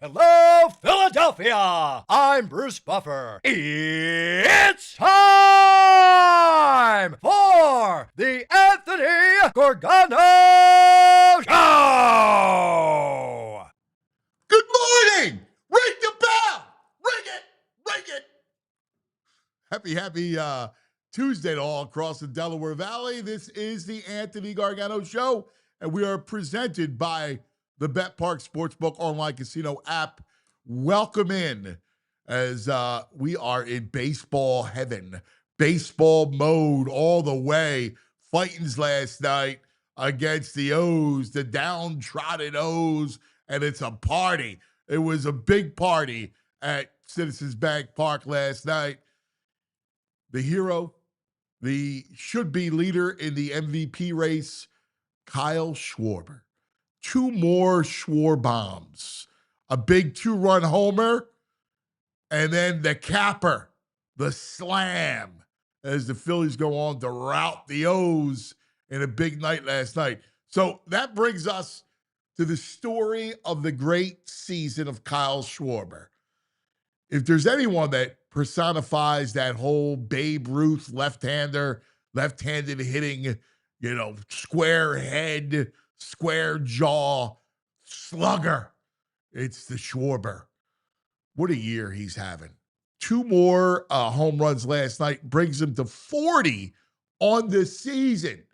Hello, Philadelphia! I'm Bruce Buffer. It's time for the Anthony Gorgano Show! Good morning! Ring the bell! Ring it! Ring it! Happy Tuesday to all across the Delaware Valley. This is the Anthony Gargano Show, and we are presented by the Bet Park Sportsbook online casino app. Welcome in as we are in baseball heaven, baseball mode all the way. Fightins last night against the O's, the downtrodden O's, and it's a party. It was a big party at Citizens Bank Park last night. The hero, the should-be leader in the MVP race, Kyle Schwarber. Two more Schwarber bombs, a big two-run homer, and then the capper, the slam, as the Phillies go on to rout the O's in a big night last night. So that brings us to the story of the great season of Kyle Schwarber. If there's anyone that personifies that whole Babe Ruth left-handed hitting, square head, square jaw slugger, it's the Schwarber. What a year he's having. Two more home runs last night brings him to 40 on the season.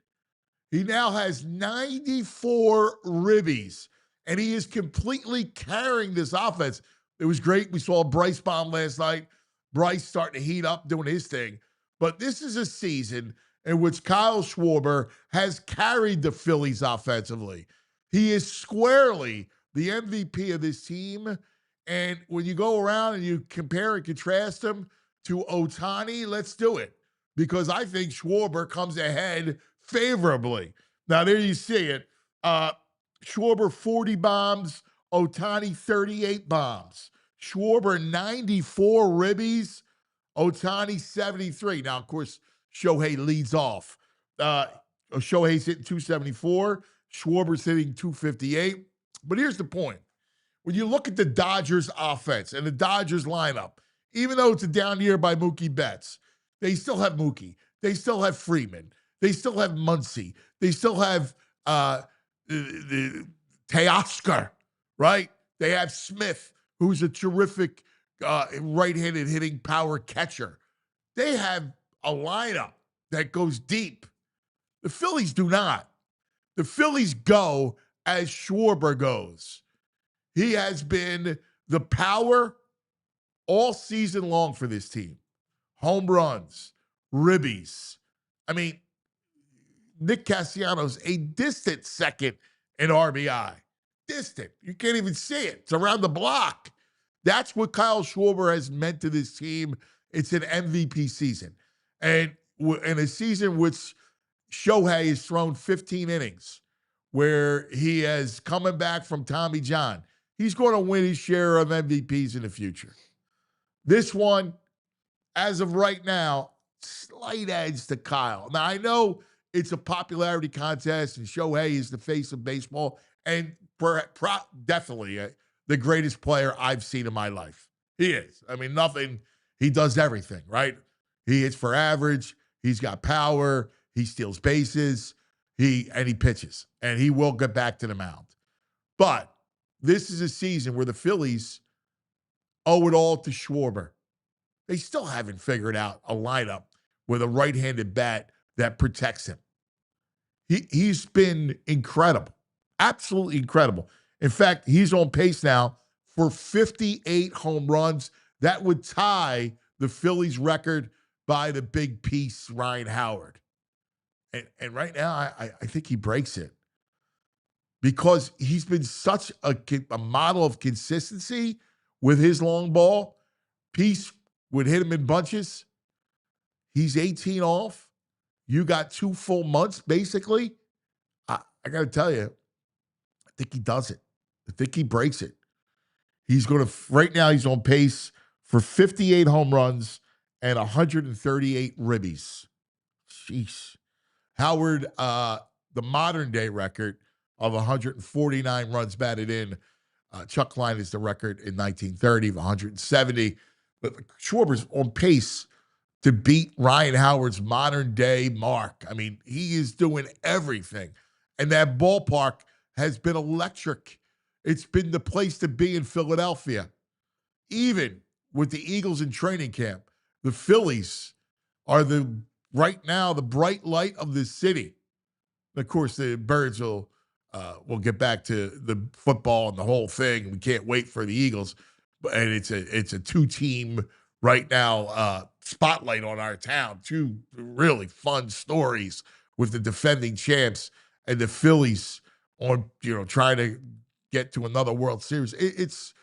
He now has 94 ribbies, and he is completely carrying this offense. It was great. We saw Bryce bomb last night. Bryce starting to heat up, doing his thing. But this is a season in which Kyle Schwarber has carried the Phillies offensively. He is squarely the MVP of this team. And when you go around and you compare and contrast him to Ohtani, let's do it. Because I think Schwarber comes ahead favorably. Now, there you see it. Schwarber 40 bombs, Ohtani 38 bombs. Schwarber 94 ribbies, Ohtani 73. Now, of course, Shohei leads off. Shohei's hitting 274. Schwarber's hitting 258. But here's the point. When you look at the Dodgers offense and the Dodgers lineup, even though it's a down year by Mookie Betts, they still have Mookie. They still have Freeman. They still have Muncy. They still have the Teoscar, right? They have Smith, who's a terrific right-handed hitting power catcher. They have a lineup that goes deep. The Phillies do not. The Phillies go as Schwarber goes. He has been the power all season long for this team. Home runs, ribbies. I mean, Nick Castellanos, a distant second in RBI. Distant. You can't even see it. It's around the block. That's what Kyle Schwarber has meant to this team. It's an MVP season. And in a season which Shohei has thrown 15 innings, where he is coming back from Tommy John, he's going to win his share of MVPs in the future. This one, as of right now, slight edge to Kyle. Now, I know it's a popularity contest, and Shohei is the face of baseball, and definitely the greatest player I've seen in my life. He is. I mean, he does everything, right? He hits for average. He's got power. He steals bases. And he pitches, and he will get back to the mound. But this is a season where the Phillies owe it all to Schwarber. They still haven't figured out a lineup with a right-handed bat that protects him. He's been incredible, absolutely incredible. In fact, he's on pace now for 58 home runs. That would tie the Phillies record by the big piece, Ryan Howard. And right now, I think he breaks it because he's been such a model of consistency with his long ball. Peace would hit him in bunches. He's 18 off. You got 2 full months, basically. I got to tell you, I think he does it. I think he breaks it. Right now, he's on pace for 58 home runs and 138 ribbies. Jeez. Howard, the modern day record of 149 runs batted in Chuck Klein is the record in 1930 of 170. But Schwarber's on pace to beat Ryan Howard's modern day mark. I mean, he is doing everything. And that ballpark has been electric. It's been the place to be in Philadelphia. Even with the Eagles in training camp, the Phillies are right now the bright light of the city. Of course, the Birds will get back to the football and the whole thing. We can't wait for the Eagles, and it's a two-team right now spotlight on our town. Two really fun stories with the defending champs and the Phillies on trying to get to another World Series. It's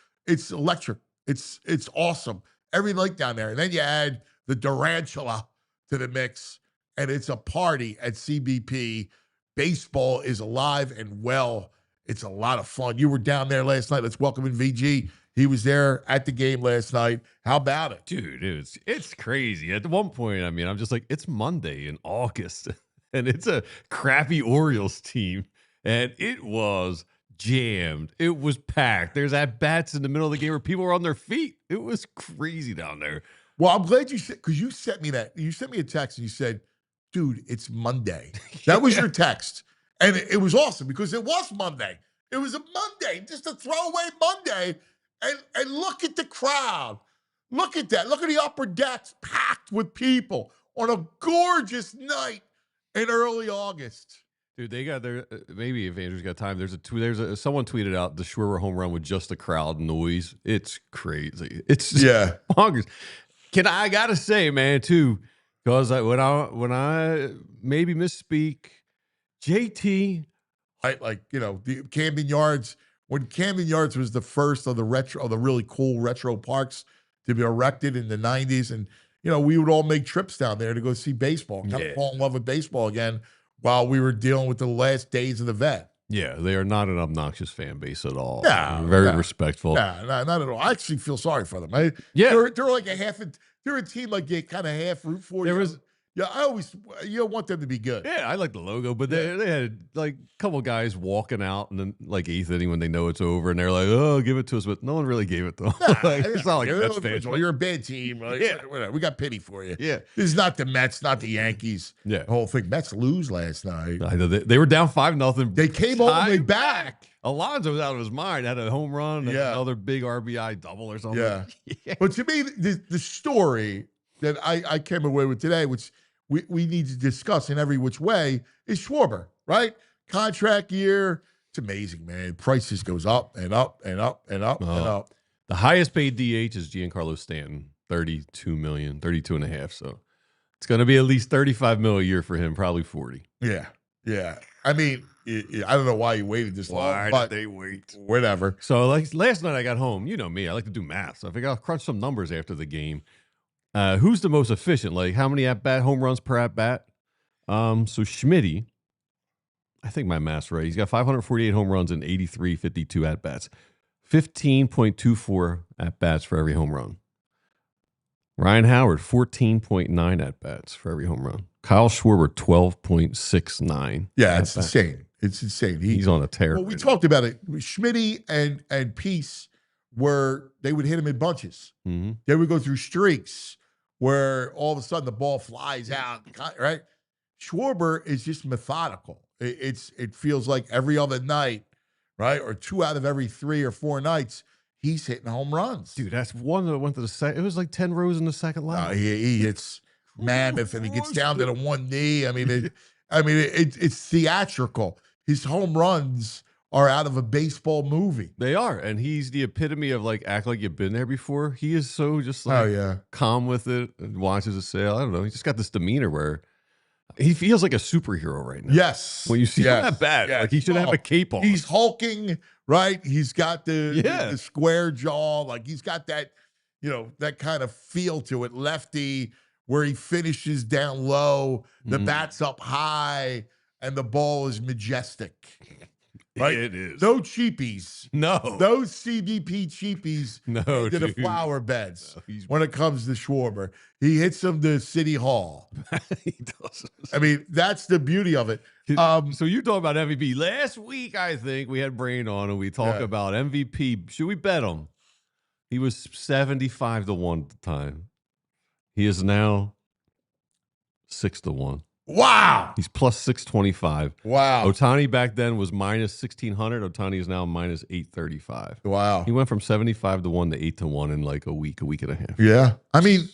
electric. It's awesome. Every night down there, and then you add the Durantula to the mix, and it's a party at CBP. Baseball is alive and well. It's a lot of fun. You were down there last night. Let's welcome in VG. He was there at the game last night. How about it? Dude, it's crazy. At one point, I mean, I'm just like, it's Monday in August, and it's a crappy Orioles team, and it was jammed. It was packed. There's at-bats in the middle of the game where people were on their feet. It was crazy down there. Well, I'm glad you said, because you sent me that. You sent me a text and you said, dude, it's Monday. That was your text. And it was awesome because it was Monday. It was a Monday, just a throwaway Monday. And look at the crowd. Look at that. Look at the upper decks packed with people on a gorgeous night in early August. Dude, they got their maybe if Andrew's got time. Someone tweeted out the Schwarber home run with just the crowd noise. It's crazy. It's bonkers. I gotta say, man, too, because when I maybe misspeak, JT, the Camden Yards. When Camden Yards was the first of the really cool retro parks to be erected in the 90s, and we would all make trips down there to go see baseball, kind of fall in love with baseball again while we were dealing with the last days of the vet. Yeah, they are not an obnoxious fan base at all. No, very respectful. No, not at all. I actually feel sorry for them. They're like they're a team like you kind of half root for. I always want them to be good. Yeah, I like the logo, but they had like a couple guys walking out and then like eighth inning when they know it's over, and they're like, "Oh, give it to us," but no one really gave it to them. It's not like Mets fans. You're a bad team. Whatever. We got pity for you. Yeah, this is not the Mets, not the Yankees. Yeah, the whole thing. Mets lose last night. I know they were down 5-0. They came all the way back. Alonso was out of his mind. Had a home run, and another big RBI double or something. Yeah. But to me, the story that I came away with today, which we need to discuss in every which way, is Schwarber, right? Contract year. It's amazing, man. Prices goes up and up and up and up and up. The highest paid DH is Giancarlo Stanton, $32 million, 32.5. So it's going to be at least $35 million a year for him, probably 40. Yeah. Yeah. I mean, I don't know why you waited this long. Why did they wait? Whatever. So like last night I got home. You know me. I like to do math. So I figured I'll crunch some numbers after the game. Who's the most efficient? Like how many home runs per at bat? So Schmitty, I think my math's right. He's got 548 home runs and 83.52 at bats, 15.24 at bats for every home run. Ryan Howard 14.9 at bats for every home run. Kyle Schwarber 12.69. Yeah, it's insane. It's insane. He's on a tear. Well, we talked about it. Schmitty and Peace they would hit him in bunches. Mm-hmm. They would go through streaks where all of a sudden the ball flies out, right? Schwarber is just methodical. It feels like every other night, right? Or 2 out of every 3 or 4 nights, he's hitting home runs. Dude, that's one that went to the second. It was like 10 rows in the second line. He hits mammoth and he gets down to the one knee. I mean, it's theatrical. His home runs are out of a baseball movie. They are, and he's the epitome of like act like you've been there before. He is so just like calm with it and watches a sale. I don't know. He's just got this demeanor where he feels like a superhero right now. Yes. When you see him that bad, like he should have a cape on. He's hulking, right? He's got the square jaw. Like he's got that, that kind of feel to it. Lefty, where he finishes down low, the bat's up high, and the ball is majestic. right? It is. No cheapies. No. Those CBP cheapies No, into the dude. flower beds No, when it comes to Schwarber. He hits them to City Hall. He doesn't. I mean, that's the beauty of it. So you're talking about MVP. Last week, I think, we had Brain on and we talked about MVP. Should we bet him? He was 75-1 at the time. He is now 6-1. Wow. He's plus 625. Wow. Ohtani back then was minus 1,600. Ohtani is now minus 835. Wow. He went from 75-1 to 8-1 in like a week and a half. Yeah. I mean,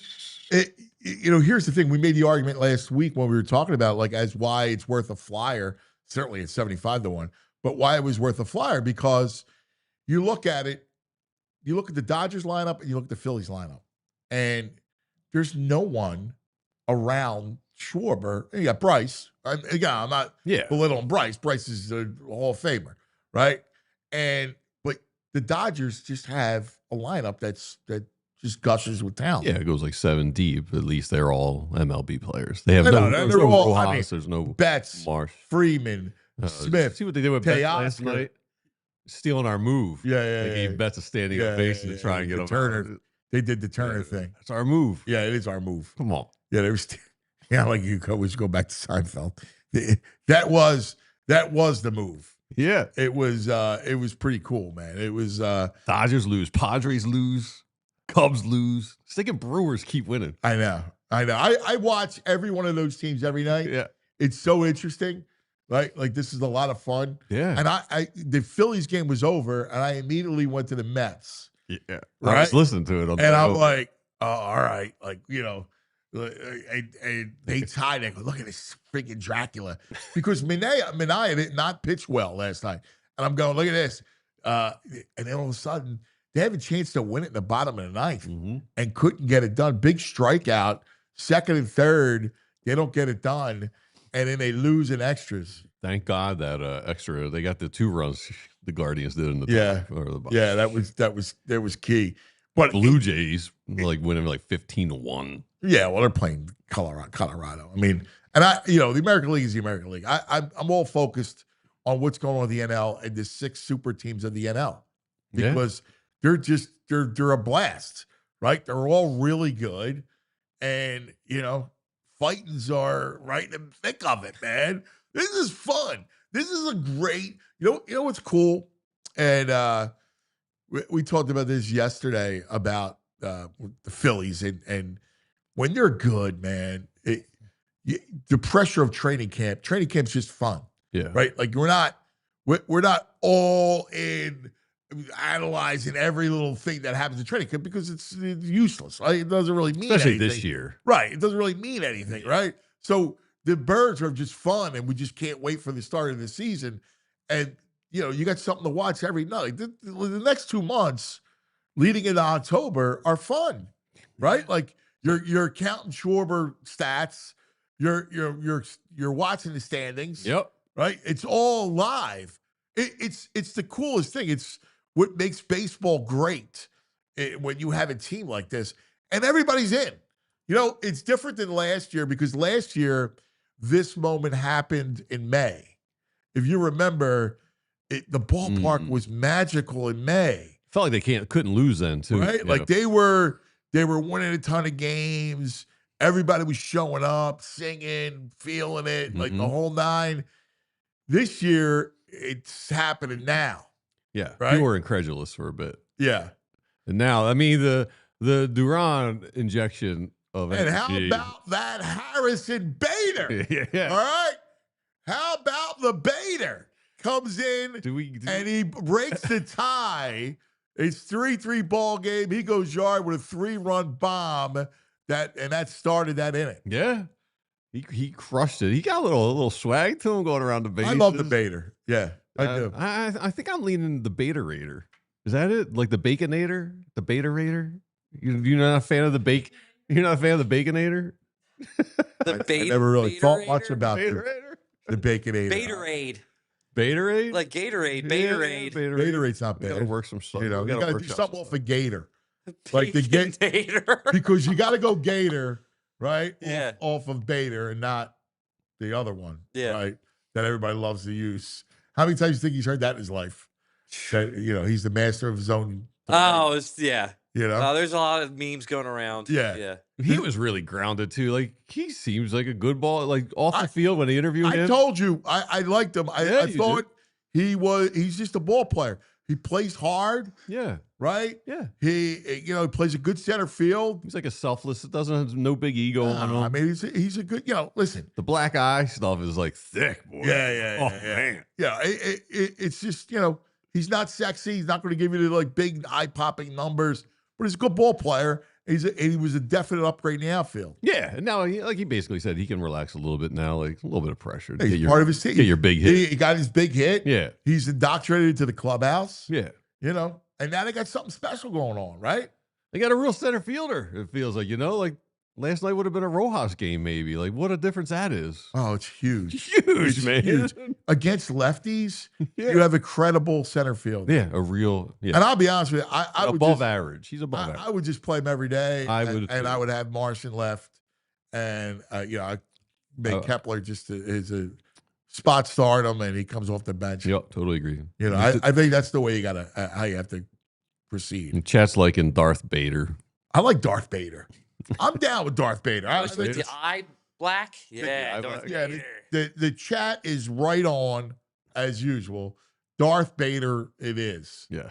here's the thing. We made the argument last week when we were talking about like as why it's worth a flyer. Certainly it's 75-1, but why it was worth a flyer because you look at it, you look at the Dodgers lineup and you look at the Phillies lineup, and there's no one around Schwarber. You got Bryce. I'm not belittling Bryce. Bryce is a Hall of Famer, right? But the Dodgers just have a lineup that just gushes with talent. Yeah, it goes like 7 deep. At least they're all MLB players. They have they're all Rojas, there's no Betts, Marsh, Freeman, Smith. See what they did with Betts last night? Stealing our move. They gave Betts a standing ovation to try and get him Turner. They did the Turner thing. That's our move. Yeah, it is our move. Come on. Yeah, they were. Like you always go back to Seinfeld. That was the move. Yeah, it was pretty cool, man. It was Dodgers lose, Padres lose, Cubs lose. Thinking Brewers keep winning. I know. I watch every one of those teams every night. Yeah, it's so interesting. Like this is a lot of fun. Yeah. And the Phillies game was over, and I immediately went to the Mets. Yeah. Right? I was listening to it. I'm like, oh, all right. Like, and they tied it. Look at this freaking Dracula. Because Minaya did not pitch well last night. And I'm going, look at this. And then all of a sudden, they have a chance to win it in the bottom of the ninth and couldn't get it done. Big strikeout, second and third. They don't get it done. And then they lose in extras. Thank God that extra. They got the 2 runs the Guardians did in the top, or the yeah, that was key. But Blue Jays like winning like 15-1. Yeah, well, they're playing Colorado. I mean, and the American League is the American League. I'm all focused on what's going on with the NL and the 6 super teams of the NL because they're a blast, right? They're all really good, and Fightins are right in the thick of it, man. This is fun. This is a great, you know what's cool? And we talked about this yesterday about the Phillies and when they're good, man, the pressure of training camp's just fun. Yeah. Right? Like we're not all in analyzing every little thing that happens in training camp because it's useless. Right? It doesn't really mean especially anything. This year. Right. It doesn't really mean anything, right? So the birds are just fun, and we just can't wait for the start of the season. And, you got something to watch every night. The next 2 months leading into October are fun, right? Like you're counting Schwarber stats. You're watching the standings. Yep. Right? It's all live. It's the coolest thing. It's what makes baseball great when you have a team like this. And everybody's in. It's different than last year because last year, this moment happened in May. If you remember, the ballpark was magical in May. Felt like they couldn't lose then too. Right? Like they were winning a ton of games. Everybody was showing up, singing, feeling it, like the whole 9. This year, it's happening now. Yeah. Right? You were incredulous for a bit. Yeah. And now, I mean, the Duran injection of and energy. how about that Harrison Bader? Yeah. All right. How about the Bader comes in and he breaks the tie. It's 3-3 ball game. He goes yard with a 3-run bomb that started that inning. Yeah. He crushed it. He got a little swag to him going around the bases. I love the Bader. Yeah, I do. I think I'm leaning the Bader Raider. Is that it? Like the Baconator? The Bader Raider? You're not a fan of the bake? You're not a fan of the Baconator? I never really thought much about the Baconator. Baderade. Baderade? Like Gatorade. Baderade. Batorade's not bad. Gotta work some stuff. You gotta do something off a Gator. Like the Gator. Because you gotta go Gator, right? Yeah. Off of Bader and not the other one. Yeah. Right. That everybody loves to use. How many times do you think he's heard that in his life? That, he's the master of his own. Oh, yeah. Oh, there's a lot of memes going around. Yeah. He was really grounded too. Like he seems like a good ball. Like off the field when they interviewed him. I told you I liked him. I thought he's just a ball player. He plays hard. Yeah. Right? Yeah. He plays a good center field. He's like a selfless, doesn't have no big ego on him. I mean, he's a good, listen. The black eye stuff is like thick, boy. Yeah. Man. Yeah, it's just, he's not sexy. He's not going to give you the like big eye-popping numbers, but he's a good ball player. He was a definite upgrade in the outfield. Yeah, and now he basically said he can relax a little bit now, like a little bit of pressure. He's part of his team. Get your big hit. He got his big hit. Yeah. He's indoctrinated to the clubhouse. Yeah. And now they got something special going on, right? They got a real center fielder, it feels like, like last night would have been a Rojas game, maybe. Like, what a difference that is. Oh, it's huge. Huge, man. Huge. Against lefties, you have a credible center field. Yeah, a real, And I'll be honest with you, I would above average. He's above average. I would just play him every day. I would, and I would have Martian left. And, I make Kepler just as a spot start him, and he comes off the bench. Yep, totally agree. I think that's the way you got to, how you have to proceed. And chat's liking Darth Bader. I like Darth Bader. I'm down with Darth Bader. With the eye black? Yeah. The chat is right on as usual. Darth Bader it is. Yeah.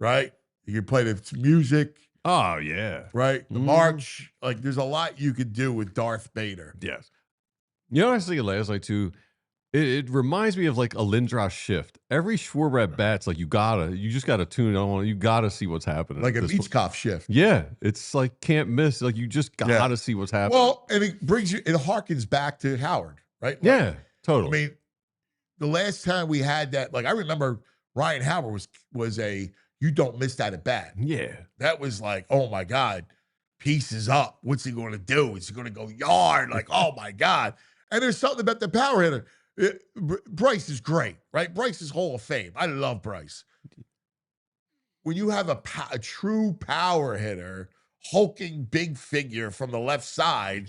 Right? You can play the music. Oh, yeah. Right? The march. Like, there's a lot you could do with Darth Bader. Yes. I was thinking last night, too, it reminds me of like a Lindros shift. Every Schwarber at bats, like you just gotta tune it on. You gotta see what's happening. Like a Beachcoff shift. Yeah. It's like can't miss. Like you just gotta see what's happening. Well, and it harkens back to Howard, right? Like, yeah, totally. I mean, the last time we had that, like I remember Ryan Howard was a you don't miss that at bat. Yeah. That was like, oh my God, pieces up. What's he going to do? Is he going to go yard? Like, oh my God. And there's something about the power hitter. Bryce is great, right? Bryce is Hall of Fame. I love Bryce. When you have a true power hitter, hulking big figure from the left side,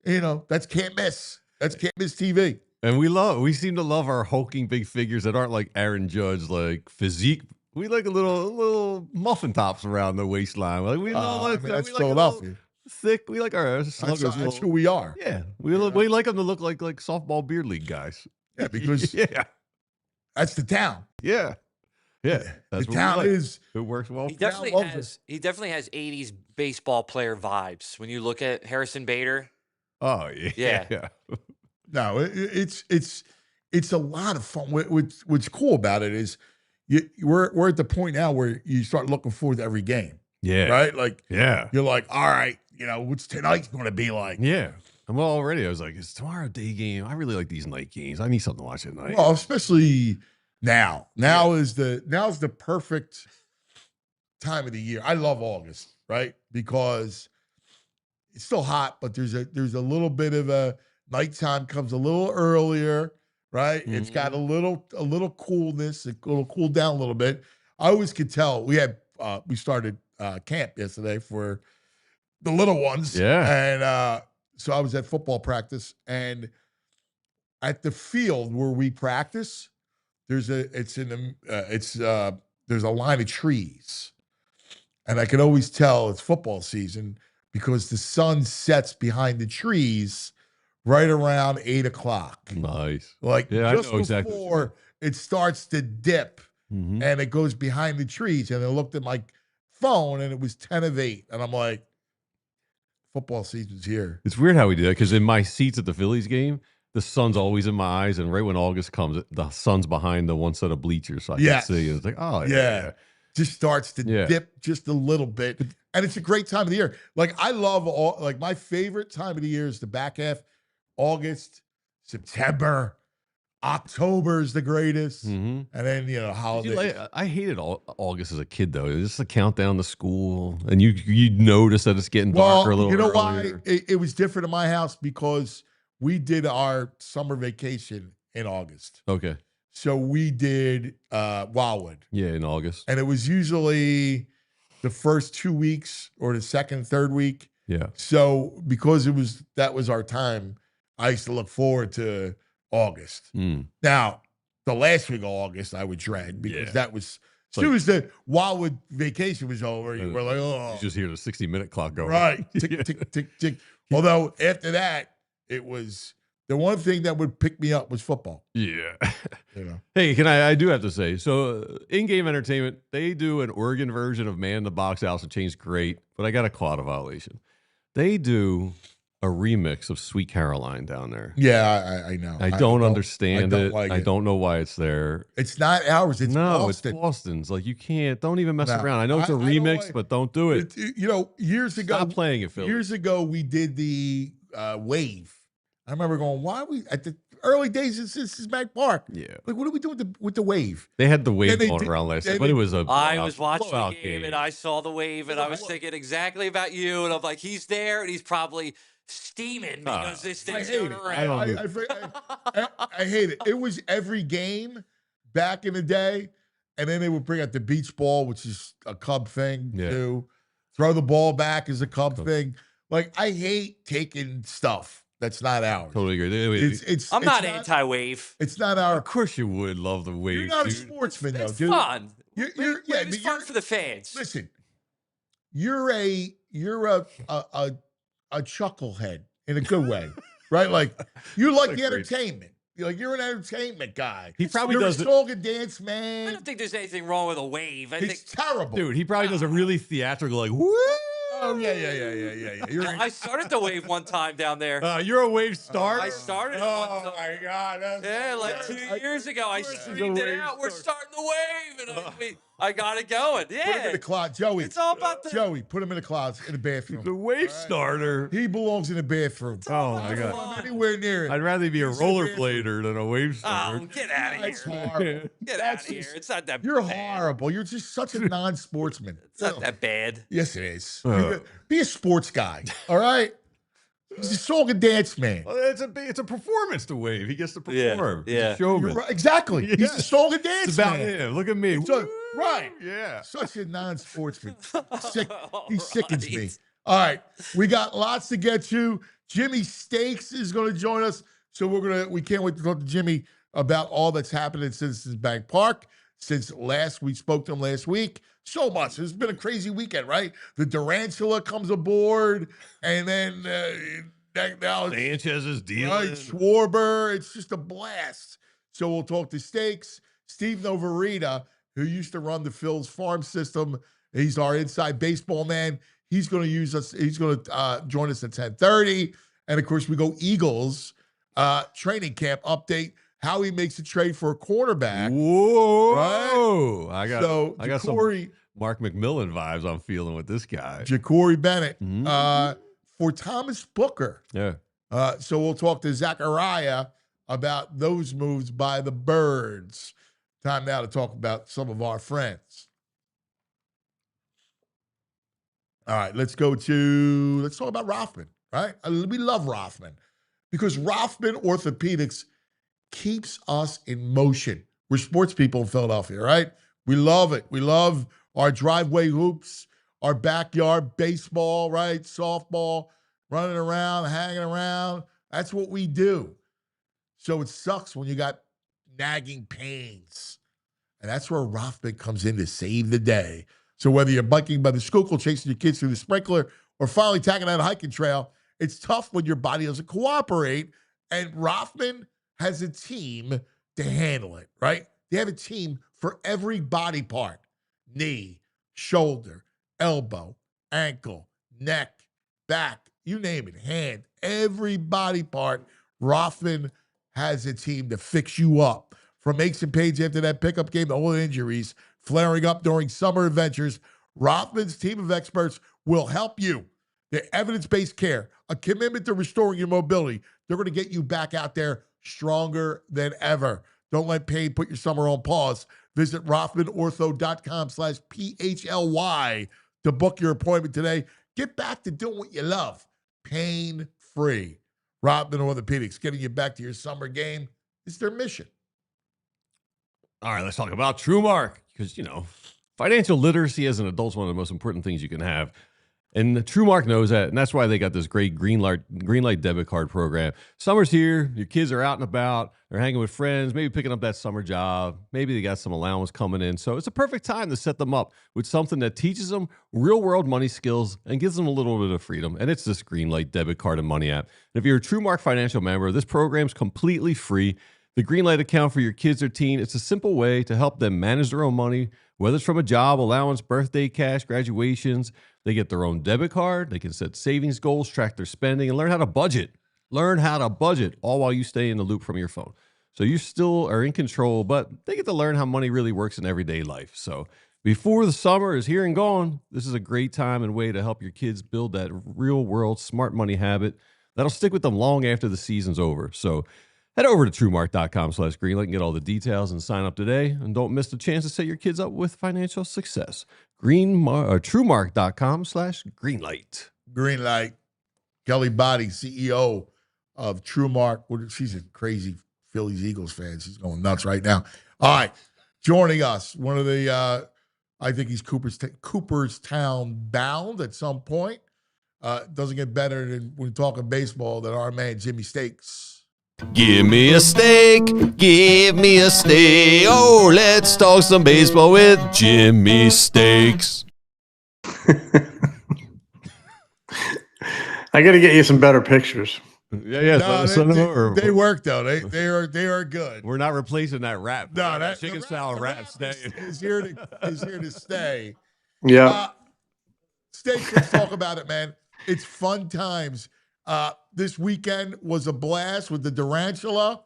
that's can't miss. That's can't miss TV. And we seem to love our hulking big figures that aren't like Aaron Judge, like physique. We like a little muffin tops around the waistline. Like we love that's we Philadelphia. Thick. We like our sluggers. That's who we are. Yeah, we like them to look like softball beer league guys. Yeah, because that's the town. Yeah. The town is. It works well. He definitely has 80s baseball player vibes when you look at Harrison Bader. Oh yeah. No, it's a lot of fun. What's cool about it is we're at the point now where you start looking forward to every game. Yeah. Right. Like you're like, all right, what's tonight's going to be like? Yeah. And well, already I was like, it's tomorrow a day game. I really like these night games. I need something to watch at night. Well, especially now. Now's the perfect time of the year. I love August, right? Because it's still hot, but there's a little bit of a nighttime comes a little earlier, right? Mm-hmm. It's got a little coolness, a little cool down a little bit. I always could tell. We started camp yesterday for the little ones. Yeah. And so I was at football practice, and at the field where we practice, there's a line of trees. And I can always tell it's football season because the sun sets behind the trees right around 8:00. Nice. Like just I know before it starts to dip. Mm-hmm. And it goes behind the trees. And I looked at my phone, and it was 10:08. And I'm like, football season's here. It's weird how we do that, because in my seats at the Phillies game, the sun's always in my eyes. And right when August comes, the sun's behind the one set of bleachers. So I can see. And it's like, oh, yeah. Just starts to dip just a little bit. And it's a great time of the year. Like, I love my favorite time of the year is the back half. August, September. October is the greatest, and then holidays. I hated August as a kid, though. It was just a countdown to school, and you notice that it's getting darker a little. You know earlier. why it was different in my house? Because we did our summer vacation in August. Okay, so we did Wildwood. Yeah, in August, and it was usually the first 2 weeks or the second, third week. Yeah. So because that was our time, I used to look forward to August. Now, the last week of August I would dread because that was as like, soon as the Wildwood vacation was over, you were like, oh, you just hear the 60-minute clock go. Right. Tick, tick, tick, tick. Although after that, it was the one thing that would pick me up was football. Yeah. You know. Hey, I do have to say, so in-game entertainment, they do an Oregon version of Man in the Box House and Change Great, but I got a caught a violation. They do a remix of Sweet Caroline down there. Yeah, I know. I don't understand I don't it. like I it. don't know why it's there. It's not ours. It's Boston. It's Boston's. Like, you can't. Don't even mess No. around. I know it's a remix, but don't do it. Years ago, Stop playing it, Philly. Years ago, we did the Wave. I remember going, why are we at the early days of Salisbury Park? Yeah. Like, what are we doing with the Wave? They had the Wave they going did- around last they night, but it was a I was watching the blowout game and I saw the Wave and I was thinking exactly about you. And I'm like, he's there and he's probably steaming because this I thing's hate going it. around. I hate it. It was every game back in the day, and then they would bring out the beach ball, which is a Cub thing too. Throw the ball back is a Cub thing. Like, I hate taking stuff that's not ours. Totally agree. I'm not anti-Wave. It's not our. Of course you would love the Wave. You're not a dude. sportsman, though, It's dude. fun. It's fun for the fans. Listen, you're a chucklehead in a good way, right? Like, you like the entertainment. You're an entertainment guy. He probably you're does a song and dance man. I don't think there's anything wrong with a Wave. I It's think terrible, Dude, he probably does a really theatrical, like, woo! Oh yeah. I started the Wave one time down there. You're a Wave star? I started it Oh one time. my God! Yeah, like 2 years ago, I screamed it Wave out. We're star. starting the Wave, and I got it going. Put him in Yeah, the closet, Joey. it's all about the. Joey, put him in the closet in the bathroom. The Wave starter. He belongs in the bathroom. Oh, my Don't God. want him anywhere near it. I'd rather be a He's in the rollerblader than a Wave Oh, starter. get out of That's here! horrible. Get out of here! It's not that. You're bad. horrible. You're just such a non-sportsman. It's not that bad. Yes, it is. Uh. Be a sports guy. All right. He's a song and dance man. Well, it's a performance to Wave. He gets to perform. He's yeah. a showman. You're right. Exactly. He's a song and dance It's about man. him. Look at me. So- Woo! right. Yeah. Such a non-sportsman. He sickens me. Right. All right, we got lots to get to. Jimmy Stakes is going to join us, so we can't wait to talk to Jimmy about all that's happened at Citizens Bank Park since we spoke to him last week. So much. It's been a crazy weekend, right? The Durantula comes aboard, and then now it's Sanchez is dealing. right, Schwarber. It's just a blast. So we'll talk to Stakes. Steve Novarita, who used to run the Phillies farm system. He's our inside baseball man. He's going to use us. He's going to join us at 10:30. And of course, we go Eagles training camp update. How he makes a trade for a quarterback. Whoa! Right? I got some Jakorian Mark McMillan vibes I'm feeling with this guy. Jakorian Bennett Mhm. for Thomas Booker. Yeah. So we'll talk to Zachariah about those moves by the Birds. Time now to talk about some of our friends. All right, let's talk about Rothman, right? We love Rothman because Rothman Orthopedics keeps us in motion. We're sports people in Philadelphia, right? We love it. We love our driveway hoops, our backyard baseball, right? Softball, running around, hanging around. That's what we do. So it sucks when you got nagging pains. And that's where Rothman comes in to save the day. So whether you're biking by the Schuylkill, chasing your kids through the sprinkler, or finally tagging out a hiking trail, it's tough when your body doesn't cooperate. And Rothman has a team to handle it, right? They have a team for every body part: knee, shoulder, elbow, ankle, neck, back, you name it, hand, every body part. Rothman has a team to fix you up. From aches and pains after that pickup game to all the injuries flaring up during summer adventures, Rothman's team of experts will help you. Their evidence-based care, a commitment to restoring your mobility. They're going to get you back out there stronger than ever. Don't let pain put your summer on pause. Visit RothmanOrtho.com/PHLY to book your appointment today. Get back to doing what you love, pain-free. Rothman Orthopedics, getting you back to your summer game is their mission. All right, let's talk about TrueMark because, financial literacy as an adult is one of the most important things you can have. And the TrueMark knows that, and that's why they got this great green light debit card program. Summer's here, your kids are out and about, they're hanging with friends, maybe picking up that summer job, maybe they got some allowance coming in. So it's a perfect time to set them up with something that teaches them real-world money skills and gives them a little bit of freedom. And it's this green light debit card and money app. And if you're a TrueMark financial member, this program's completely free. The Greenlight account for your kids or teen, it's a simple way to help them manage their own money, whether it's from a job, allowance, birthday cash, graduations. They get their own debit card. They can set savings goals, track their spending, and learn how to budget. Learn how to budget, all while you stay in the loop from your phone. So you still are in control, but they get to learn how money really works in everyday life. So before the summer is here and gone, this is a great time and way to help your kids build that real-world smart money habit that'll stick with them long after the season's over. So head over to TrueMark.com/Greenlight and get all the details and sign up today. And don't miss the chance to set your kids up with financial success. TrueMark.com/Greenlight. Greenlight. Kelly Body, CEO of TrueMark. She's a crazy Phillies Eagles fan. She's going nuts right now. All right. Joining us, one of the, I think he's Cooperstown bound at some point. Doesn't get better than when talking baseball than our man Jimmy Steaks. Give me a steak, give me a steak. Oh, let's talk some baseball with Jimmy Steaks. I got to get you some better pictures. Yeah. No, they work though. They are good. We're not replacing that wrap. No, that chicken salad wrap is here to stay. Yeah. Steaks, let's talk about it, man. It's fun times. This weekend was a blast with the Durantula.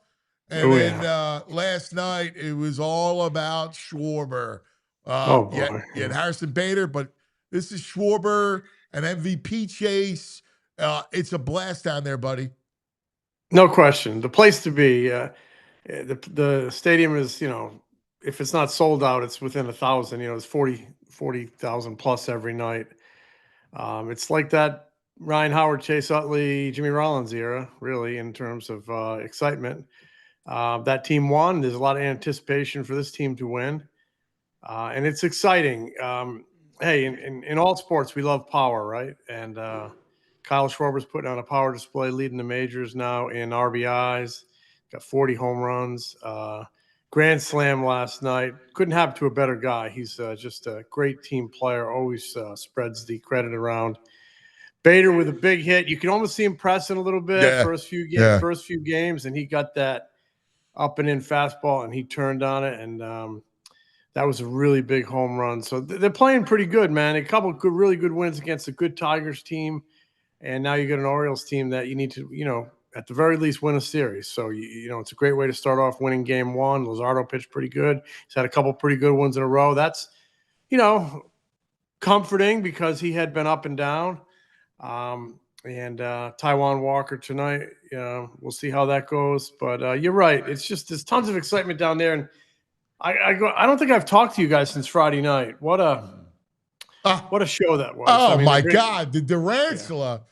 And last night, it was all about Schwarber. Boy. You had Harrison Bader, but this is Schwarber, an MVP chase. It's a blast down there, buddy. No question. The place to be. The stadium is, if it's not sold out, it's within 1,000. It's 40,000 plus every night. It's like that Ryan Howard, Chase Utley, Jimmy Rollins era, really, in terms of excitement. That team won. There's a lot of anticipation for this team to win. And it's exciting. Hey, in all sports, we love power, right? And Kyle Schwarber's putting on a power display, leading the majors now in RBIs. Got 40 home runs. Grand slam last night. Couldn't happen to a better guy. He's just a great team player, always spreads the credit around. Bader with a big hit. You can almost see him pressing a little bit first few games, and he got that up and in fastball, and he turned on it, and that was a really big home run. So they're playing pretty good, man. A couple of really good wins against a good Tigers team, and now you got an Orioles team that you need to, at the very least, win a series. So it's a great way to start off winning game one. Luzardo pitched pretty good. He's had a couple pretty good ones in a row. That's comforting because he had been up and down. And Taijuan Walker tonight, we'll see how that goes. But you're right. It's just there's tons of excitement down there. And I don't think I've talked to you guys since Friday night. What a show that was. Oh, my God. The Durantula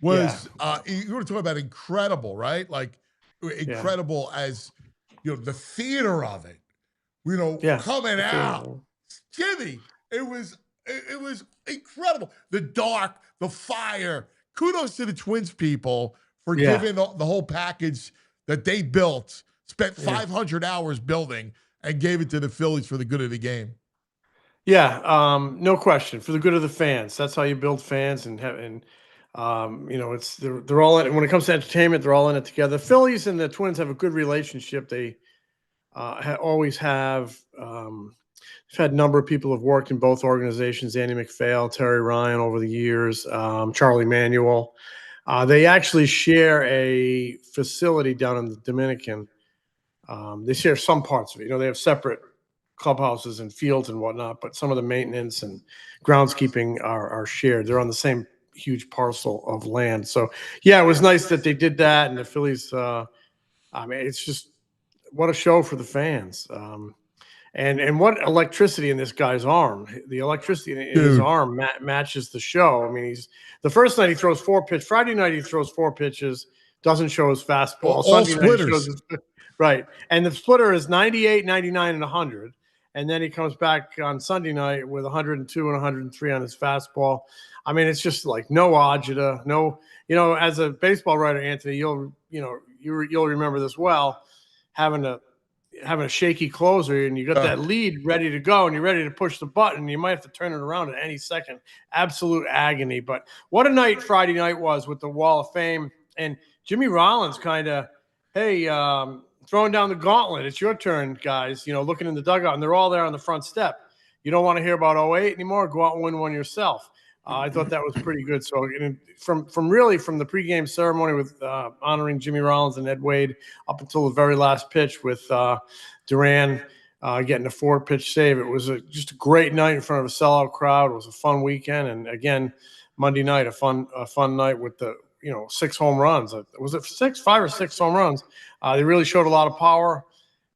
was, you were talking about incredible, right? Like incredible as, the theater of it, coming out. Jimmy, it was incredible. The dark, the fire. Kudos to the Twins people for giving the whole package that they built, spent 500 hours building, and gave it to the Phillies for the good of the game. Yeah, no question. For the good of the fans. That's how you build fans, and it's they're all in it. When it comes to entertainment, they're all in it together. The Phillies and the Twins have a good relationship. They always have. We've had a number of people who have worked in both organizations, Andy McPhail, Terry Ryan over the years, Charlie Manuel. They actually share a facility down in the Dominican. They share some parts of it. They have separate clubhouses and fields and whatnot, but some of the maintenance and groundskeeping are shared. They're on the same huge parcel of land. So, it was nice that they did that. And the Phillies, it's just what a show for the fans. And what electricity in this guy's arm. The electricity in his arm matches the show. I mean, he's the first night he throws 4 pitches. Friday night he throws 4 pitches, doesn't show his fastball. All Sunday splitters. night he shows right. And the splitter is 98, 99, and 100. and then he comes back on Sunday night with 102 and 103 on his fastball. I mean, it's just like no agita, no. As a baseball writer, Anthony, you'll remember this well, having a shaky closer, and you got that lead ready to go, and you're ready to push the button. You might have to turn it around at any second. Absolute agony. But what a night Friday night was with the Wall of Fame, and Jimmy Rollins kind of, hey, throwing down the gauntlet. It's your turn, guys. Looking in the dugout, and they're all there on the front step. You don't want to hear about 08 anymore? Go out and win one yourself. I thought that was pretty good. So from the pregame ceremony with honoring Jimmy Rollins and Ed Wade up until the very last pitch with Duran getting a 4-pitch save, it was just a great night in front of a sellout crowd. It was a fun weekend, and again, Monday night a fun night with the 6 home runs. Was it 5 or 6 home runs? They really showed a lot of power.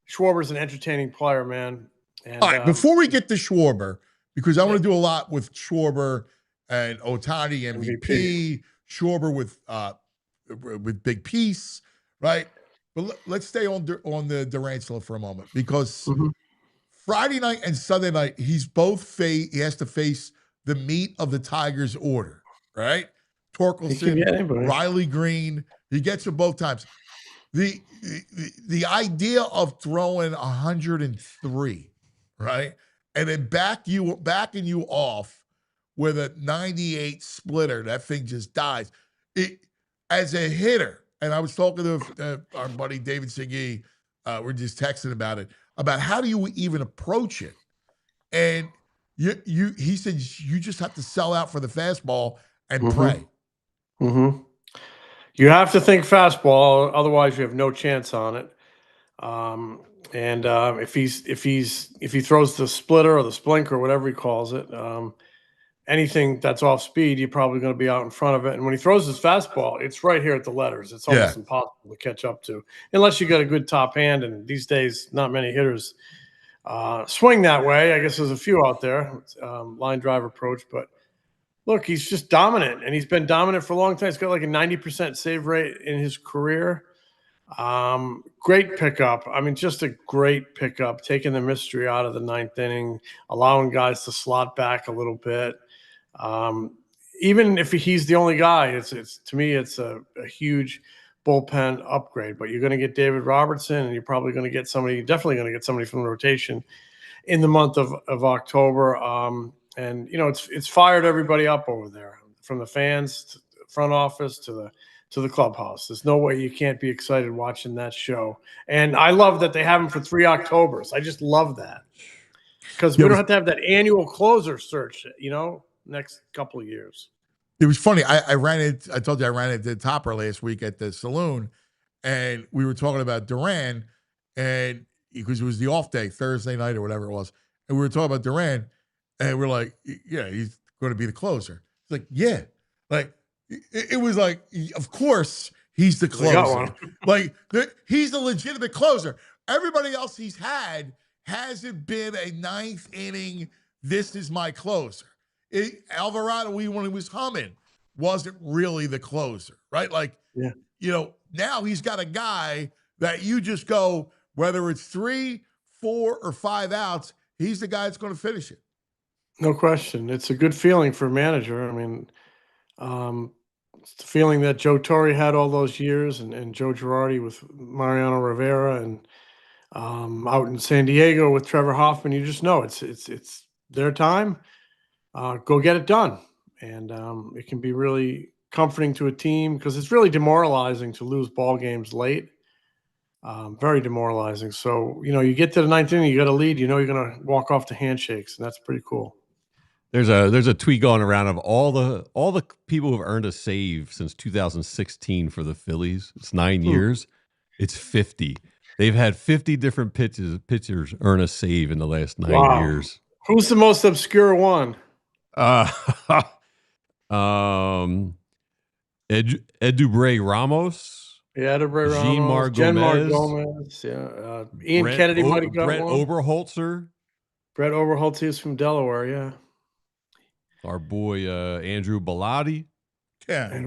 Schwarber's an entertaining player, man. And, all right, before we get to Schwarber, because I want to do a lot with Schwarber and Ohtani MVP, Schwarber with big piece, right? But let's stay on the Durantula for a moment, because Friday night and Sunday night he has to face the meat of the Tigers' order, right? Torkelson, Riley Green, he gets it both times. The idea of throwing 103, right, and then backing you off with a 98 splitter, that thing just dies. As a hitter, and I was talking to our buddy David Segui, we're just texting about it, about how do you even approach it. And he said you just have to sell out for the fastball and pray. Mm-hmm. You have to think fastball, otherwise you have no chance on it. And if he throws the splitter or the splinker or whatever he calls it, anything that's off speed, you're probably going to be out in front of it. And when he throws his fastball, it's right here at the letters. It's almost impossible to catch up to, unless you got a good top hand. And these days, not many hitters swing that way. I guess there's a few out there, line drive approach. But look, he's just dominant, and he's been dominant for a long time. He's got like a 90% save rate in his career. Great pickup. I mean, just a great pickup, taking the mystery out of the 9th inning, allowing guys to slot back a little bit. Even if he's the only guy, it's to me, it's a huge bullpen upgrade. But you're going to get David Robertson, and you're probably going to get definitely going to get somebody from the rotation in the month of October. And it's fired everybody up over there, from the fans to the front office to the clubhouse. There's no way you can't be excited watching that show. And I love that they have them for 3 Octobers. I just love that, because we don't have to have that annual closer search, next couple of years. It was funny. I told you I ran into Topper last week at the saloon, and we were talking about Duran, and because it was the off day, Thursday night or whatever it was, and we were talking about Duran, and we're like, yeah, he's going to be the closer. It's like, yeah, like it was like, of course he's the closer. Like he's a legitimate closer. Everybody else he's had hasn't been a 9th inning, this is my closer. Alvarado, when he was humming, wasn't really the closer, right? Like, now he's got a guy that you just go, whether it's 3, 4, or 5 outs, he's the guy that's going to finish it. No question. It's a good feeling for a manager. I mean, it's the feeling that Joe Torre had all those years, and Joe Girardi with Mariano Rivera, and out in San Diego with Trevor Hoffman. You just know it's their time. Go get it done. And it can be really comforting to a team, because it's really demoralizing to lose ball games late. Very demoralizing. So, you get to the 9th inning, you got a lead, you're going to walk off to handshakes, and that's pretty cool. There's a tweet going around of all the people who have earned a save since 2016 for the Phillies. It's 9 years. It's 50. They've had 50 different pitchers earn a save in the last 9 years. Who's the most obscure one? Edubray Ramos. Yeah, Edubray Ramos. Genmar Gomez. Yeah. Ian Kennedy might have got Brett one. Oberholzer. Brett Oberholzer is from Delaware, yeah. Our boy Andrew Bellotti. Yeah.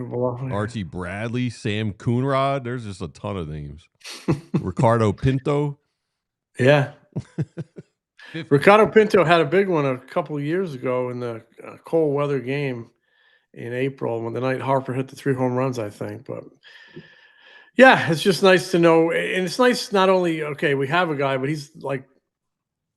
Archie Bradley, Sam Coonrod. There's just a ton of names. Ricardo Pinto. Yeah. Ricardo Pinto had a big one a couple of years ago in the cold weather game in April when the night Harper hit the 3 home runs, I think. But yeah, it's just nice to know. And it's nice not only, okay, we have a guy, but he's like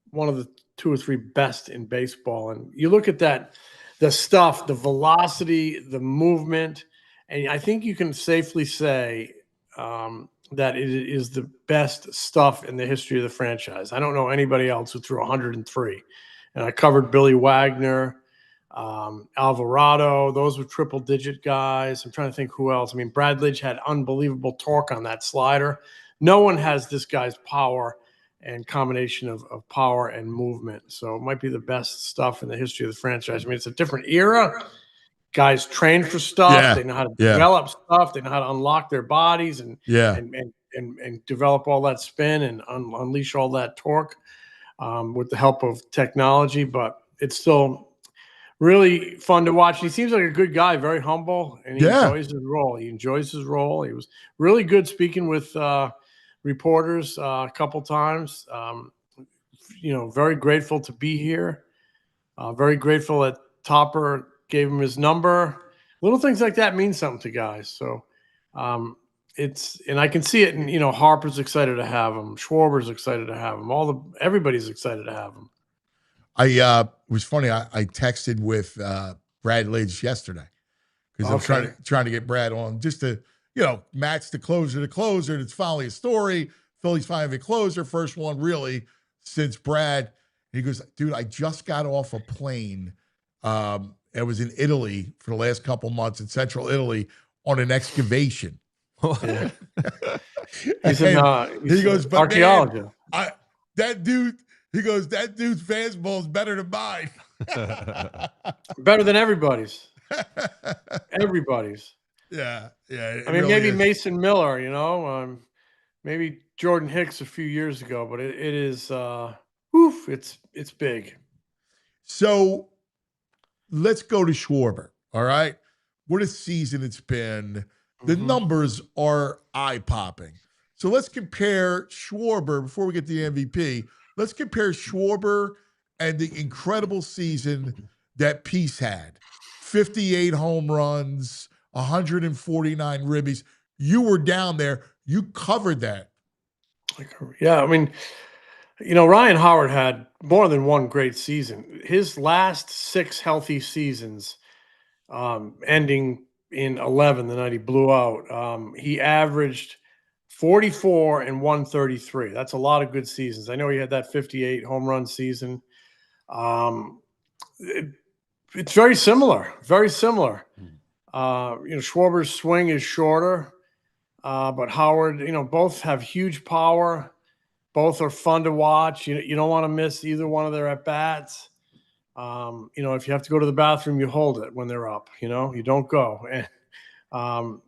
one of the 2 or 3 best in baseball. And you look at that, the stuff, the velocity, the movement, and I think you can safely say that it is the best stuff in the history of the franchise. I don't know anybody else who threw 103. And I covered Billy Wagner, Alvarado. Those were triple-digit guys. I'm trying to think who else. I mean, Brad Lidge had unbelievable torque on that slider. No one has this guy's power and combination of power and movement. So it might be the best stuff in the history of the franchise. I mean, it's a different era. Guys train for stuff. Yeah. They know how to develop stuff. They know how to unlock their bodies and develop all that spin and unleash all that torque with the help of technology. But it's still really fun to watch. He seems like a good guy, very humble, and he enjoys his role. He enjoys his role. He was really good speaking with reporters a couple times. Very grateful to be here. Very grateful that Topper gave him his number. Little things like that mean something to guys. So and I can see it. And Harper's excited to have him. Schwarber's excited to have him. Everybody's excited to have him. It was funny. I texted with Brad Lidge yesterday because I was trying to get Brad on just to match the closer to closer. It's finally a story. Phillies finally have a closer, first one really since Brad. He goes, dude, I just got off a plane. I was in Italy for the last couple months in central Italy on an excavation. Yeah. He's an archaeologist. That dude's fastball is better than mine. Better than everybody's. Everybody's. Yeah. I mean, maybe is. Mason Miller, maybe Jordan Hicks a few years ago, but it is it's big. So let's go to Schwarber. All right. What a season it's been. The numbers are eye-popping. So let's compare Schwarber before we get to the MVP. Let's compare Schwarber and the incredible season that Peace had. 58 home runs, 149 ribbies. You were down there. You covered that. Yeah, I mean, Ryan Howard had more than one great season. His last 6 healthy seasons, ending in 11, the night he blew out, he averaged 44 and 133. That's a lot of good seasons. I know he had that 58 home run season. It's very similar, very similar. Schwarber's swing is shorter, but Howard, both have huge power. Both are fun to watch. You don't want to miss either one of their at-bats. If you have to go to the bathroom, you hold it when they're up. You don't go. And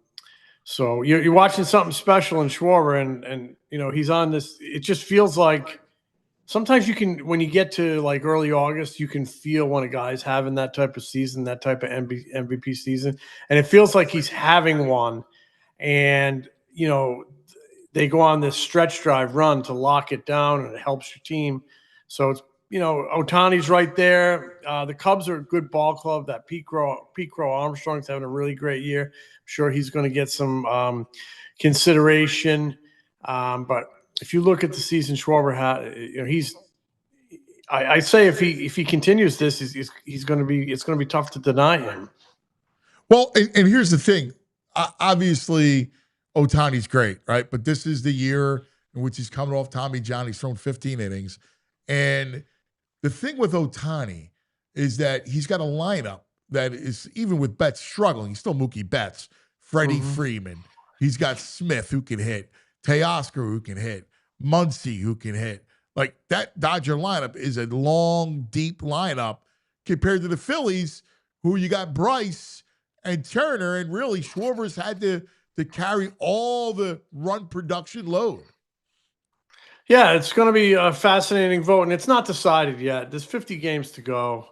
so you're watching something special in Schwarber, and he's on this. It just feels like sometimes you can, when you get to like early August, you can feel when a guy's having that type of season, that type of MVP season, and it feels like he's having one. And they go on this stretch drive run to lock it down, and it helps your team. So it's Ohtani's right there. The Cubs are a good ball club. That Pete Crow Armstrong's having a really great year. I'm sure he's going to get some consideration. But if you look at the season Schwarber had, I say if he continues this, he's going to be. It's going to be tough to deny him. Well, and here's the thing. Obviously, Ohtani's great, right? But this is the year in which he's coming off Tommy John. He's thrown 15 innings, and the thing with Ohtani is that he's got a lineup that is, even with Betts struggling, he's still Mookie Betts, Freddie Freeman. He's got Smith who can hit, Teoscar who can hit, Muncy who can hit. Like, that Dodger lineup is a long, deep lineup compared to the Phillies, who you got Bryce and Turner, and really Schwarber's had to carry all the run production load. Yeah, it's going to be a fascinating vote, and it's not decided yet. There's 50 games to go,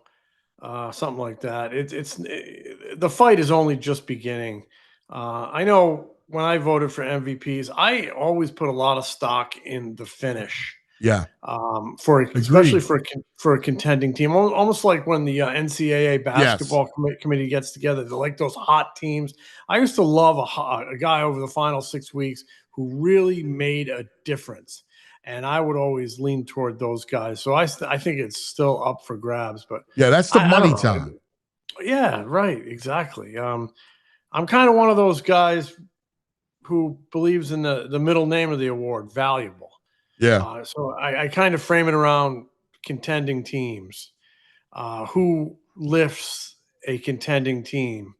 something like that. The fight is only just beginning. I know when I voted for MVPs, I always put a lot of stock in the finish. Yeah. Especially for a contending team, almost like when the NCAA basketball committee gets together. They're like those hot teams. I used to love a guy over the final 6 weeks who really made a difference, and I would always lean toward those guys. So I think it's still up for grabs. But yeah, that's the I money don't know. time. Yeah, right, exactly. I'm kind of one of those guys who believes in the middle name of the award, valuable. Yeah. So I kind of frame it around contending teams. Who lifts a contending team?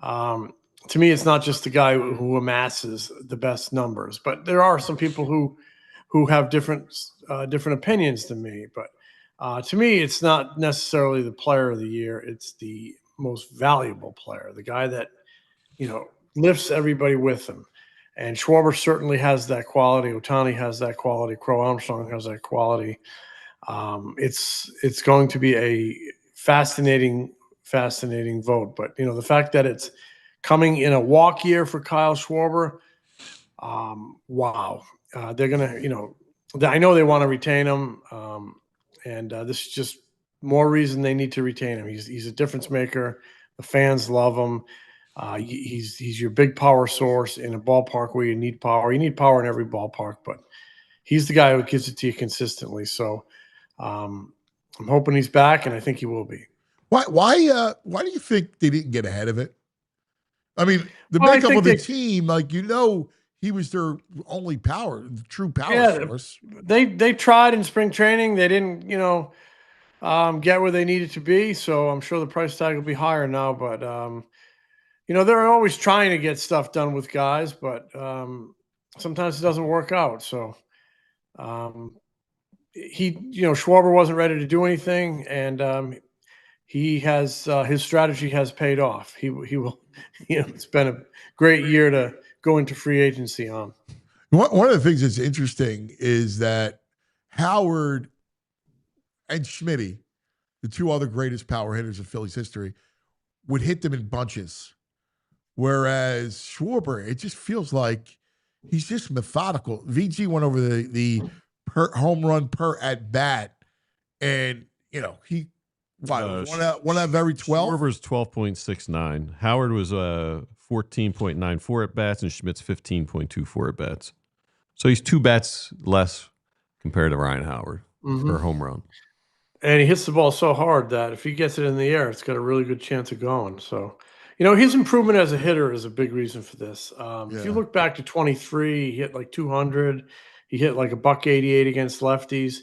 To me, it's not just the guy who amasses the best numbers, but there are some people who have different opinions than me. But to me, it's not necessarily the player of the year. It's the most valuable player, the guy that lifts everybody with him. And Schwarber certainly has that quality. Ohtani has that quality. Crow Armstrong has that quality. It's going to be a fascinating vote. But the fact that it's coming in a walk year for Kyle Schwarber, wow. They're gonna, I know they want to retain him, and this is just more reason they need to retain him. He's a difference maker. The fans love him. He's your big power source in a ballpark where you need power. You need power in every ballpark, but he's the guy who gives it to you consistently. So I'm hoping he's back, and I think he will be. Why do you think they didn't get ahead of it? I mean, the makeup of the team, he was their only true power source. They tried in spring training. They didn't, get where they needed to be. So I'm sure the price tag will be higher now, but they're always trying to get stuff done with guys, but sometimes it doesn't work out. So Schwarber wasn't ready to do anything, and he has his strategy has paid off. He will, it's been a great year to go into free agency on. One of the things that's interesting is that Howard and Schmitty, the two other greatest power hitters of Phillies history, would hit them in bunches. Whereas Schwarber, it just feels like he's just methodical. VG went over the home run per at bat, and he one out of every 12. Schwarber's 12.69. Howard was 14.94 at bats, and Schmidt's 15.24 at bats. So he's 2 bats less compared to Ryan Howard per home run. And he hits the ball so hard that if he gets it in the air, it's got a really good chance of going. So, his improvement as a hitter is a big reason for this. If you look back to 23, he hit like 200. He hit like $188 against lefties.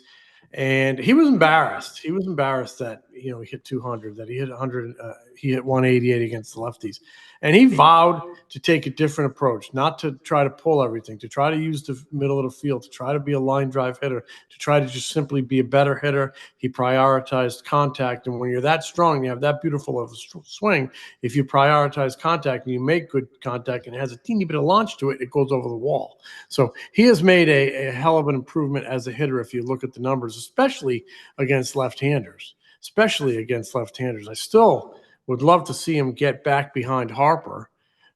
And he was embarrassed. He was embarrassed that, he hit 200, that he hit 100. He hit 188 against the lefties. And he vowed to take a different approach, not to try to pull everything, to try to use the middle of the field, to try to be a line drive hitter, to try to just simply be a better hitter. He prioritized contact. And when you're that strong, you have that beautiful of a swing, if you prioritize contact and you make good contact and it has a teeny bit of launch to it, it goes over the wall. So he has made a hell of an improvement as a hitter if you look at the numbers, especially against left-handers. I still would love to see him get back behind Harper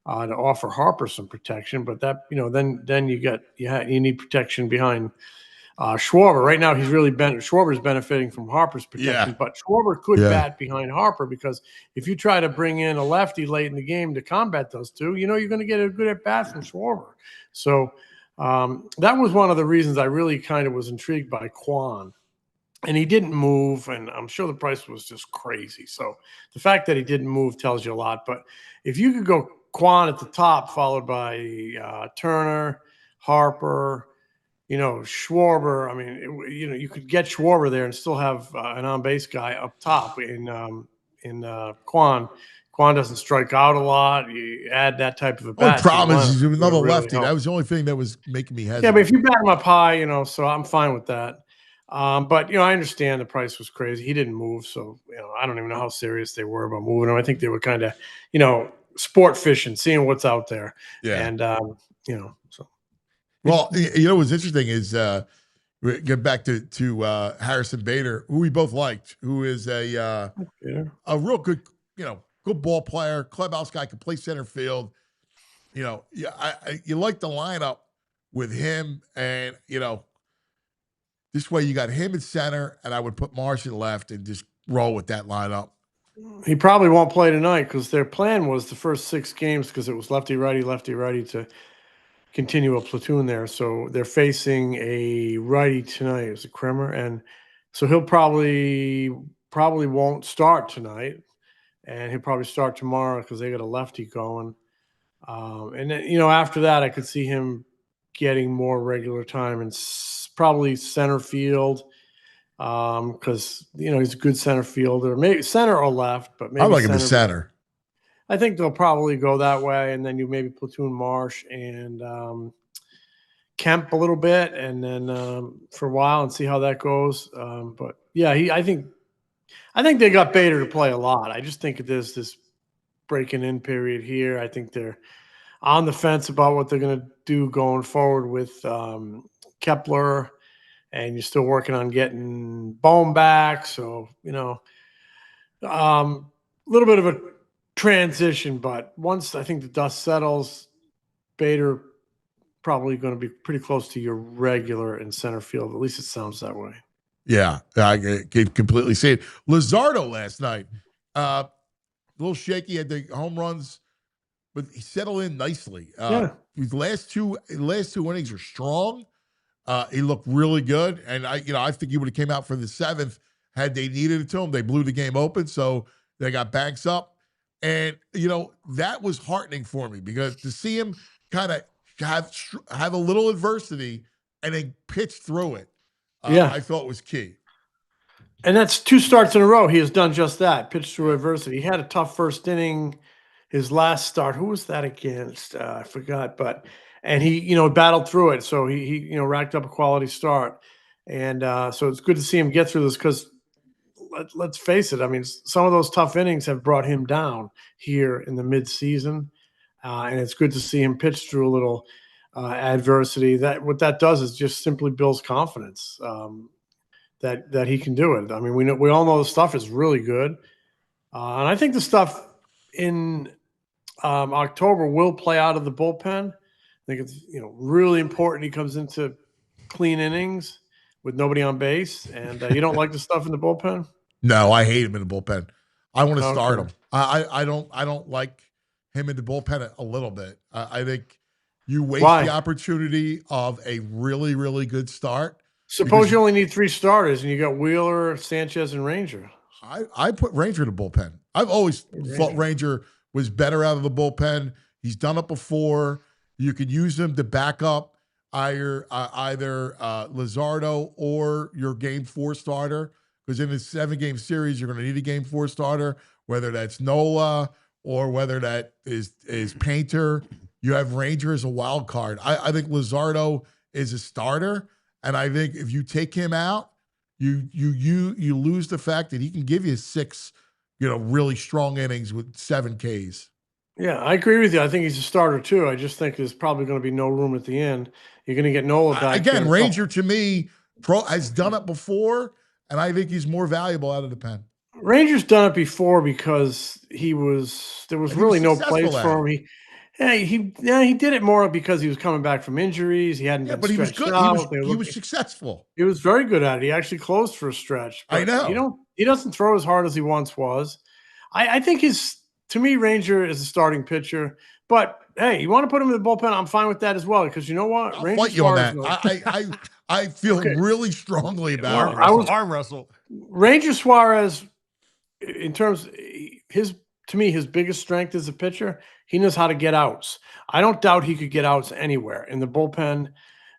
to offer Harper some protection, but that then you need protection behind Schwarber. Right now, Schwarber's benefiting from Harper's protection, but Schwarber could bat behind Harper because if you try to bring in a lefty late in the game to combat those two, you're going to get a good at bat from Schwarber. So that was one of the reasons I really kind of was intrigued by Quan. And he didn't move, and I'm sure the price was just crazy. So the fact that he didn't move tells you a lot. But if you could go Quan at the top, followed by Turner, Harper, Schwarber. I mean, you could get Schwarber there and still have an on-base guy up top in Quan. Quan doesn't strike out a lot. You add that type of a bat. The problem is he's another lefty. That was the only thing that was making me hesitant. Yeah, but if you bat him up high, so I'm fine with that. But I understand the price was crazy. He didn't move, so I don't even know how serious they were about moving him. I think they were kind of, sport fishing, seeing what's out there. Yeah, and so. Well, what's interesting is we get back to Harrison Bader, who we both liked, who is a real good, good ball player, clubhouse guy, can play center field. You like the lineup with him and This way you got him at center, and I would put Marsh at left and just roll with that lineup. He probably won't play tonight because their plan was the first 6 games, because it was lefty righty to continue a platoon there. So they're facing a righty tonight. It was a Kremer, and so he'll probably won't start tonight, and he'll probably start tomorrow because they got a lefty going. And then, after that, I could see him getting more regular time and probably center field, because he's a good center fielder, maybe center or left, but maybe I like him at center. I think they'll probably go that way, and then you maybe platoon Marsh and Kemp a little bit, and then for a while and see how that goes. But yeah, I think they got Bader to play a lot. I just think there's this breaking in period here. I think they're on the fence about what they're going to do going forward with Kepler, and you're still working on getting Bohm back. So, a little bit of a transition, but once I think the dust settles, Bader probably going to be pretty close to your regular in center field. At least it sounds that way. Yeah, I can completely see it. Luzardo last night, a little shaky, had the home runs, but he settled in nicely. His last two innings are strong. He looked really good, and I think he would have came out for the 7th had they needed it to him. They blew the game open, so they got Banks up, and that was heartening for me because to see him kind of have a little adversity and then pitch through it, I thought was key. And that's 2 starts in a row. He has done just that, pitched through adversity. He had a tough first inning. His last start, who was that against? I forgot, and he, battled through it. So he racked up a quality start. And so it's good to see him get through this because let's face it. I mean, some of those tough innings have brought him down here in the midseason. And it's good to see him pitch through a little adversity. What that does is just simply builds confidence that he can do it. I mean, we all know the stuff is really good. And I think the stuff in October will play out of the bullpen. I think it's really important he comes into clean innings with nobody on base. And you don't like the stuff in the bullpen? No, I hate him in the bullpen. I want to start him. I don't like him in the bullpen a little bit. I think you waste the opportunity of a really, really good start. Suppose you only need 3 starters and you got Wheeler, Sanchez, and Ranger. I put Ranger in the bullpen. I've always thought Ranger was better out of the bullpen. He's done it before. You could use him to back up either Luzardo or your Game 4 starter, because in this 7-game series, you're going to need a Game 4 starter, whether that's Nola or whether that is Painter. You have Ranger as a wild card. I think Luzardo is a starter, and I think if you take him out, you lose the fact that he can give you 6, really strong innings with 7 Ks. Yeah, I agree with you. I think he's a starter too. I just think there's probably going to be no room at the end. You're going to get Nola back. Again, Ranger to me has done it before, and I think he's more valuable out of the pen. Ranger's done it before because there was really no place for him. He did it more because he was coming back from injuries. He hadn't been but he was good. He was successful. He was very good at it. He actually closed for a stretch. I know. He doesn't throw as hard as he once was. I think to me, Ranger is a starting pitcher. But hey, you want to put him in the bullpen? I'm fine with that as well, because you know what? I'll fight you on that. I feel really strongly about it. Arm wrestle. Ranger Suarez, in terms, to me, his biggest strength as a pitcher, he knows how to get outs. I don't doubt he could get outs anywhere in the bullpen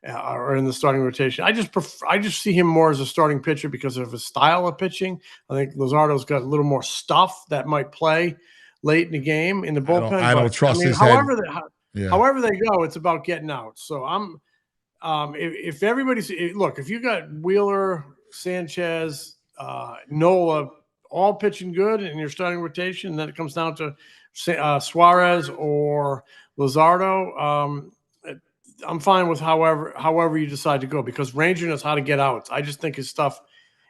or in the starting rotation. I just see him more as a starting pitcher because of his style of pitching. I think Luzardo's got a little more stuff that might play late in the game in the bullpen. I don't trust his however they go, it's about getting out. So if everybody's if you got Wheeler, Sanchez, Nola all pitching good in your starting rotation, then it comes down to Suarez or Luzardo. I'm fine with however you decide to go, because Ranger knows how to get out. I just think his stuff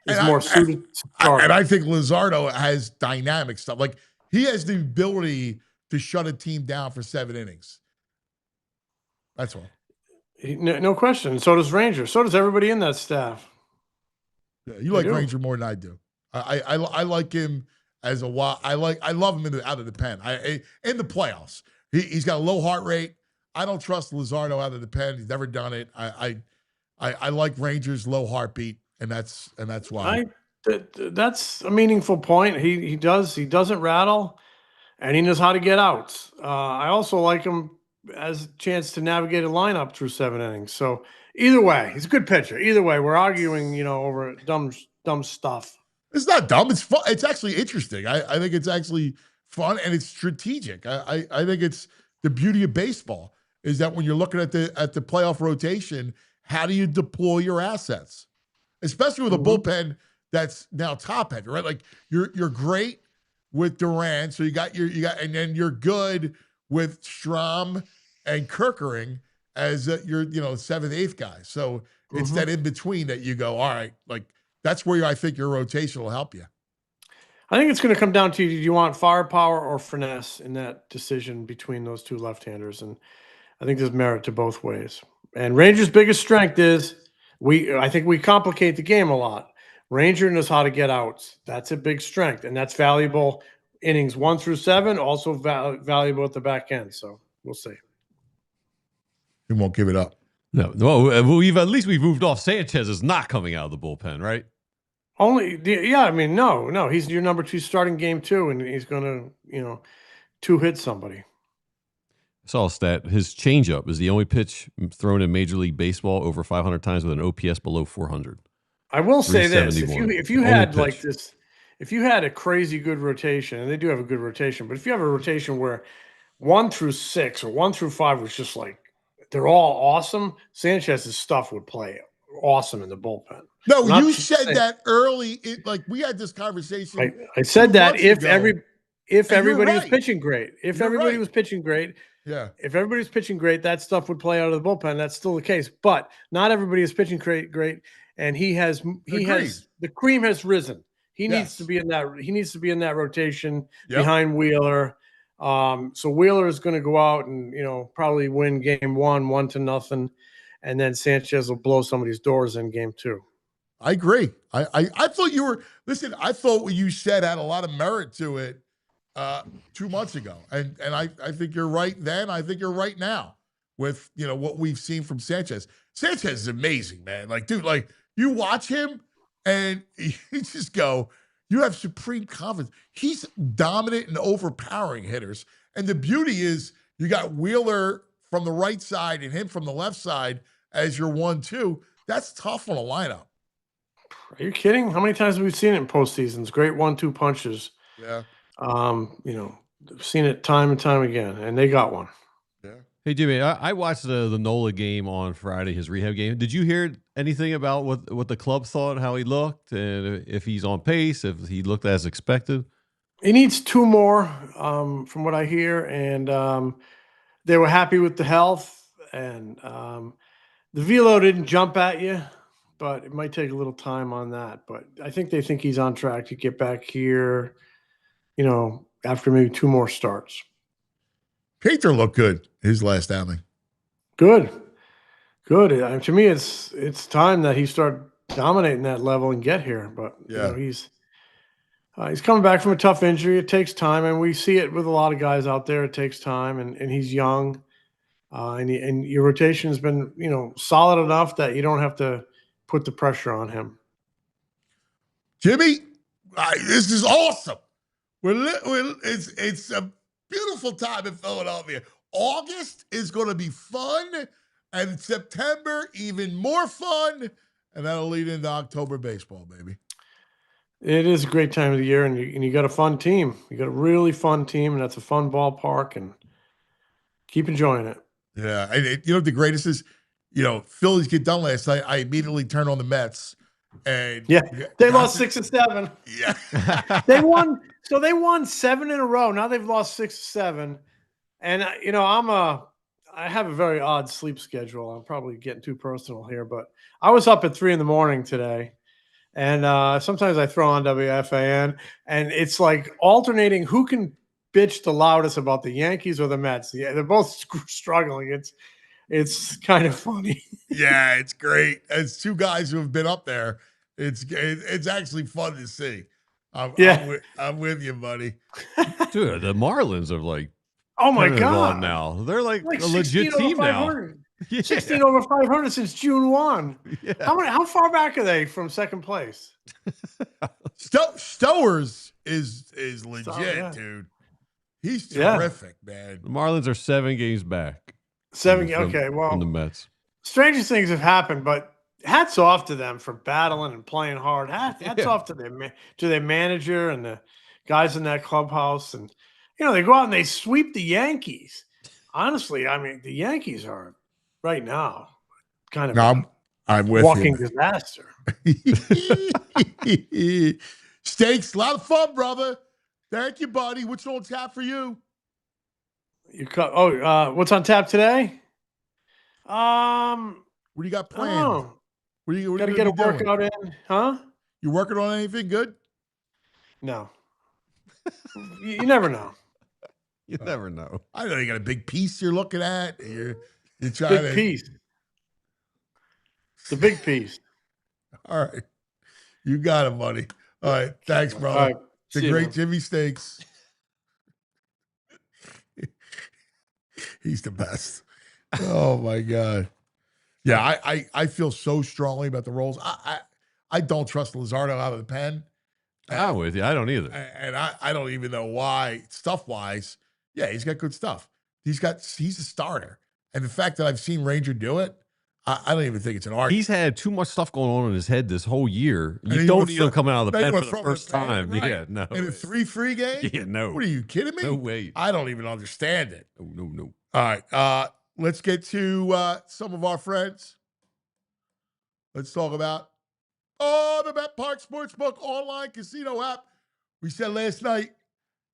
is more suited. And I think Luzardo has dynamic stuff. Like, he has the ability to shut a team down for 7 innings. That's all. No question. So does Ranger. So does everybody in that staff. Yeah, you like Ranger more than I do. I like him as a wild. I love him out of the pen. In the playoffs, he's got a low heart rate. I don't trust Luzardo out of the pen. He's never done it. I like Rangers low heartbeat, and that's why. That's a meaningful point. He doesn't rattle, and he knows how to get outs. I also like him as a chance to navigate a lineup through 7 innings. So either way, he's a good pitcher. Either way, we're arguing, over dumb stuff. It's not dumb. It's fun. It's actually interesting. I think it's actually fun and it's strategic. I think it's the beauty of baseball is that when you're looking at the playoff rotation, how do you deploy your assets, especially with a bullpen that's now top heavy, right? Like you're great with Duran, so you got, and then you're good with Strom and Kerkering as your 7th, 8th guy. So it's that in between that you go, all right, like that's where I think your rotation will help you. I think it's going to come down to, do you want firepower or finesse in that decision between those two left-handers? And I think there's merit to both ways. And Ranger's biggest strength is I think we complicate the game a lot. Ranger knows how to get outs. That's a big strength, and that's valuable innings 1 through 7, also valuable at the back end. So we'll see. He won't give it up. No, at least we've moved off. Sanchez is not coming out of the bullpen, right? No. He's your number 2 starting game 2, and he's going to, 2-hit somebody. I saw a stat. His changeup is the only pitch thrown in Major League Baseball over 500 times with an OPS below 400. I will say this: if you had like this, if you had a crazy good rotation, and they do have a good rotation, but if you have a rotation where 1 through 6 or 1 through 5 was just like they're all awesome, Sanchez's stuff would play awesome in the bullpen. No, you said that early. We had this conversation. I said that if everybody was pitching great, was pitching great. Yeah. If everybody's pitching great, that stuff would play out of the bullpen. That's still the case. But not everybody is pitching great. And the cream has risen. He needs to be in that rotation behind Wheeler. So Wheeler is going to go out and, probably win game 1, 1-0. And then Sanchez will blow somebody's doors in game 2. I agree. I thought I thought what you said had a lot of merit to it 2 months ago. And I think you're right then. I think you're right now with, what we've seen from Sanchez. Sanchez is amazing, man. Dude, you watch him and you just go, you have supreme confidence. He's dominant and overpowering hitters. And the beauty is you got Wheeler from the right side and him from the left side as your 1-2. That's tough on a lineup. Are you kidding? How many times have we seen it in postseasons? Great 1-2 punches. Yeah. Seen it time and time again, and they got one. Yeah. Hey, Jimmy, I watched the Nola game on Friday, his rehab game. Did you hear anything about what the club thought, how he looked, and if he's on pace, if he looked as expected? He needs 2 more, from what I hear, and they were happy with the health, and the velo didn't jump at you, but it might take a little time on that. But I think they think he's on track to get back here, after maybe 2 more starts. Painter looked good his last outing. Good. To me, it's time that he start dominating that level and get here. But he's coming back from a tough injury. It takes time, and we see it with a lot of guys out there. It takes time, and he's young, and your rotation has been solid enough that you don't have to put the pressure on him. Jimmy, this is awesome. It's a beautiful time in Philadelphia. August is going to be fun, and September even more fun, and that'll lead into October baseball, baby. It is a great time of the year, and you got a fun team. You got a really fun team, and that's a fun ballpark, and keep enjoying it. Yeah, and what the greatest is, Phillies get done last night. I immediately turn on the Mets, and they lost 6 or 7. Yeah, they won. So they won 7 in a row. Now they've lost 6 or 7, and I have a very odd sleep schedule. I'm probably getting too personal here, but I was up at 3 a.m. today, and sometimes I throw on WFAN, and it's like alternating who can bitch the loudest about the Yankees or the Mets. Yeah, they're both struggling. It's kind of funny. Yeah, it's great. As 2 guys who have been up there, It's actually fun to see. I'm with you, buddy. Dude, the Marlins are like, oh my turning it on God. now. They're like a 16 legit team now. Yeah. 16 over 500 since June 1. Yeah. How far back are they from second place? Stowers is legit, yeah. dude. He's terrific, man. The Marlins are 7 games back. Okay, well, from the Mets. Stranger things have happened, but hats off to them for battling and playing hard. Hats off to their manager and the guys in that clubhouse. And they go out and they sweep the Yankees. Honestly, I mean, the Yankees are right now kind of I'm with walking you. disaster. Steaks, a lot of fun, brother. Thank you, buddy. What's on tap for you? What's on tap today? What do you got planned? Oh, What you got to get a workout in, huh? You working on anything good? No. you never know. You never know. I know you got a big piece you're looking at. You're trying Big piece. The big piece. All right. You got it, buddy. All right. Thanks, brother. All right. The great Jimmy Steaks. He's the best. Oh my God. Yeah, I feel so strongly about the Royals. I don't trust Luzardo out of the pen. I'm with you. I don't either. And I don't even know why, stuff-wise. Yeah, he's got good stuff. He's a starter. And the fact that I've seen Ranger do it, I don't even think it's an argument. He's had too much stuff going on in his head this whole year. You don't need him coming out of the pen for the first time. Right. Yeah, no. In a 3-3 game? Yeah, no. What are you kidding me? No way. I don't even understand it. No. All right. Let's get to some of our friends. Let's talk about the Bet Park Sportsbook online casino app. We said last night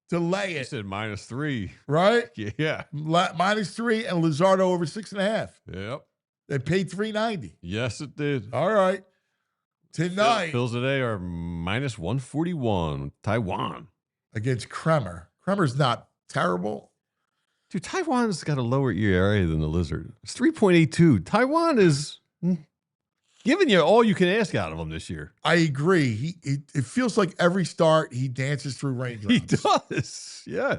to lay it. You said -3. Right? Yeah. -3 and Luzardo over 6.5. Yep. They paid $3.90. Yes, it did. All right. Tonight. Phils today are -141. Taiwan. Against Kremer. Kremer's not terrible. Dude, Taiwan's got a lower ERA than the Lizard. It's 3.82. Taiwan is giving you all you can ask out of him this year. I agree. It feels like every start he dances through raindrops. He does. Yeah.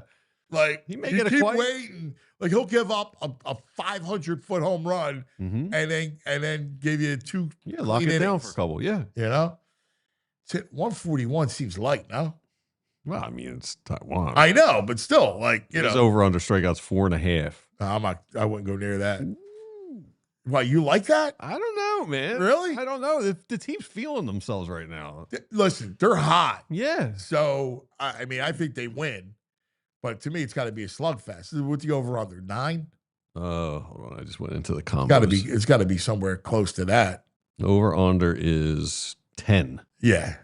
Like he may you get a keep quiet... waiting. Like he'll give up a 500-foot home run and then give you 2. Yeah, lock it down for a couple. Yeah. 141 seems light, no? Well, I mean, it's Taiwan. I know, but still, like, His over under strikeouts 4.5. I wouldn't go near that. Why, you like that? I don't know, man. Really? I don't know. The team's feeling themselves right now. Listen, they're hot. Yeah. So, I mean, I think they win. But to me, it's got to be a slugfest. What's the over under? 9? Hold on. I just went into the combos. It's got to be somewhere close to that. Over under is 10. Yeah.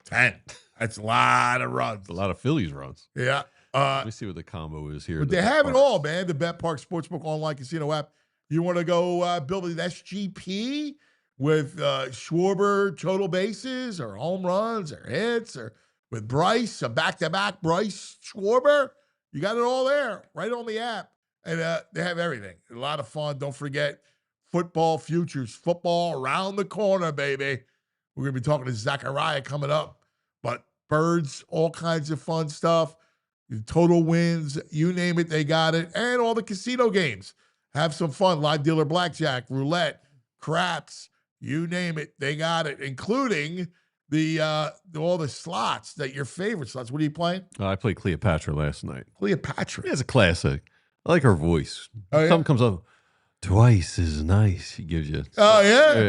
10. That's a lot of runs. A lot of Phillies runs. Yeah. Let me see what the combo is here. But they have it all, man. The Bet Park Sportsbook online casino app. You want to go build an SGP with Schwarber total bases or home runs or hits, or with Bryce, a back-to-back Bryce Schwarber? You got it all there, right on the app. And they have everything. A lot of fun. Don't forget football futures. Football around the corner, baby. We're going to be talking to Zachariah coming up. But birds, all kinds of fun stuff. Total wins, you name it, they got it. And all the casino games. Have some fun. Live dealer blackjack, roulette, craps, you name it, they got it. Including all the slots, your favorite slots. What are you playing? I played Cleopatra last night. Cleopatra. It's a classic. I like her voice. Oh, yeah? Something comes up. Twice is nice. She gives you. Oh, yeah?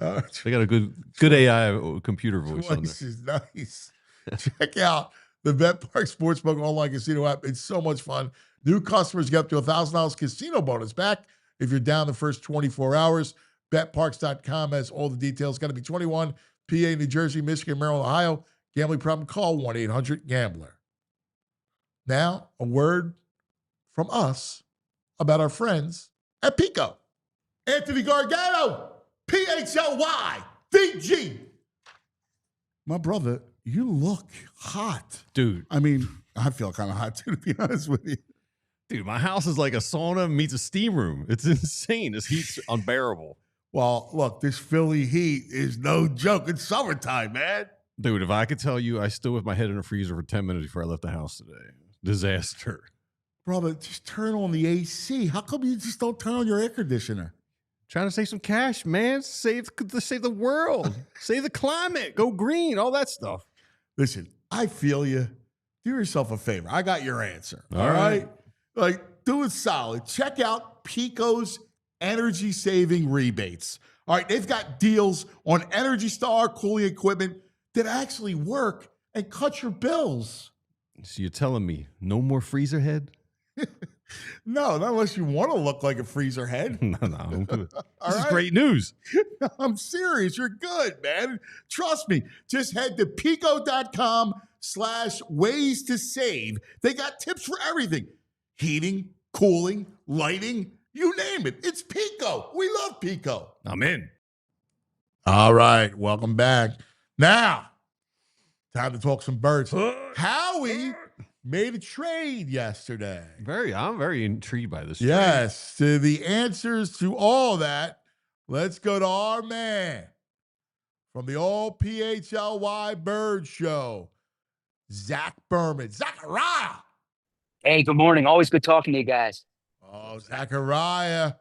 Yeah. They got a good AI computer voice on there. Twice is nice. Check out the Bet Park Sportsbook online casino app. It's so much fun. New customers get up to $1,000 casino bonus back if you're down the first 24 hours. BetParks.com has all the details. Got to be 21, PA, New Jersey, Michigan, Maryland, Ohio. Gambling problem? Call 1-800-GAMBLER. Now, a word from us about our friends at Pico. Anthony Gargano, PHLY, DG. My brother, you look hot. Dude. I mean, I feel kind of hot too, to be honest with you. Dude, my house is like a sauna meets a steam room. It's insane. This heat's unbearable. Well, look, this Philly heat is no joke. It's summertime, man. Dude, if I could tell you, I stood with my head in a freezer for 10 minutes before I left the house today. Disaster. Brother, just turn on the AC. How come you just don't turn on your air conditioner? Trying to save some cash, man. Save the world. Save the climate. Go green. All that stuff. Listen, I feel you. Do yourself a favor. I got your answer. All right. Like, do it solid. Check out Pico's energy saving rebates. All right. They've got deals on Energy Star cooling equipment that actually work and cut your bills. So you're telling me no more freezer head? No, not unless you want to look like a freezer head. No. This is great news. I'm serious. You're good, man. Trust me. Just head to pico.com/ways to save. They got tips for everything. Heating, cooling, lighting, you name it. It's Pico. We love Pico. I'm in. All right. Welcome back. Now, time to talk some birds. Howie made a trade yesterday. I'm very intrigued by this trade. Yes. To the answers to all that, let's go to our man from the all PHLY Bird Show, Zach Berman. Zachariah. Hey, good morning. Always good talking to you guys. Oh, Zachariah,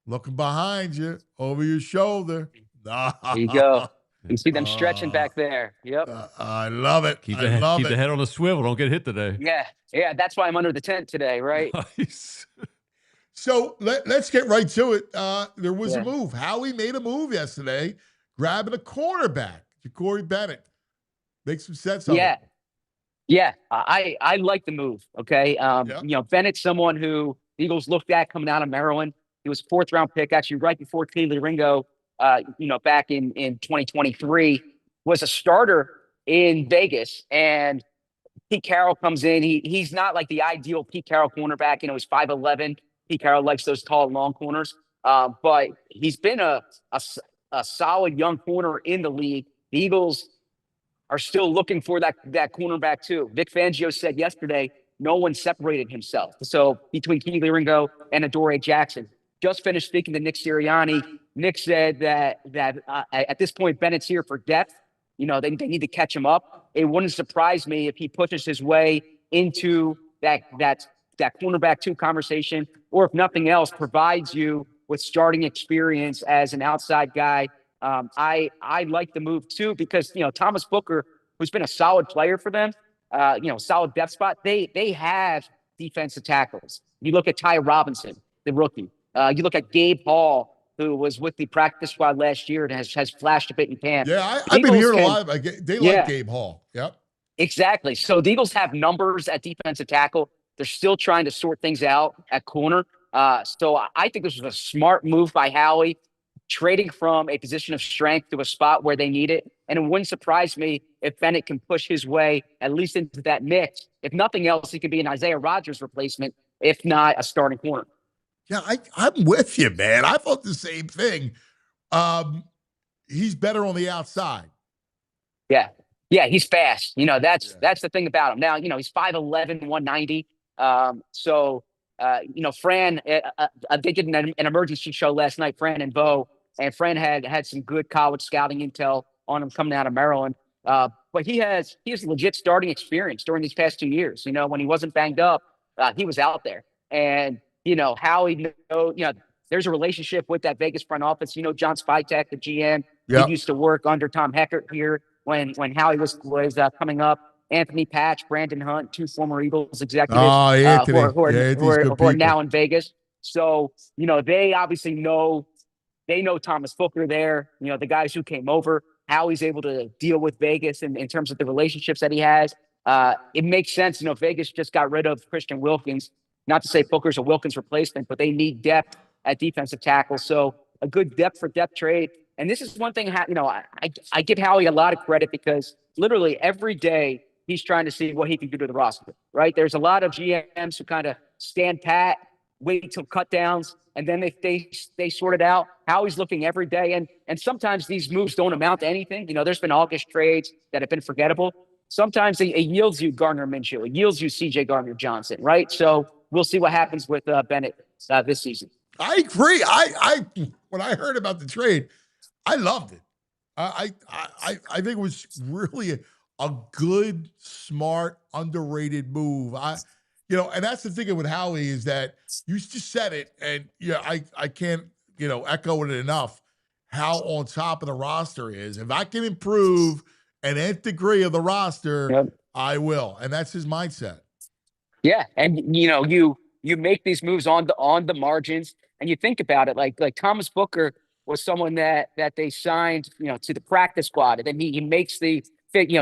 looking behind you, over your shoulder. There you go. You see them stretching back there. Yep. I love it. Keep the head on the swivel. Don't get hit today. Yeah. That's why I'm under the tent today, right? Nice. So let's get right to it. There was a move. Howie made a move yesterday, grabbing a cornerback, Jakorian Bennett. Make some sense of it. Yeah. I like the move. Okay. Bennett's someone who the Eagles looked at coming out of Maryland. He was a 4th round pick, actually right before Keely Ringo. Back in 2023, was a starter in Vegas, and Pete Carroll comes in. He's not like the ideal Pete Carroll cornerback. He's 5'11". Pete Carroll likes those tall, long corners, but he's been a solid young corner in the league. The Eagles are still looking for that cornerback too. Vic Fangio said yesterday no one separated himself. So between Keely Ringo and Adoree Jackson. Just finished speaking to Nick Sirianni. Nick said that at this point, Bennett's here for depth. They need to catch him up. It wouldn't surprise me if he pushes his way into that cornerback 2 conversation, or if nothing else, provides you with starting experience as an outside guy. I like the move too, because Thomas Booker, who's been a solid player for them, solid depth spot. They have defensive tackles. You look at Ty Robinson, the rookie. You look at Gabe Hall, who was with the practice squad last year and has flashed a bit in camp. Yeah, I've been hearing a lot. They like Gabe Hall. Yep. Exactly. So the Eagles have numbers at defensive tackle. They're still trying to sort things out at corner. So I think this was a smart move by Howie, trading from a position of strength to a spot where they need it. And it wouldn't surprise me if Bennett can push his way at least into that mix. If nothing else, he could be an Isaiah Rodgers replacement, if not a starting corner. Yeah, I'm with you, man. I thought the same thing. He's better on the outside. Yeah, he's fast. That's the thing about him. Now, he's 5'11", 190. Fran, they did an emergency show last night, Fran and Bo, and Fran had some good college scouting intel on him coming out of Maryland. But he has legit starting experience during these past 2 years. When he wasn't banged up, he was out there. And Howie, there's a relationship with that Vegas front office. John Spytek, the GM, he used to work under Tom Heckert here when Howie was coming up. Anthony Patch, Brandon Hunt, 2 former Eagles executives who are now in Vegas. So, they obviously know Thomas Booker there, the guys who came over, how he's able to deal with Vegas in terms of the relationships that he has. It makes sense. Vegas just got rid of Christian Wilkins. Not to say Booker's a Wilkins replacement, but they need depth at defensive tackle. So a good depth for depth trade. And this is one thing, I give Howie a lot of credit, because literally every day he's trying to see what he can do to the roster, right? There's a lot of GMs who kind of stand pat, wait till cut downs, and then they sort it out. Howie's looking every day. And sometimes these moves don't amount to anything. There's been August trades that have been forgettable. Sometimes it yields you Gardner Minshew. It yields you CJ Gardner-Johnson, right? So we'll see what happens with Bennett this season. I agree. when I heard about the trade, I loved it. I think it was really a good, smart, underrated move. And that's the thing with Howie is that you just said it, and I can't echo it enough. How on top of the roster is. If I can improve an nth degree of the roster, I will, and that's his mindset. Yeah, and you make these moves on the margins, and you think about it like Thomas Booker was someone that they signed to the practice squad, and then he makes he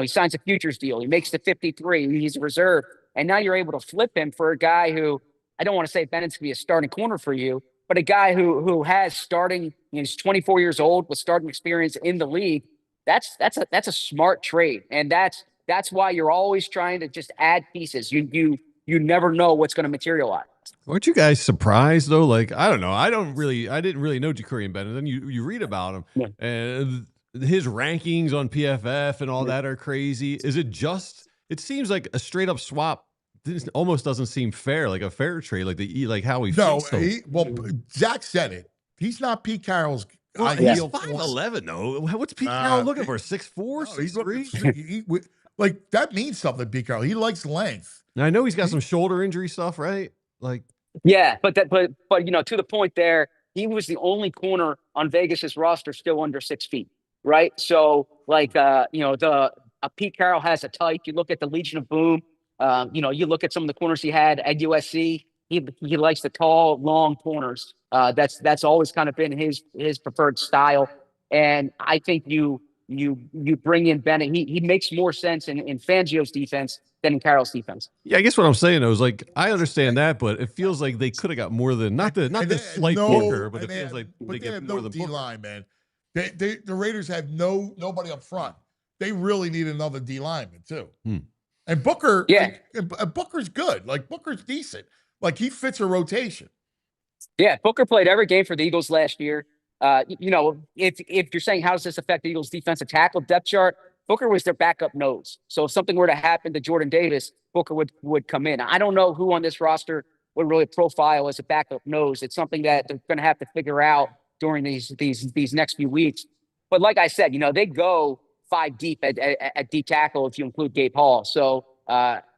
signs a futures deal, he makes the 53, he's a reserve, and now you're able to flip him for a guy who I don't want to say Bennett's gonna be a starting corner for you, but a guy who has starting, he's 24 years old with starting experience in the league. That's a smart trade, and that's why you're always trying to just add pieces. You never know what's going to materialize. Weren't you guys surprised though? Like, I don't know. I didn't really know Jakorian Bennett. Then you read about him and his rankings on PFF and all that are crazy. Is it just, it seems like a straight up swap. This almost doesn't seem fair, like a fair trade, like how he feels. Zach said it. He's not Pete Carroll's he's 5'11" though. What's Pete Carroll looking for? 6'4", 6'3"? Like that means something, Pete Carroll. He likes length. Now, I know he's got some shoulder injury stuff, right? Like, yeah, but to the point there, he was the only corner on Vegas's roster still under 6 feet, right? So Pete Carroll has a type. You look at the Legion of Boom. You look at some of the corners he had at USC. He likes the tall, long corners. That's always kind of been his preferred style. And I think you bring in Bennett. He makes more sense in Fangio's defense than in Carroll's defense. Yeah, I guess what I'm saying though is like I understand that, but it feels like they could have got more than not the slight Booker, but it feels like they get more than D-line, man. The Raiders have nobody up front. They really need another D lineman too. And Booker, Booker's good. Like Booker's decent. Like he fits a rotation. Yeah, Booker played every game for the Eagles last year. If you're saying how does this affect the Eagles' defensive tackle depth chart, Booker was their backup nose. So if something were to happen to Jordan Davis, Booker would come in. I don't know who on this roster would really profile as a backup nose. It's something that they're going to have to figure out during these next few weeks. But like I said, they go 5 deep at D tackle if you include Gabe Hall. So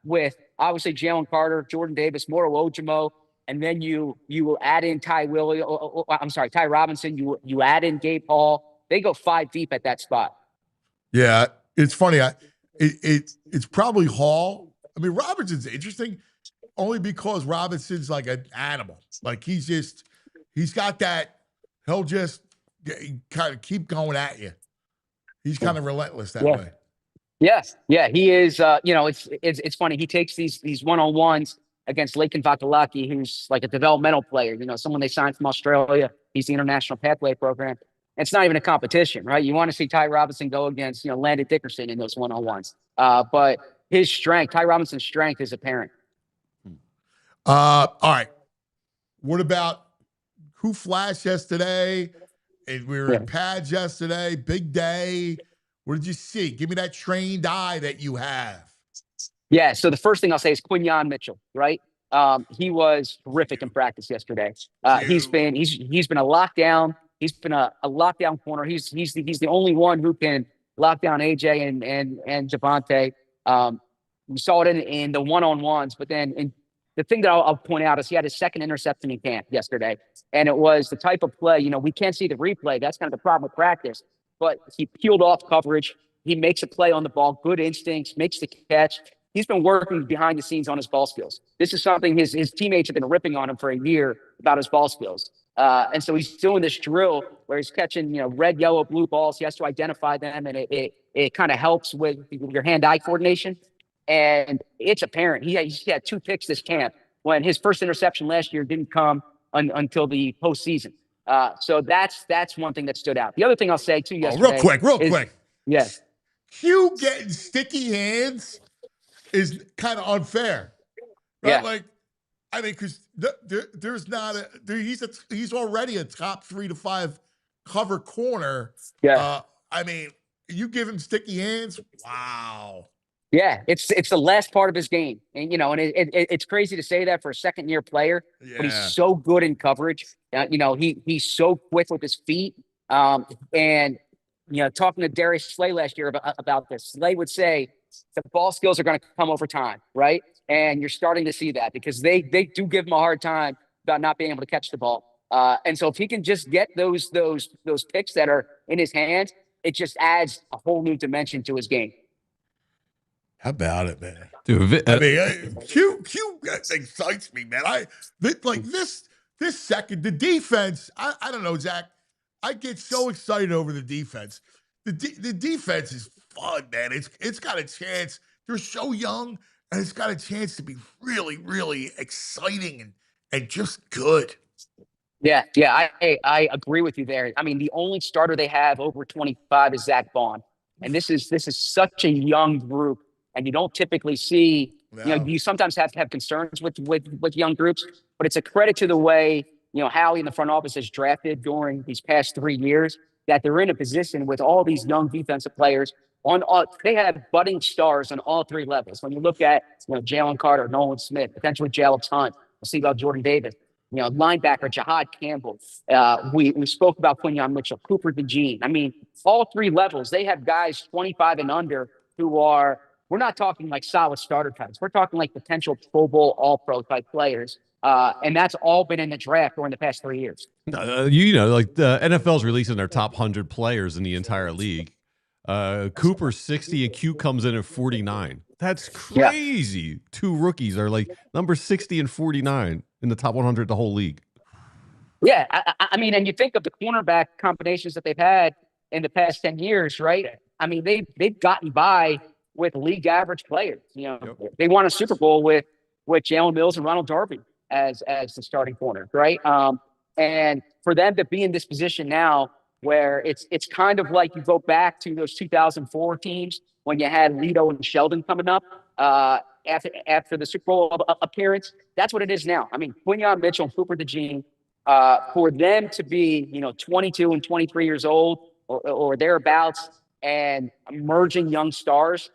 with obviously Jalen Carter, Jordan Davis, Moro Ojimo, and then you will add in Ty Robinson. You add in Gabe Hall. They go 5 deep at that spot. Yeah, it's funny. It's probably Hall. I mean, Robinson's interesting only because Robinson's like an animal. Like he's got that. He'll just kind of keep going at you. He's kind of relentless that way. Yes, yeah, he is. It's funny. He takes these one-on-ones against Lakin Vakalaki, who's like a developmental player. Someone they signed from Australia. He's the International Pathway Program. It's not even a competition, right? You want to see Ty Robinson go against, Landon Dickerson in those one-on-ones. But Ty Robinson's strength is apparent. All right. What about who flashed yesterday? We were in pads yesterday. Big day. What did you see? Give me that trained eye that you have. Yeah. So the first thing I'll say is Quinyon Mitchell, right? He was terrific in practice yesterday. He's been a lockdown. He's been a lockdown corner. He's the only one who can lock down AJ and Javonte. We saw it in the one-on-ones, but then the thing that I'll point out is he had his second interception in camp yesterday, and it was the type of play. We can't see the replay. That's kind of the problem with practice. But he peeled off coverage. He makes a play on the ball. Good instincts. Makes the catch. He's been working behind the scenes on his ball skills. This is something his teammates have been ripping on him for a year about his ball skills. And so he's doing this drill where he's catching, red, yellow, blue balls. He has to identify them, and it kind of helps with your hand-eye coordination. And it's apparent. He had 2 picks this camp when his first interception last year didn't come until the postseason. So that's one thing that stood out. The other thing I'll say too yesterday. Real quick. Yes. Hugh getting sticky hands is kind of unfair. Right? Yeah. Like, I mean, because there's not he's already a top 3 to 5 cover corner. Yeah. I mean, you give him sticky hands. Wow. Yeah, it's the last part of his game, and it's crazy to say that for a second-year player, but he's so good in coverage. He's so quick with his feet. And talking to Darius Slay last year about this, Slay would say the ball skills are going to come over time, right? And you're starting to see that because they do give him a hard time about not being able to catch the ball. And so if he can just get those picks that are in his hands, it just adds a whole new dimension to his game. How about it, man? Dude, I mean, Q excites me, man. This second, the defense. I don't know, Zach. I get so excited over the defense. The defense is fun, man. It's got a chance. They're so young, and it's got a chance to be really, really exciting and just good. Yeah, I agree with you there. I mean, the only starter they have over 25 is Zach Vaughn, and this is such a young group. And you don't typically see, you sometimes have to have concerns with young groups, but it's a credit to the way, Howie in the front office has drafted during these past 3 years that they're in a position with all these young defensive players they have budding stars on all three levels. When you look at, Jalen Carter, Nolan Smith, potentially Jalix Hunt, we'll see about Jordan Davis, linebacker Jahad Campbell. We spoke about Quinyon Mitchell, Cooper DeJean. I mean, all three levels, they have guys 25 and under who are, we're not talking like solid starter types. We're talking like potential Pro Bowl, All-Pro type players. And that's all been in the draft during the past 3 years. Like the NFL's releasing their top 100 players in the entire league. Cooper's 60 and Q comes in at 49. That's crazy. Yeah. Two rookies are like number 60 and 49 in the top 100 the whole league. Yeah, I mean, and you think of the cornerback combinations that they've had in the past 10 years, right? I mean, they've gotten by with league average players. They won a Super Bowl with Jalen Mills and Ronald Darby as the starting corner, right? And for them to be in this position now where it's kind of like you go back to those 2004 teams when you had Lito and Sheldon coming up after the Super Bowl appearance. That's what it is now. I mean, Quinyon Mitchell and Cooper DeJean, for them to be, 22 and 23 years old or thereabouts and emerging young stars,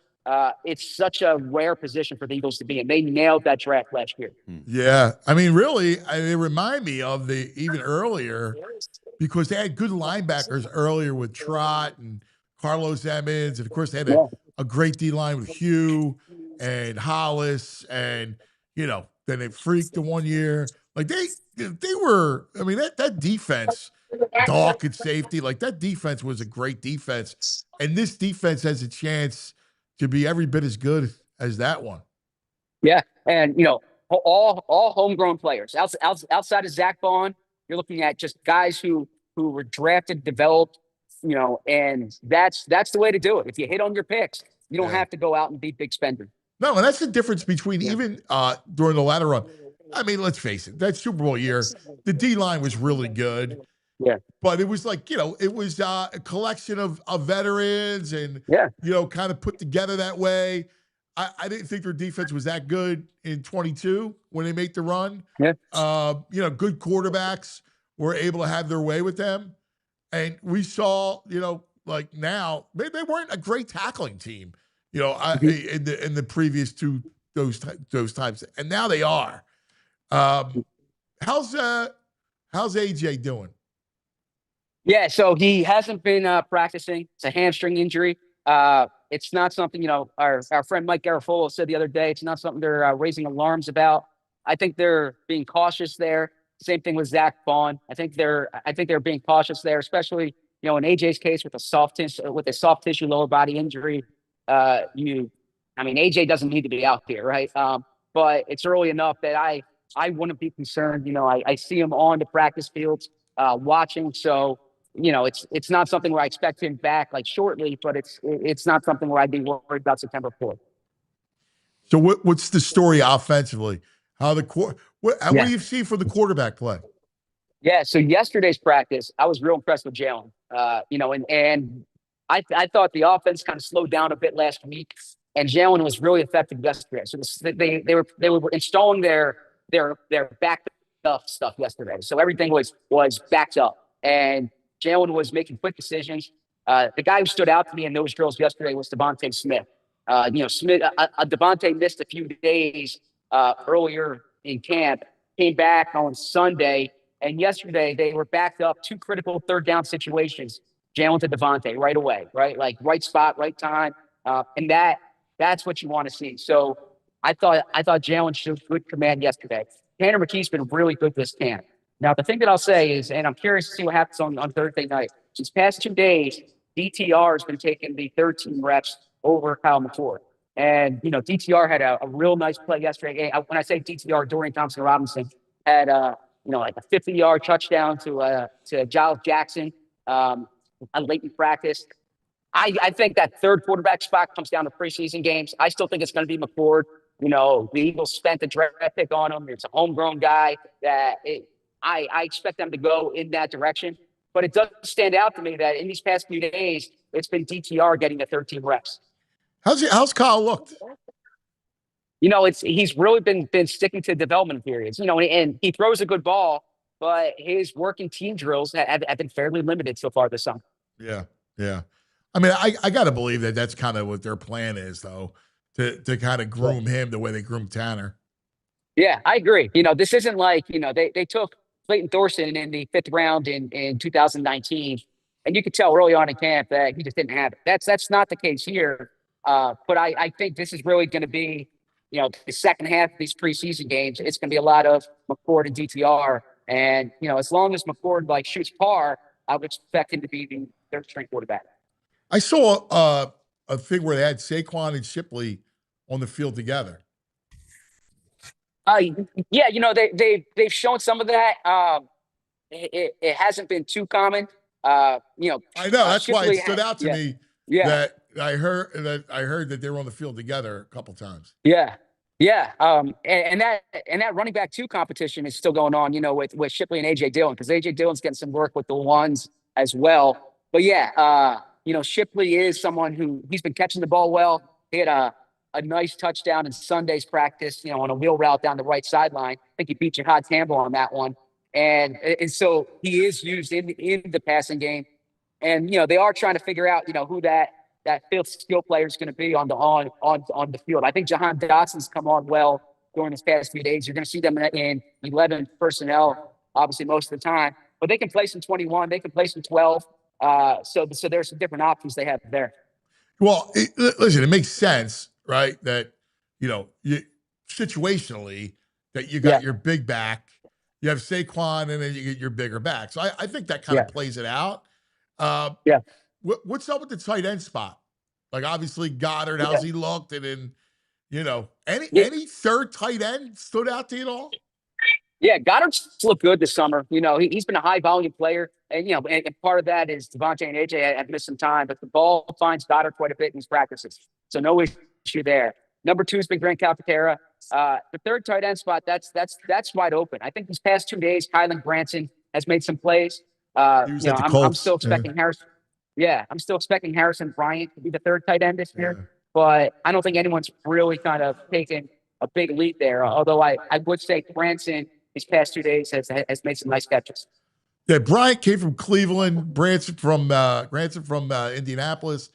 it's such a rare position for the Eagles to be in. They nailed that draft last year. Yeah. I mean, really, they remind me of even earlier because they had good linebackers earlier with Trott and Carlos Emmons. And, of course, they had a great D-line with Hugh and Hollis. And, then they freaked the 1 year. Like, they were – I mean, that defense – Dawk at safety, like that defense was a great defense. And this defense has a chance to be every bit as good as that one. Yeah. And, all homegrown players. Outside of Zach Vaughn, you're looking at just guys who were drafted, developed, and that's the way to do it. If you hit on your picks, you don't have to go out and be big spender. No, and that's the difference between even during the latter run. I mean, let's face it, that Super Bowl year, the D-line was really good. Yeah. But it was like, it was a collection of veterans and, kind of put together that way. I didn't think their defense was that good in 22 when they made the run. Yeah. Good quarterbacks were able to have their way with them. And we saw, like now, they weren't a great tackling team, in the previous two, those times. And now they are. How's AJ doing? Yeah, so he hasn't been practicing. It's a hamstring injury. It's not something, our friend Mike Garofolo said the other day, it's not something they're raising alarms about. I think they're being cautious there. Same thing with Zach Vaughn. I think they're being cautious there, especially, in AJ's case with a soft tissue lower body injury. AJ doesn't need to be out here, right? But it's early enough that I wouldn't be concerned. I see him on the practice fields watching. So, it's not something where I expect him back like shortly, but it's not something where I'd be worried about September 4th. So what's the story offensively? What do you see for the quarterback play? Yeah. So yesterday's practice, I was real impressed with Jhoan. And I thought the offense kind of slowed down a bit last week, and Jhoan was really effective yesterday. So they were installing their backed up stuff yesterday. So everything was backed up, and Jhoan was making quick decisions. The guy who stood out to me in those drills yesterday was Devontae Smith. Smith, Devontae missed a few days earlier in camp, came back on Sunday, and yesterday they were backed up 2 critical third down situations. Jalen to Devontae right away, right? Like right spot, right time. And that's what you want to see. So I thought Jalen showed good command yesterday. Tanner McKee's been really good this camp. Now, the thing that I'll say is, and I'm curious to see what happens on Thursday night. These past 2 days, DTR has been taking the 13 reps over Kyle McCord. And, DTR had a real nice play yesterday. When I say DTR, Dorian Thompson-Robinson had, like a 50-yard touchdown to Giles Jackson late in practice. I think that third quarterback spot comes down to preseason games. I still think it's going to be McCord. The Eagles spent a draft pick on him. It's a homegrown guy that I expect them to go in that direction. But it does stand out to me that in these past few days, it's been DTR getting the 13 reps. How's Kyle looked? He's really been sticking to development periods, and he throws a good ball, but his working team drills have been fairly limited so far this summer. Yeah. Yeah. I mean, I got to believe that that's kind of what their plan is, though, to kind of groom him the way they groomed Tanner. Yeah, I agree. This isn't like, they took Clayton Thorson in the 5th round in 2019, and you could tell early on in camp that he just didn't have it. That's not the case here. But I think this is really going to be, the second half of these preseason games. It's going to be a lot of McCord and DTR. And, as long as McCord shoots par, I would expect him to be the third string quarterback. I saw a thing where they had Saquon and Shipley on the field together. Yeah, they've shown some of that. It hasn't been too common. I know that's Shipley why it stood out to me. Yeah. That I heard that they were on the field together a couple times. Yeah. Yeah. And that running back 2 competition is still going on, with Shipley and AJ Dillon, because AJ Dillon's getting some work with the ones as well. But yeah, Shipley is someone he's been catching the ball well. He had a nice touchdown in Sunday's practice, on a wheel route down the right sideline. I think he beat Jihad Campbell on that one. And so he is used in the passing game. And, they are trying to figure out, who that 5th skill player is going to be on the field. I think Jahan Dotson's come on well during this past few days. You're going to see them in 11 personnel, obviously most of the time. But they can play some 21. They can play some 12. So there's some different options they have there. Well, listen, it makes sense, right? That, situationally, that you got your big back, you have Saquon, and then you get your bigger back. So I think that kind of plays it out. What's up with the tight end spot? Like, obviously, Goddard, how's he looked? And then, any third tight end stood out to you at all? Yeah, Goddard's looked good this summer. He's been a high-volume player. And, and part of that is Devontae and AJ have missed some time. But the ball finds Goddard quite a bit in his practices. So no issue there. Number 2 has been Grant Calcaterra. The third tight end spot, that's wide open. I think these past 2 days, Kylan Branson has made some plays. I'm still expecting Harrison. Yeah, I'm still expecting Harrison Bryant to be the third tight end this year. But I don't think anyone's really kind of taken a big leap there. Although I would say Branson these past 2 days has made some nice catches. Yeah, Bryant came from Cleveland, Branson from Indianapolis.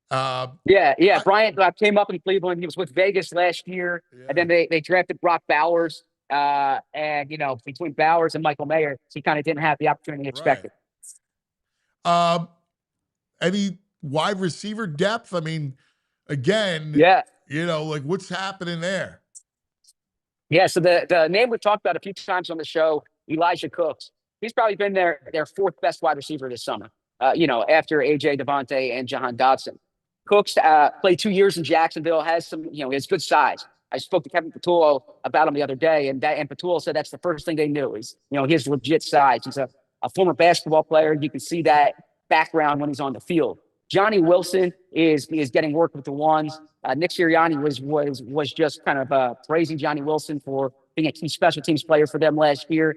Bryant came up in Cleveland. He was with Vegas last year, and then they drafted Brock Bowers. And between Bowers and Michael Mayer, he kind of didn't have the opportunity expected. Any wide receiver depth? I mean, again, what's happening there? Yeah, so the name we've talked about a few times on the show, Elijah Cooks. He's probably been their 4th best wide receiver this summer, after AJ, Devontae, and Jahan Dotson. Cooks played 2 years in Jacksonville, has some, he has good size. I spoke to Kevin Patullo about him the other day, and Patullo said that's the first thing they knew is, his legit size. He's a former basketball player. You can see that background when he's on the field. Johnny Wilson is getting work with the ones. Nick Sirianni was just kind of praising Johnny Wilson for being a key special teams player for them last year.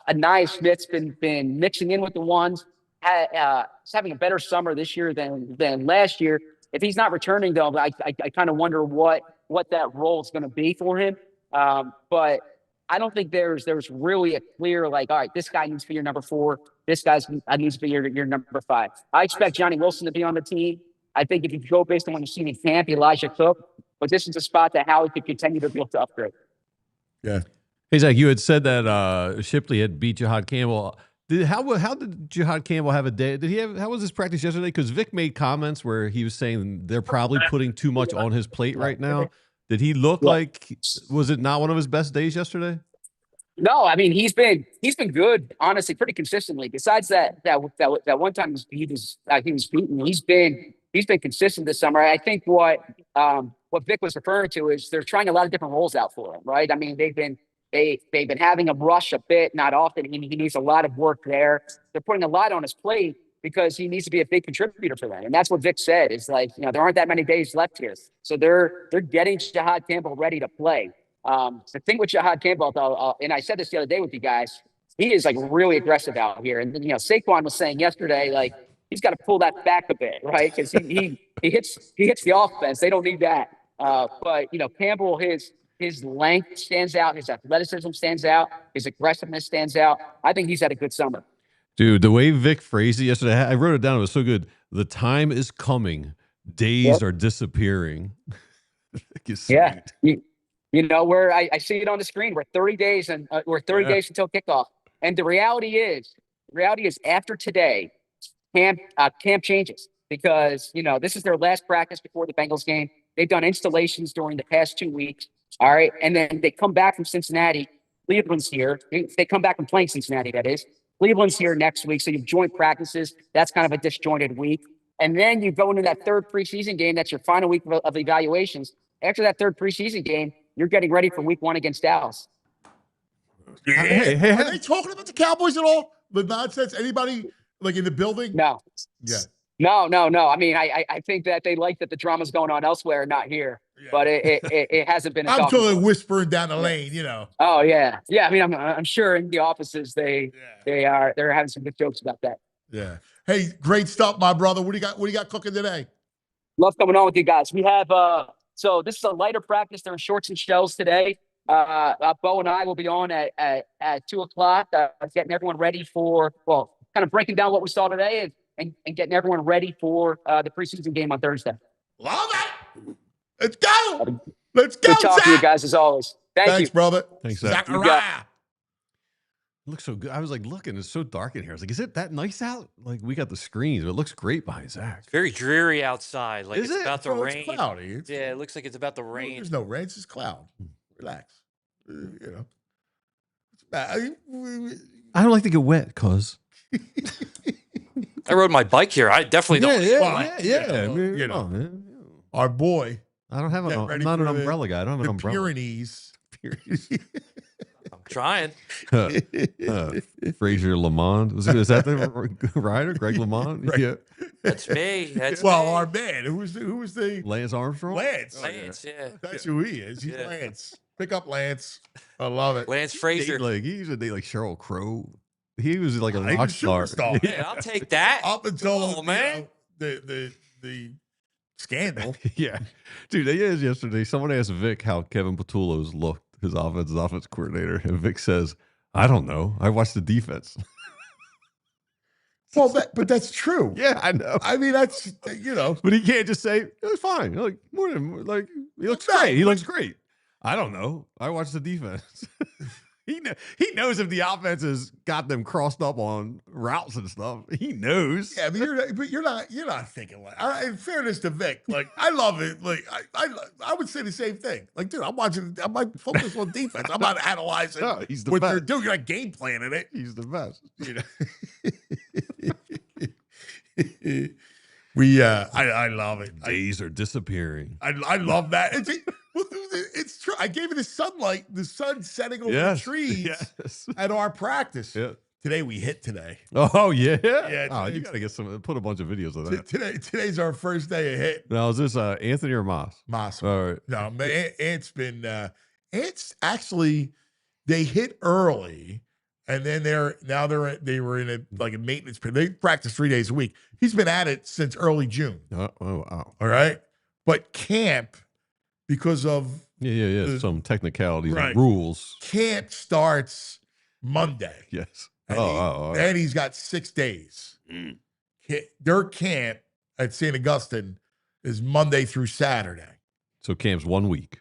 Anaya Smith's been mixing in with the ones. He's having a better summer this year than last year. If he's not returning, though, I kind of wonder what that role is going to be for him. But I don't think there's really a clear, all right, this guy needs to be your number 4. This guy needs to be your number 5. I expect Johnny Wilson to be on the team. I think if you go based on what you've seen in camp, Elijah Cook, but this is a spot that Howie could continue to be able to upgrade. Yeah. Hey, Zach, you had said that Shipley had beat Jhoan Campbell. How did Jhoan Campbell have a day? How was his practice yesterday? Because Vic made comments where he was saying they're probably putting too much on his plate right now. Did he look like, was it not one of his best days yesterday? No, I mean he's been good, honestly, pretty consistently. Besides that one time he was beaten, he's been consistent this summer. I think what Vic was referring to is they're trying a lot of different roles out for him, right? I mean they've been having him rush a bit, not often. He needs a lot of work there. They're putting a lot on his plate because he needs to be a big contributor for them, and that's what Vic said. Is like there aren't that many days left here, so they're getting Jhoan Campbell ready to play. The thing with Jhoan Campbell, though, and I said this the other day with you guys, he is like really aggressive out here. And Saquon was saying yesterday, like he's got to pull that back a bit, right? Because he hits the offense. They don't need that. But Campbell, his length stands out, his athleticism stands out, his aggressiveness stands out. I think he's had a good summer. Dude, the way Vic phrased it yesterday, I wrote it down. It was so good. The time is coming. Days are disappearing. Yeah. Where I see it on the screen. We're 30 days and we're 30 days until kickoff. And the reality is after today, camp changes because this is their last practice before the Bengals game. They've done installations during the past 2 weeks. All right, and then they come back from Cincinnati. Cleveland's here. They come back from playing Cincinnati. That is, Cleveland's here next week. So you've joint practices. That's kind of a disjointed week. And then you go into that third preseason game. That's your final week of evaluations. After that third preseason game, you're getting ready for week 1 against Dallas. Hey, are they talking about the Cowboys at all? The nonsense? Anybody like in the building? No. Yeah. No. I mean, I think that they like that the drama's going on elsewhere, not here. Yeah. But it hasn't been. I'm totally whispering down the lane, Oh yeah. I mean, I'm sure in the offices they're having some good jokes about that. Yeah. Hey, great stuff, my brother. What do you got cooking today? Love coming on with you guys. We have so this is a lighter practice. They're in shorts and shells today. Bo and I will be on at 2:00, getting everyone ready for kind of breaking down what we saw today and getting everyone ready for the preseason game on Thursday. Love it. Let's go. Let's go. Good talking to you guys as always. Thanks, brother. Thanks, Zach. Zachariah. It looks so good. I was like looking, it's so dark in here. I was like, is it that nice out? Like we got the screens, but it looks great behind Zach. It's very dreary outside. Like it's about to rain. It's cloudy. It looks like it's about to rain. There's no rain. It's just cloud. Relax. I don't like to get wet, cuz. I rode my bike here. I definitely don't. Yeah. Our boy. I don't have I'm not an umbrella guy. I don't have an umbrella. Pyrenees. I'm trying. Frazier Lamond. Is that the rider? Greg Lamond? Right. Yeah. That's me. That's me. Our man. Who was the Lance Armstrong? Lance. Yeah. That's who he is. He's Lance. Pick up Lance. I love it. Lance Frazier. He used to date like Sheryl Crow. He was like a rock star. Yeah, I'll take that. Up until the scandal. Yeah. Dude, yesterday, someone asked Vic how Kevin Patullo's looked, his offense coordinator, and Vic says, I don't know. I watched the defense. Well, but that's true. Yeah, I know. I mean, that's, But he can't just say, it was fine. Like, he looks great. He looks great. I don't know. I watched the defense. He knows if the offense has got them crossed up on routes and stuff. He knows. Yeah, but you're not thinking like. In fairness to Vic, like I love it. Like I would say the same thing. Like, dude, I'm like focused on defense. I'm not analyzing he's the what best. they're doing. You're like game planning it. He's the best. I love it. Days are disappearing. I love that. It's true. I gave it the sunlight, the sun setting over the trees at our practice. Yeah. Today we hit today. Oh yeah. Yeah. Oh, you gotta get put a bunch of videos of that. Today's our first day of hit. Now is this Anthony or Moss? Moss. All right. No, Ant's been Ant's actually they hit early. And then they were in a maintenance period. They practice 3 days a week. He's been at it since early June. Oh wow. All right. But camp, because of some technicalities and rules. Camp starts Monday. Yes. And he's got 6 days. Their camp at St. Augustine is Monday through Saturday. So camp's 1 week.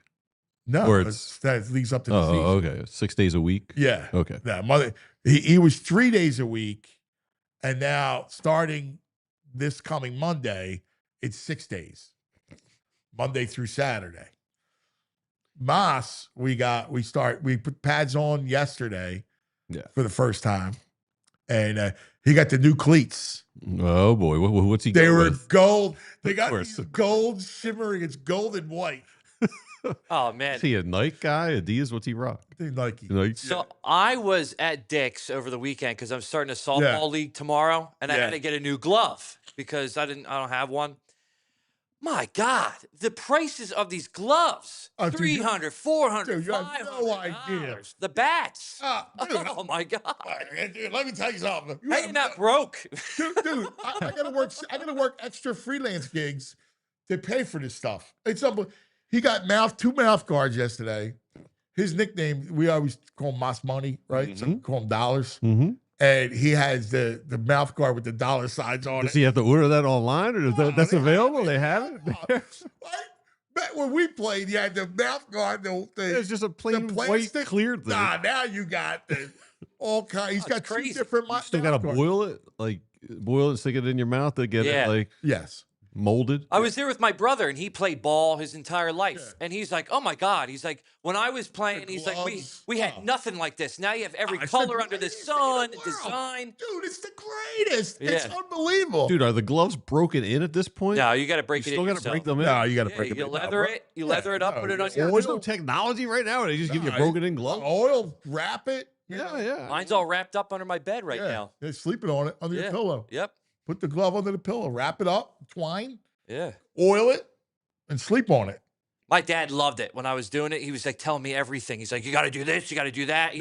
No, Or that leads up to the season. Okay. 6 days a week? Yeah. Okay. Yeah, Monday. He was 3 days a week, and now starting this coming Monday, it's 6 days. Monday through Saturday. Moss, we put pads on yesterday for the first time, and he got the new cleats. Oh boy, what's he? They were with? gold. They got these gold shimmering. It's gold and white. Oh man, Is he a Nike guy? Adidas? What's he rock? Nike. So I was at Dick's over the weekend because I'm starting a softball league tomorrow, and I had to get a new glove because I don't have one. My God, the prices of these gloves, $300, $400, dude, you have no $500. idea. The bats. Dude, Oh my God. Dude, let me tell you something. How you not broke? Dude, I gotta work extra freelance gigs to pay for this stuff. It's unbelievable. He got two mouth guards yesterday. His nickname, we always call him Mas Money, right? So we call him Dollars. Mm-hmm. And he has the mouth guard with the dollar signs on Does it. he have to order that online, or that's available? They have it. Back when we played, you had the mouth guard. It's just a plain white clear thing. Nah, now you got all kinds. He's got crazy. 2 different. You still gotta boil it, stick it in your mouth to get it yes. molded. I was there with my brother, and he played ball his entire life. And he's like, oh, my God. He's like, when I was playing, he's like, we had nothing like this. Now you have every color under the sun, design. Dude, it's the greatest. Yeah. It's unbelievable. Dude, are the gloves broken in at this point? No, you got to break You it still in got to yourself. break them in. No, you got to break it. You in. leather it. You leather it up, put it on your There's no technology right now. They just give you broken in gloves. Oil, wrap it. Yeah. Mine's all wrapped up under my bed right now. They're sleeping on it under your pillow. Yep. Put the glove under the pillow, wrap it up, twine, Yeah. oil it, and sleep on it. My dad loved it when I was doing it. He was like telling me everything. He's like, you got to do this, you got to do that.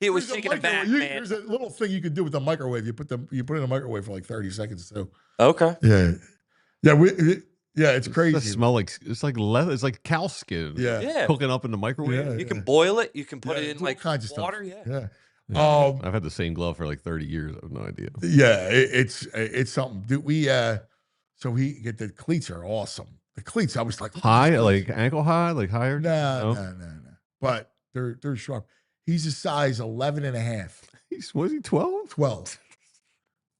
He was taking it back, man. There's a little thing you can do with the microwave. You put it in the microwave for like 30 seconds too. Okay. Yeah. It's crazy. It smell like it's like leather. It's like cow skin. Yeah. Cooking up in the microwave. Yeah. You can boil it. You can put it in all like kinds of water. stuff. Yeah. Yeah. I've had the same glove for like 30 years. I have no idea. Yeah, it's something. Dude, so we get the cleats are awesome. The cleats, I was like High, like ankle high, like higher? No. But they're sharp. He's a size 11 and a half. Was he 12? 12.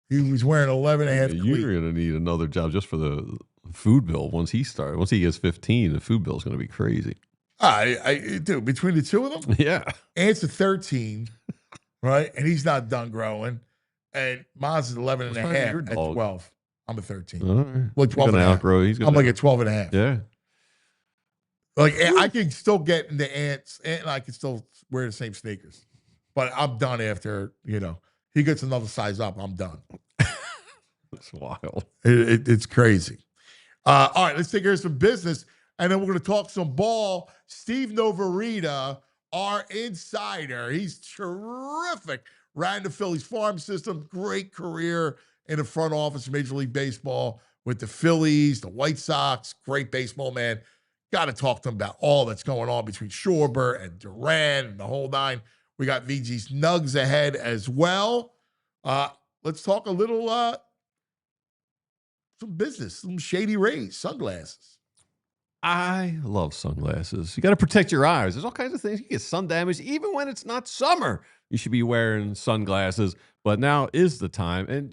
He was wearing 11 and a half cleats. You're going to need another job just for the food bill once he starts. Once he gets 15, the food bill is going to be crazy. Dude, between the two of them, Yeah. Ant's a 13, right? And he's not done growing. And Maz is 11 and a half at 12. I'm a 13. All right. Like 12 and a half. I'm like a 12 and a half. Yeah. Like I can still get into Ant and I can still wear the same sneakers. But I'm done after, he gets another size up, I'm done. That's wild. It's crazy. All right, let's take care of some business, and then we're going to talk some ball. Steve Novarita, our insider, he's terrific. Ran the Phillies farm system, great career in the front office of Major League Baseball with the Phillies, the White Sox, great baseball man. Got to talk to him about all that's going on between Schwarber and Duran and the whole nine. We got VG's Nugs ahead as well. Let's talk a little some business, some Shady Rays, sunglasses. I love sunglasses. You got to protect your eyes. There's all kinds of things. You get sun damage even when it's not summer. You should be wearing sunglasses, but now is the time. And,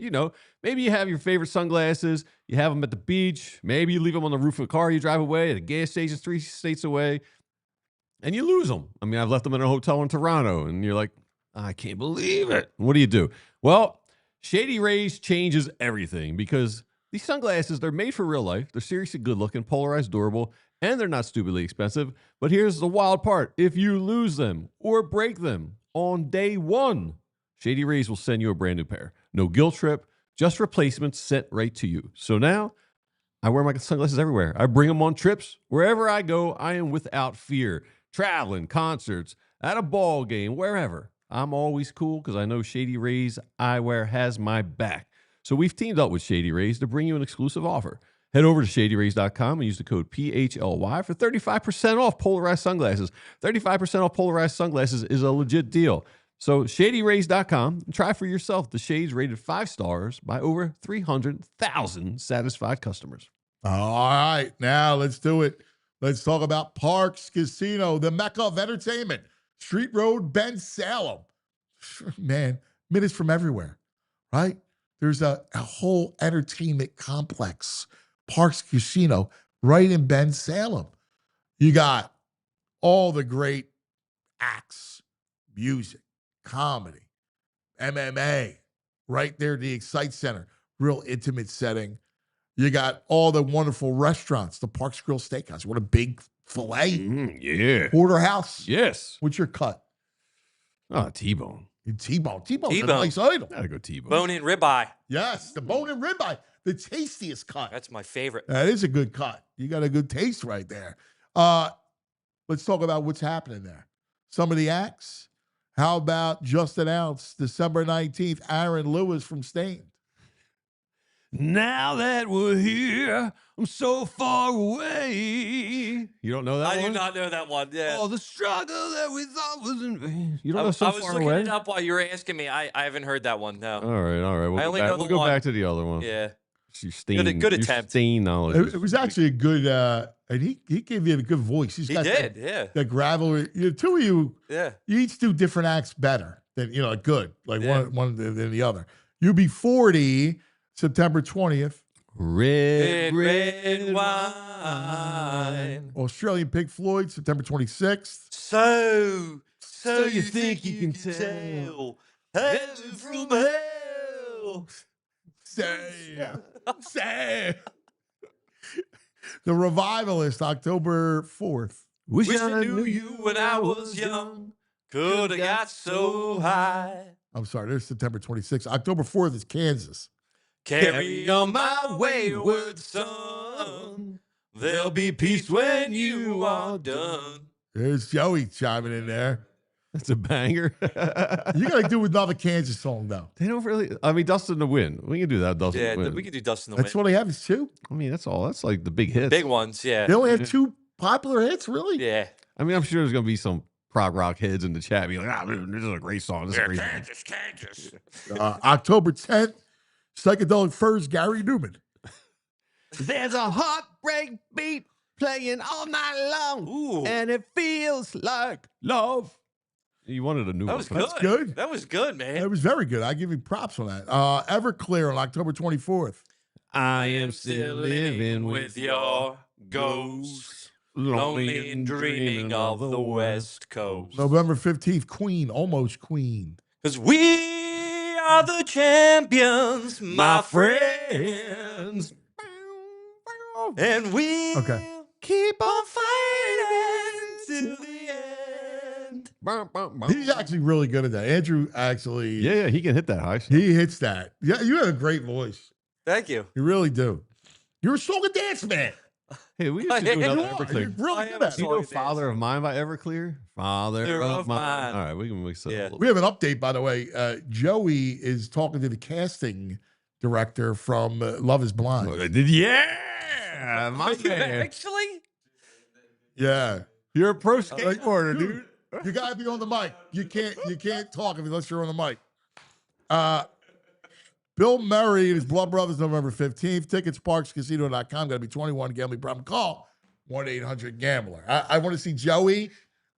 maybe you have your favorite sunglasses. You have them at the beach. Maybe you leave them on the roof of a car you drive away at a gas station 3 states away, and you lose them. I mean, I've left them in a hotel in Toronto, and you're like, I can't believe it. What do? Well, Shady Rays changes everything because these sunglasses, they're made for real life. They're seriously good looking, polarized, durable, and they're not stupidly expensive. But here's the wild part. If you lose them or break them on day one, Shady Rays will send you a brand new pair. No guilt trip, just replacements sent right to you. So now I wear my sunglasses everywhere. I bring them on trips. Wherever I go, I am without fear. Traveling, concerts, at a ball game, wherever. I'm always cool because I know Shady Rays Eyewear has my back. So we've teamed up with Shady Rays to bring you an exclusive offer. Head over to shadyrays.com and use the code PHLY for 35% off polarized sunglasses. 35% off polarized sunglasses is a legit deal. So shadyrays.com and try for yourself the shades rated 5 stars by over 300,000 satisfied customers. All right, now let's do it. Let's talk about Parks Casino, the mecca of entertainment. Street Road, Ben Salem. Man, minutes from everywhere, right? There's a whole entertainment complex, Parks Casino, right in Ben Salem. You got all the great acts, music, comedy, MMA, right there, the Excite Center, real intimate setting. You got all the wonderful restaurants, the Parks Grill Steakhouse. What a big filet. Yeah. Porterhouse. Yes. What's your cut? Oh, T-bone. T-bone. T-bone's a T-bone. nice item. Gotta go T-bone. Bone-in ribeye. Yes, the bone and ribeye, the tastiest cut. That's my favorite. That is a good cut. You got a good taste right there. Let's talk about what's happening there. Some of the acts. How about just announced December 19th, Aaron Lewis from Stained. Now that we're here, I'm so far away. You don't know that I one? do not know that one. Yeah. Oh, the struggle that we thought was in vain. You don't know I so was far looking away? it up while you were asking me. I haven't heard that one. No. All right. We'll I go only back, know we'll the go one. back to the other one. Yeah. Good attempt. Stain knowledge. It was actually a good, and he gave you a good voice. He did. Yeah. That gravel. Two of you, Yeah. you each do different acts better than, good, like Yeah. one than the other. UB40, September 20th. Red wine. Australian Pig Floyd, September 26th. So you think you can tell? Heaven from hell. Say. The Revivalist, October 4th. Wish Wish I I knew you when I was young. Could have got so high. I'm sorry, there's September 26th. October 4th is Kansas. Carry on my wayward son. There'll be peace when you are done. There's Joey chiming in there. That's a banger. You got to do another Kansas song, though. They don't really. I mean, Dust in the Wind. We can do that. Dust in Yeah, the Wind. we could do Dust in the That's Wind. what they have is two. I mean, that's all. That's like the big hits. Big ones, yeah. They only have two popular hits, really? Yeah. I mean, I'm sure there's gonna be some prog rock heads in the chat be like, this is a great song. This is a great song. Kansas. October 10th, Psychedelic Furs, Gary Newman. There's a heartbreak beat playing all night long, Ooh. and it feels like love. You wanted a new That one. was good. That's good. That was good, man. It was very good. I give you props on that. Everclear on October 24th. I am still living with your ghost, lonely and dreaming of the West Coast. November 15th, Queen, Almost Queen. 'Cause we are the champions, my friends. And we keep on fighting to the end. He's actually really good at that. Andrew actually. Yeah, he can hit that high. He hits that. Yeah, you have a great voice. Thank you. You really do. You're a song and dance man. Hey, we used to do I am. another You're Everclear. really I good am at a it. You song know and Father of Mine by Everclear? Father Father of of Mine. Mine. All right, we can mix that Yeah. a little We have an update, by the way. Joey is talking to the casting director from Love is Blind. Yeah, my man. Actually? Yeah. You're a pro skateboarder, dude. You gotta be on the mic. You can't talk unless you're on the mic. Bill Murray and his Blood Brothers, November 15th. Tickets, parkscasino.com. Got to be 21. Gambling problem. Call 1-800-GAMBLER. I want to see Joey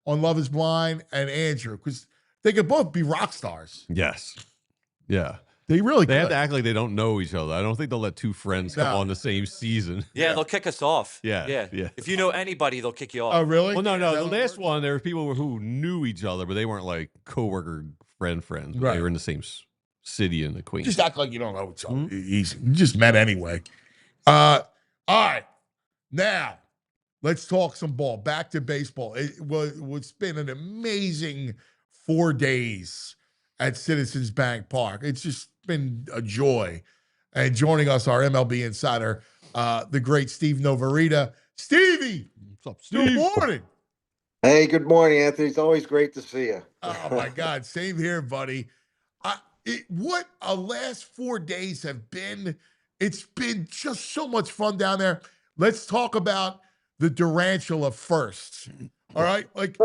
on Love is Blind and Andrew because they could both be rock stars. Yes. Yeah. They really They could. have to act like they don't know each other. I don't think they'll let two friends come No. on the same season. Yeah, they'll kick us off. Yeah. If you know anybody, they'll kick you off. Oh, really? Well, no. Is that The what it last works? one, there were people who knew each other, but they weren't like coworker friends. But Right. They were in the same city in the Queen. Just act like you don't know each other. Easy. You just met anyway. All right. Now, let's talk some ball. Back to baseball. It's been an amazing 4 days at Citizens Bank Park. It's just been a joy. And joining us, our MLB insider, the great Steve Novarita. Stevie! What's up, Good Steve? morning. Hey, good morning, Anthony. It's always great to see you. Oh, my God. Same here, buddy. What a last 4 days have been. It's been just so much fun down there. Let's talk about the Durantula first. All right? Like,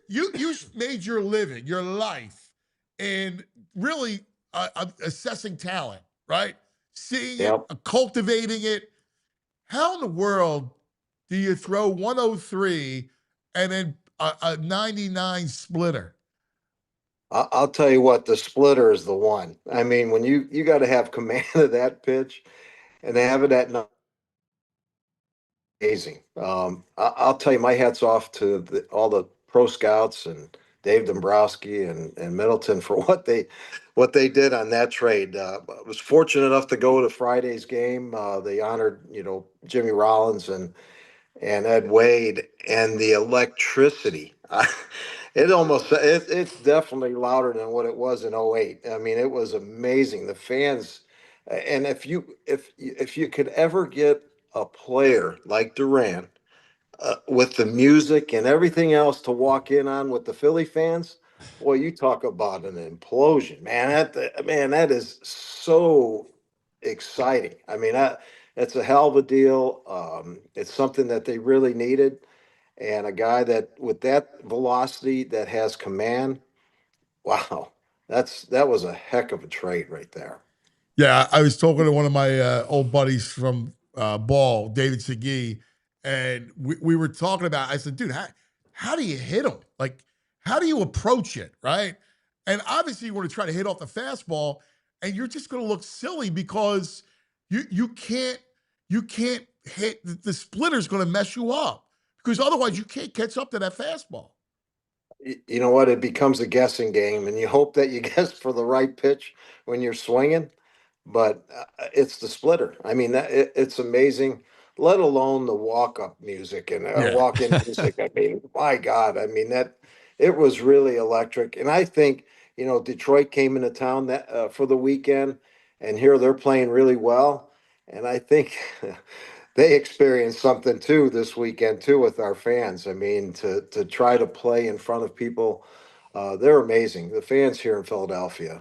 you made your living, your life, in really assessing talent, right? Seeing Yep. it, cultivating it. how in the world do you throw 103 and then a 99 splitter? I'll tell you what, the splitter is the one. I mean, when you got to have command of that pitch, and they have it at amazing. I'll tell you, my hat's off to all the pro scouts and Dave Dombrowski and Middleton for what they did on that trade. I was fortunate enough to go to Friday's game. They honored Jimmy Rollins and Ed Wade, and the electricity. It's definitely louder than what it was in '08. I mean, it was amazing. The fans, and if you could ever get a player like Duran with the music and everything else to walk in on with the Philly fans, boy, you talk about an implosion, man. That is so exciting. I mean, that's a hell of a deal. It's something that they really needed, and a guy that with that velocity that has command. Wow, that was a heck of a trade right there. Yeah, I was talking to one of my old buddies from ball, David Segui, and we were talking about, I said, dude, how do you hit him? Like, how do you approach it, right? And obviously you want to try to hit off the fastball, and you're just going to look silly because you can't hit, the splitter's going to mess you up because otherwise you can't catch up to that fastball. You know what? It becomes a guessing game, and you hope that you guess for the right pitch when you're swinging. But it's the splitter. I mean, it's amazing. Let alone the walk-up music and walk-in music. I mean, my God. I mean that it was really electric. And I think Detroit came into town that for the weekend, and here they're playing really well. And I think they experienced something too this weekend too with our fans. I mean, to try to play in front of people, they're amazing. The fans here in Philadelphia.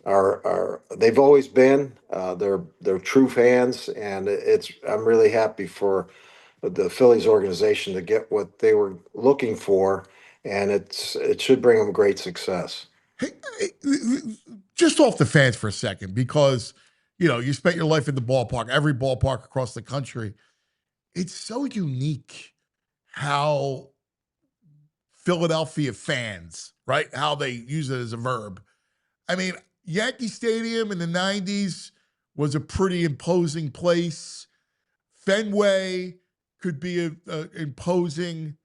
Are they've always been they're true fans, and I'm really happy for the Phillies organization to get what they were looking for, and it should bring them great success. Hey, just off the fans for a second, because you spent your life in the ballpark, every ballpark across the country. It's so unique how Philadelphia fans, right? How they use it as a verb. I mean, Yankee Stadium in the 90s was a pretty imposing place. Fenway could be a imposing.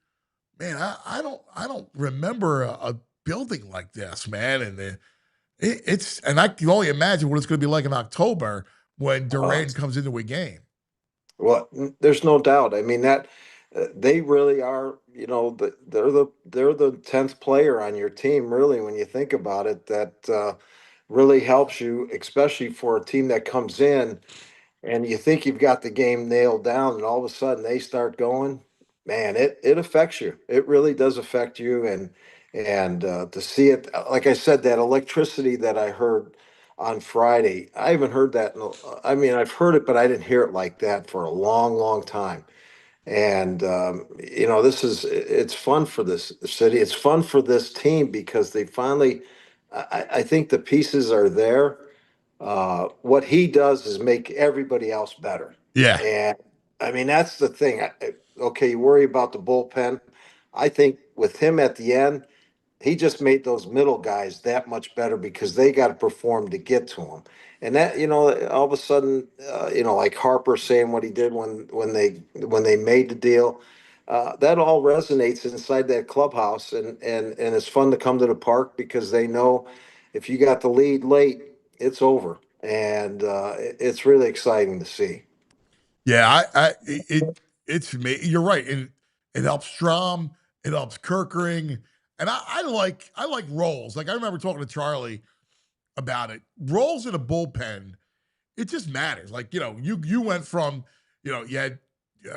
Man, I don't remember a building like this, man. And and I can only imagine what it's going to be like in October when Duran comes into a game. Well, there's no doubt. I mean that they really are. They're the 10th player on your team, really, when you think about it. That really helps you, especially for a team that comes in and you think you've got the game nailed down, and all of a sudden they start going. Man, it affects you. It really does affect you, and to see it, like I said, that electricity that I heard on Friday, I haven't heard that. I mean, I've heard it, but I didn't hear it like that for a long, long time. And it's fun for this city. It's fun for this team because they finally. I think the pieces are there. What he does is make everybody else better. Yeah. And I mean, that's the thing. Okay, you worry about the bullpen. I think with him at the end, he just made those middle guys that much better because they got to perform to get to him. And that, all of a sudden, like Harper saying what he did when they made the deal, that all resonates inside that clubhouse, and it's fun to come to the park because they know if you got the lead late, it's over, and it's really exciting to see. Yeah, it's me. You're right. It helps Strom. It helps Kirkering, and I like roles. Like I remember talking to Charlie about it. Roles in a bullpen, it just matters. Like you went from you had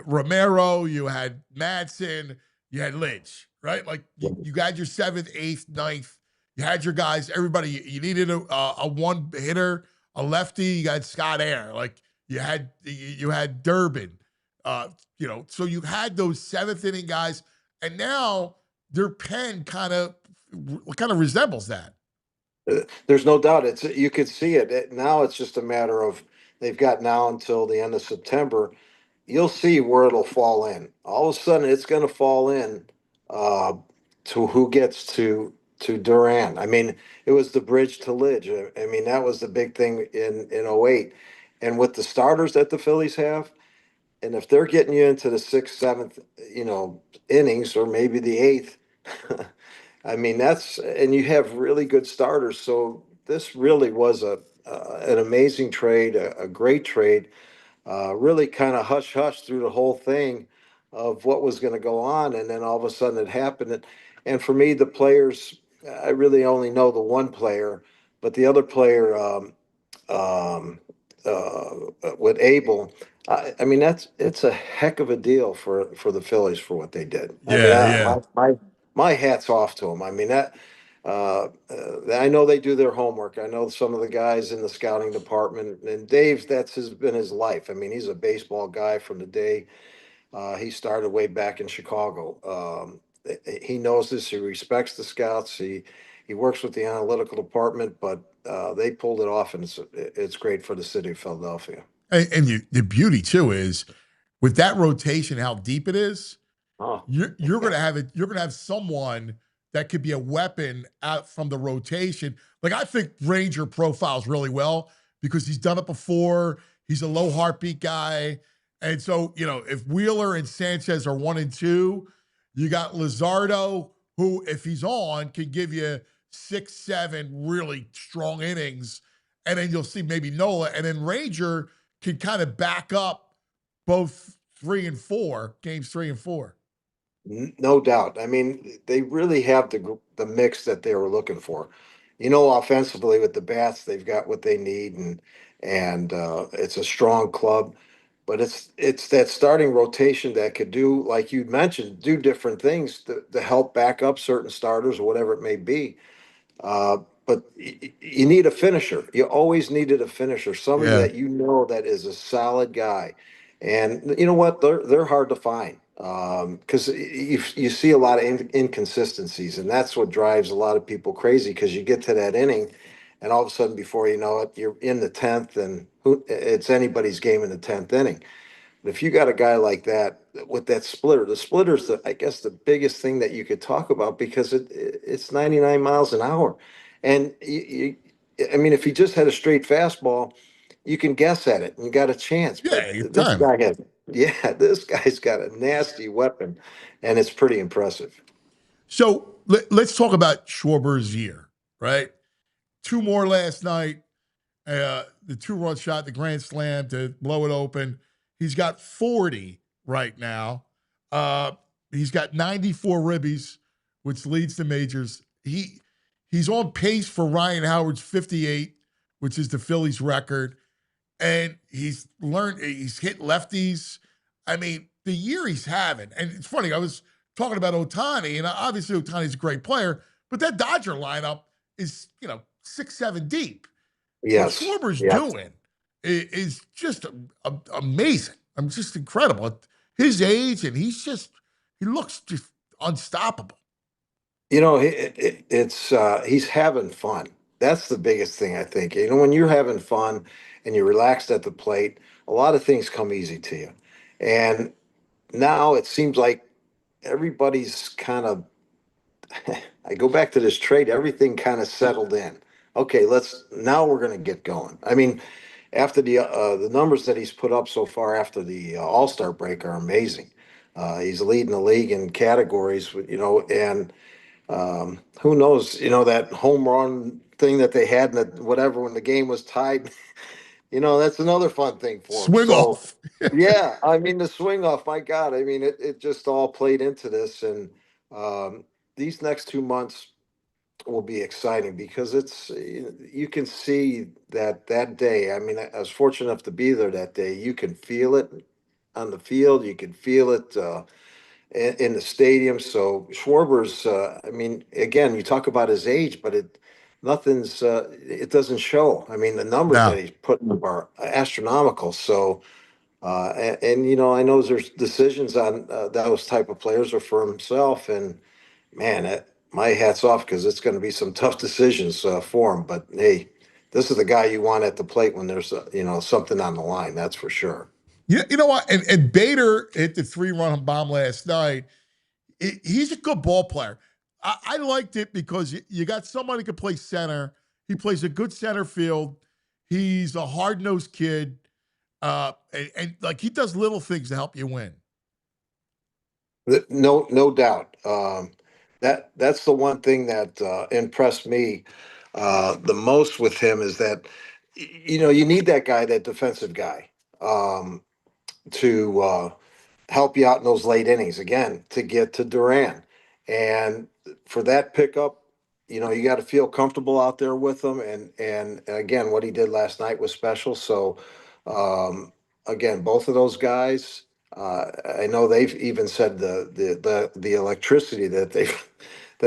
Romero, you had Madsen, you had Lynch, right? Like you had your 7th, 8th, 9th. You had your guys. Everybody. You needed a one hitter, a lefty. You got Scott Air. Like you had Durbin. So you had those 7th inning guys, and now their pen kind of resembles that. There's no doubt. You could see it. Now it's just a matter of they've got now until the end of September you'll see where it'll fall in. All of a sudden, it's going to fall in uh, to who gets to Duran. I mean, it was the bridge to Lidge. I mean, that was the big thing in '08. And with the starters that the Phillies have, and if they're getting you into the sixth, seventh, innings, or maybe the eighth, I mean, and you have really good starters. So this really was an amazing trade, a great trade. Really kind of hush hush through the whole thing of what was going to go on, and then all of a sudden it happened. And for me, the players, I really only know the one player, but the other player, um, with Abel, I mean it's a heck of a deal for the Phillies for what they did. I mean, Yeah, yeah. my hat's off to them. I mean that. I know they do their homework. I know some of the guys in the scouting department, and Dave's been his life. I mean, he's a baseball guy from the day he started way back in Chicago. He knows this. He respects the scouts. He works with the analytical department, but they pulled it off, and it's great for the city of Philadelphia. And the beauty too is with that rotation, how deep it is. Oh, You're gonna have it. You're gonna have someone that could be a weapon out from the rotation. Like I think Ranger profiles really well because he's done it before. He's a low heartbeat guy, and so if Wheeler and Sanchez are 1 and 2, you got Luzardo, who if he's on can give you 6, 7 really strong innings, and then you'll see maybe Nola, and then Ranger can kind of back up both 3 and 4 games, 3 and 4. No doubt. I mean, they really have the mix that they were looking for. Offensively with the bats, they've got what they need, and it's a strong club. But it's that starting rotation that could do, like you mentioned, do different things to help back up certain starters or whatever it may be. Uh, but you need a finisher. You always needed a finisher, somebody Yeah. that that is a solid guy. And you know what? They're hard to find because you see a lot of inconsistencies, and that's what drives a lot of people crazy. Because you get to that inning, and all of a sudden, before you know it, you're in the 10th, and it's anybody's game in the 10th inning. But if you got a guy like that with that splitter, the splitter's I guess the biggest thing that you could talk about because it's 99 miles an hour, and I mean, if he just had a straight fastball, you can guess at it and you got a chance. But Yeah, your this time. guy this guy's got a nasty weapon, and it's pretty impressive. So let's talk about Schwarber's year, right? 2 more last night. The 2-run shot, the grand slam to blow it open. He's got 40 right now. He's got 94 ribbies, which leads the majors. He's on pace for Ryan Howard's 58, which is the Phillies record. And he's hit lefties. I mean, the year he's having, and it's funny, I was talking about Ohtani, and obviously Ohtani's a great player, but that Dodger lineup is, 6, 7 deep. Yes. What Schwarber's Yes. doing is just amazing. I'm just incredible. At his age, and he looks just unstoppable. He's having fun. That's the biggest thing I think. When you're having fun and you're relaxed at the plate, a lot of things come easy to you. And now it seems like everybody's kind of I go back to this trade, everything kind of settled in. Okay, now we're going to get going. I mean, after the numbers that he's put up so far after the All-Star break are amazing. He's leading the league in categories, and who knows, that home run thing that they had in whatever when the game was tied, that's another fun thing for him. Swing So, off. yeah, I mean, the swing off, my God, I mean, it just all played into this. And these next 2 months will be exciting because you can see that day. I mean, I was fortunate enough to be there that day. You can feel it on the field. You can feel it in the stadium. So Schwarber's, I mean, again, you talk about his age, but it doesn't show. I mean, the numbers that No. he's putting up are astronomical. So, and I know there's decisions on those type of players are for himself, and man, my hat's off because it's going to be some tough decisions for him. But hey, this is the guy you want at the plate when there's something on the line. That's for sure. You know what? And Bader hit the 3-run bomb last night. He's a good ball player. I liked it because you got somebody who can play center. He plays a good center field. He's a hard-nosed kid. And like he does little things to help you win. No doubt. That's the one thing that impressed me the most with him is that you need that guy, that defensive guy, to help you out in those late innings again to get to Duran, and for that pickup, you got to feel comfortable out there with him. And again, what he did last night was special. So again, both of those guys. I know they've even said the electricity that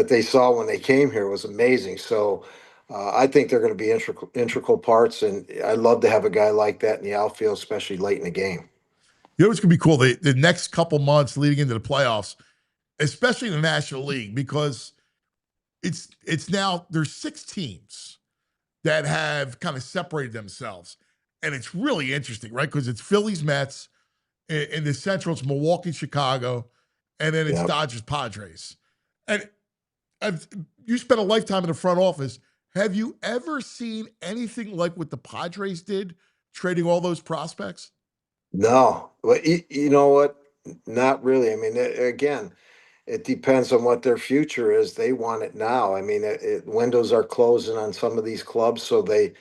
they saw when they came here was amazing. So I think they're going to be integral parts, and I'd love to have a guy like that in the outfield, especially late in the game. You know what's going to be cool? The next couple months leading into the playoffs, especially in the National League, because it's now there's 6 teams that have kind of separated themselves, and it's really interesting, right? Because it's Phillies, Mets. In the Central, it's Milwaukee, Chicago, and then it's Dodgers, Padres. And you spent a lifetime in the front office. Have you ever seen anything like what the Padres did, trading all those prospects? No, but you know what? Not really. I mean, again, it depends on what their future is. They want it now. I mean, windows are closing on some of these clubs, so they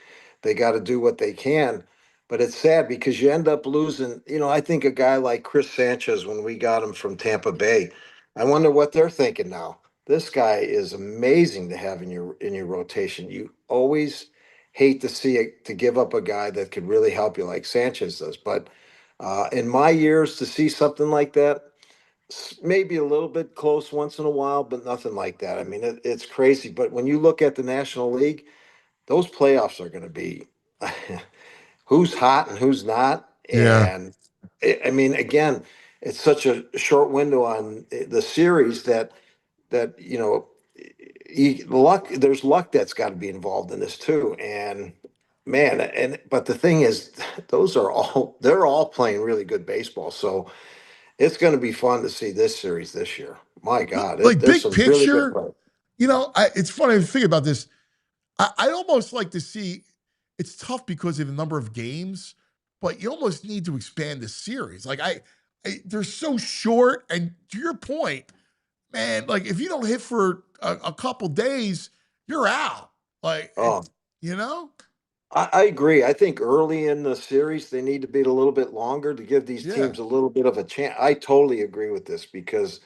got to do what they can. But it's sad because you end up losing. I think a guy like Chris Sanchez, when we got him from Tampa Bay, I wonder what they're thinking now. This guy is amazing to have in your rotation. You always hate to see it, to give up a guy that could really help you like Sanchez does. But in my years, to see something like that, maybe a little bit close once in a while, but nothing like that. I mean, it's crazy. But when you look at the National League, those playoffs are going to be who's hot and who's not. Yeah. And I mean, again, it's such a short window on the series that there's luck that's got to be involved in this too. And man, but the thing is, they're all playing really good baseball. So it's going to be fun to see this series this year. My God, Like there's big some really good picture, players. it's funny to think about this. I almost like to see, it's tough because of the number of games, but you almost need to expand the series. Like they're so short. And to your point, man, like if you don't hit for a couple days, you're out. Like, Oh, you know? I agree. I think early in the series they need to be a little bit longer to give these Yeah. teams a little bit of a chance. I totally agree with this because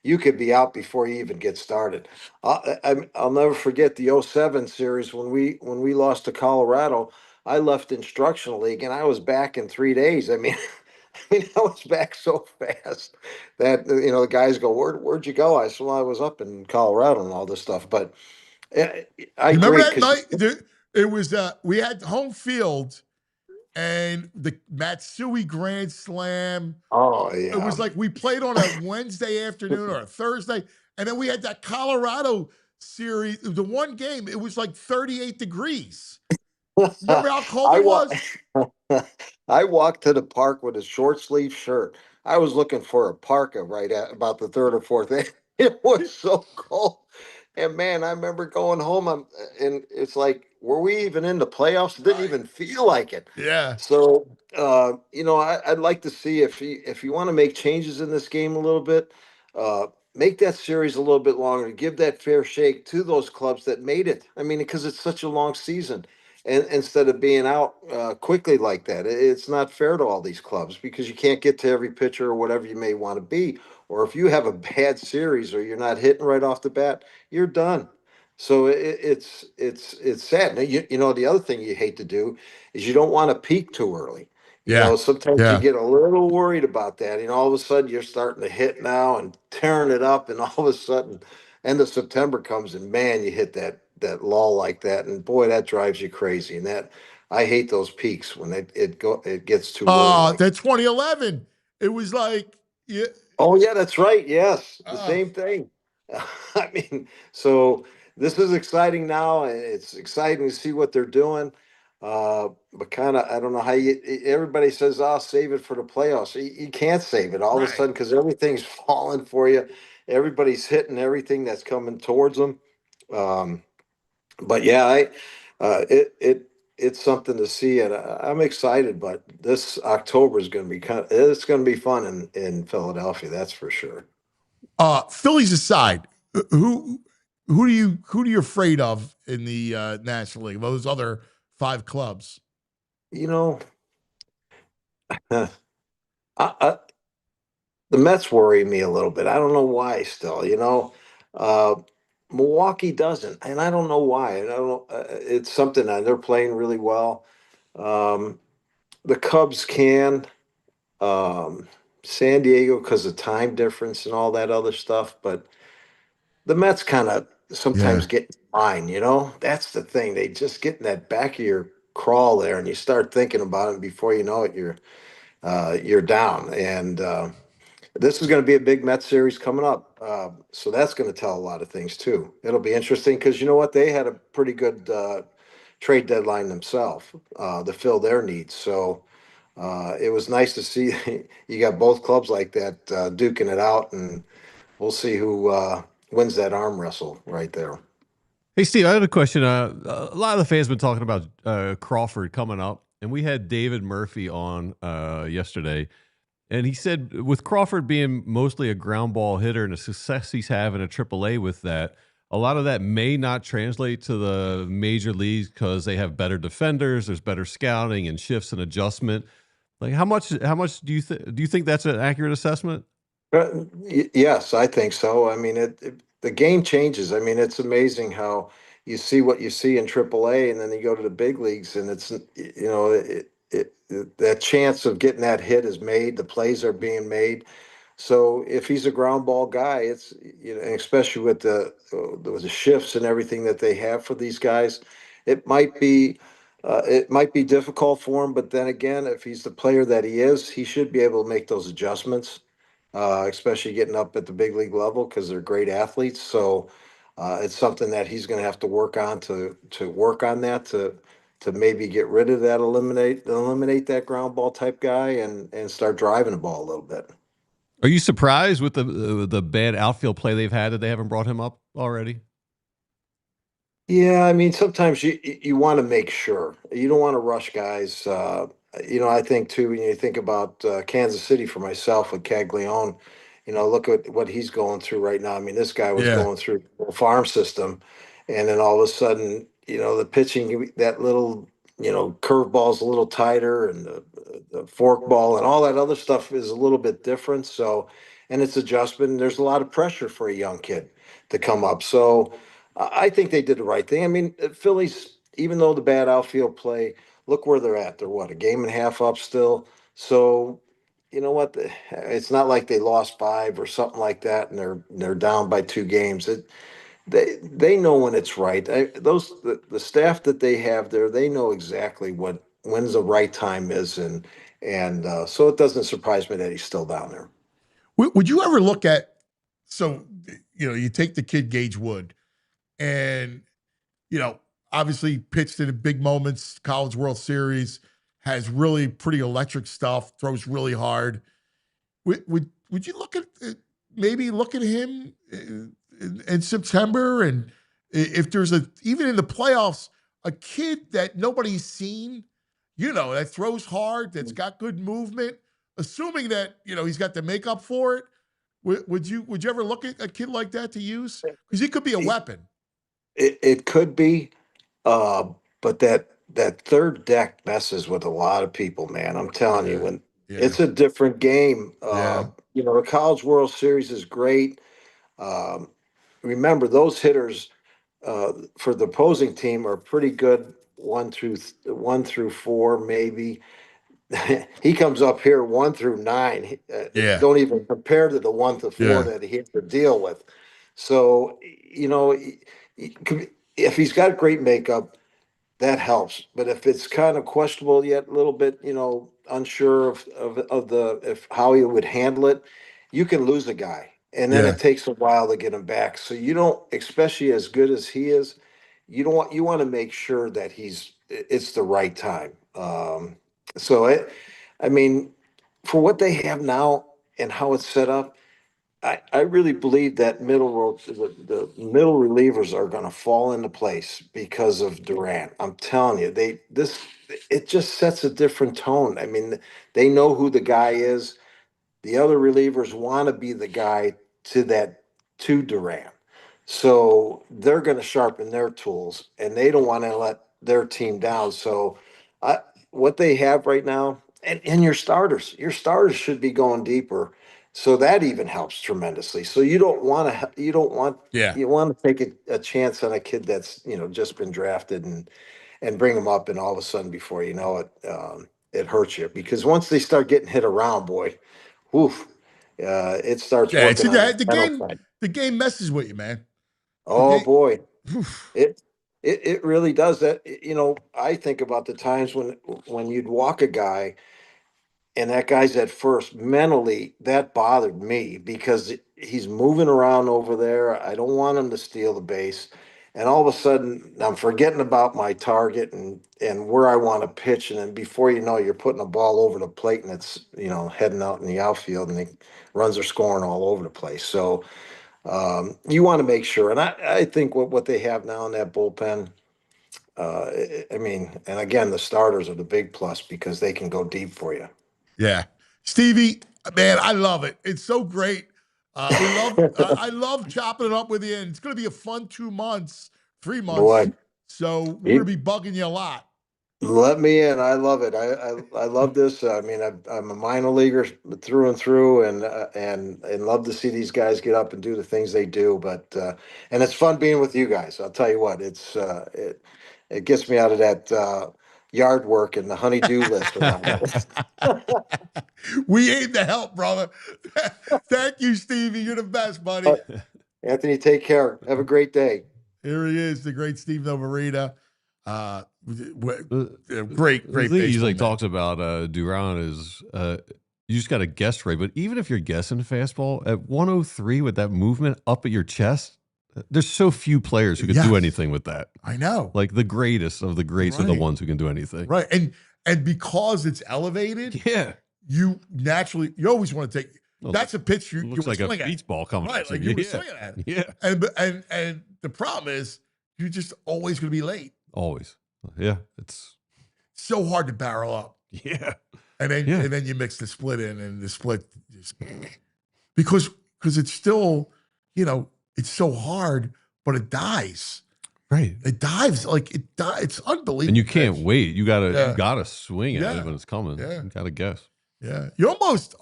you could be out before you even get started. I'll never forget the '07 series when we lost to Colorado. I left instructional league and I was back in 3 days. I mean, I was back so fast that the guys go, "Where'd you go?" I said, "Well, I was up in Colorado and all this stuff." But I You remember agree that because night? It was we had home field and the Matsui Grand Slam. oh It yeah. was like we played on a Wednesday afternoon or a Thursday, and then we had that Colorado series. The one game, it was like 38 degrees. Remember how cold I it wa- was? I walked to the park with a short sleeve shirt. I was looking for a parka right at about the third or fourth inning. It was so cold. And man, I remember going home and it's like, were we even in the playoffs? It didn't Right. even feel like it. Yeah. So, I'd like to see if you want to make changes in this game a little bit, uh, make that series a little bit longer, give that fair shake to those clubs that made it. I mean, because it's such a long season, and instead of being out quickly like that, it's not fair to all these clubs because you can't get to every pitcher or whatever you may want to be. Or if you have a bad series or you're not hitting right off the bat, you're done. So it's sad. Now, the other thing you hate to do is you don't want to peak too early. Yeah. Sometimes you Yeah. get a little worried about that. All of a sudden you're starting to hit now and tearing it up, and all of a sudden, end of September comes, and man, you hit that lull like that, and boy, that drives you crazy. And that I hate those peaks when it gets too early like. That 2011, it was like, yeah. Oh yeah, that's right. Yes, the Uh, same thing. I mean, so this is exciting now, and it's exciting to see what they're doing. But kind of, I don't know how everybody says, "Oh, save it for the playoffs." You can't save it all of a sudden because everything's falling for you. Everybody's hitting everything that's coming towards them. But yeah, it's something to see, and I'm excited. But this October is going to be it's going to be fun in Philadelphia, that's for sure. Phillies aside, who are you afraid of in the National League? Those other 5 clubs. You know, I, the Mets worry me a little bit. I don't know why. Still, uh, Milwaukee doesn't, and I don't know why. And I don't. It's something that they're playing really well. Um, the Cubs can. San Diego because of time difference and all that other stuff, but the Mets kind of sometimes get in line. That's the thing. They just get in that back of your crawl there, and you start thinking about it. Before you know it, you're down. And this is going to be a big Mets series coming up, so that's going to tell a lot of things too. It'll be interesting because you know what, they had a pretty good trade deadline themselves to fill their needs. So it was nice to see you got both clubs like that duking it out, and we'll see who wins that arm wrestle right there. Hey, Steve, I had a question. A lot of the fans have been talking about Crawford coming up, and we had David Murphy on yesterday, and he said with Crawford being mostly a ground ball hitter and the success he's having at AAA with that, a lot of that may not translate to the major leagues because they have better defenders, there's better scouting and shifts and adjustment. Like how much do you think that's an accurate assessment? Yes, I think so. I mean, the game changes. I mean, it's amazing how you see what you see in AAA, and then you go to the big leagues, and it's that chance of getting that hit is made. The plays are being made. So if he's a ground ball guy, it's and especially with the shifts and everything that they have for these guys, it might be difficult for him. But then again, if he's the player that he is, he should be able to make those adjustments, especially getting up at the big league level because they're great athletes. So it's something that he's going to have to work on to work on that to maybe get rid of that, eliminate that ground ball type guy and start driving the ball a little bit. Are you surprised with the bad outfield play they've had that they haven't brought him up already? Yeah, I mean, sometimes you want to make sure. You don't want to rush guys. I think too, when you think about Kansas City for myself with Caglione, look at what he's going through right now. I mean, this guy was going through a farm system, and then all of a sudden, the pitching, that little, curveball's a little tighter, and the fork ball and all that other stuff is a little bit different. So, and it's adjustment. And there's a lot of pressure for a young kid to come up. So. I think they did the right thing. I mean, Phillies, even though the bad outfield play, look where they're at. They're what, a game and a half up still. So, you know what? It's not like they lost 5 or something like that, and they're down by 2 games. They know when it's right. The staff that they have there, they know exactly when the right time is, and so it doesn't surprise me that he's still down there. Would you ever look at you take the kid Gage Wood. And, obviously pitched in big moments, College World Series, has really pretty electric stuff, throws really hard. Would you look at maybe look at him in September? And if there's even in the playoffs, a kid that nobody's seen, that throws hard, that's got good movement, assuming that, he's got the makeup for it, would you ever look at a kid like that to use? Because he could be a weapon. It could be, but that third deck messes with a lot of people, man. I'm telling you, when it's a different game. The College World Series is great. Remember, those hitters for the opposing team are pretty good. 1 through 4, maybe. He comes up here 1 through 9. Don't even compare to the 1 to 4 that he had to deal with. So, if he's got great makeup, that helps. But if it's kind of questionable yet, a little bit, unsure of how he would handle it, you can lose a guy, and then it takes a while to get him back. So you don't, especially as good as he is, you want to make sure that it's the right time. I mean, for what they have now and how it's set up, I really believe that the middle relievers are going to fall into place because of Duran. I'm telling you, it just sets a different tone. I mean, they know who the guy is. The other relievers want to be the guy to Duran. So they're going to sharpen their tools, and they don't want to let their team down. So what they have right now, and your starters should be going deeper. So that even helps tremendously. So you want to take a chance on a kid that's, just been drafted and bring them up, and all of a sudden, before you know it, it hurts you, because once they start getting hit around, boy, woof, it starts working on the mental side. The game messes with you, man. Oh boy, it really does. That, I think about the times when you'd walk a guy and that guy's at first. Mentally, that bothered me because he's moving around over there. I don't want him to steal the base. And all of a sudden, I'm forgetting about my target and where I want to pitch. And then before you know it, you're putting a ball over the plate, and it's, heading out in the outfield, and the runs are scoring all over the place. So you want to make sure. And I think what they have now in that bullpen, I mean, and again, the starters are the big plus because they can go deep for you. Yeah. Stevie, man, I love it. It's so great. I love chopping it up with you, and it's going to be a fun 2 months, 3 months. Boy. So we're going to be bugging you a lot. Let me in. I love it. I love this. I mean, I'm a minor leaguer through and through, and love to see these guys get up and do the things they do. But and it's fun being with you guys. I'll tell you what, it gets me out of that yard work and the honey-do list around. We aim to help, brother. Thank you, Stevie. You're the best, buddy. Anthony, take care. Have a great day. Here he is, the great Steve Novarita. Great he's like talks about Duran is you just got to guess right, but even if you're guessing fastball at 103 with that movement up at your chest, there's so few players who can do anything with that. I know, like the greatest of the greats are the ones who can do anything, right? And because it's elevated, you always want to take. That's a pitch you looks like a beach ball coming, right? Like you were swinging at it, and the problem is you're just always going to be late. Always. Yeah. It's so hard to barrel up. Yeah. And then you mix the split in, and the split just because it's still, it's so hard, but it dies. Right. It dives like it dies. It's unbelievable. And you can't wait. You gotta swing at it when it's coming. Yeah. You gotta guess. Yeah. You almost,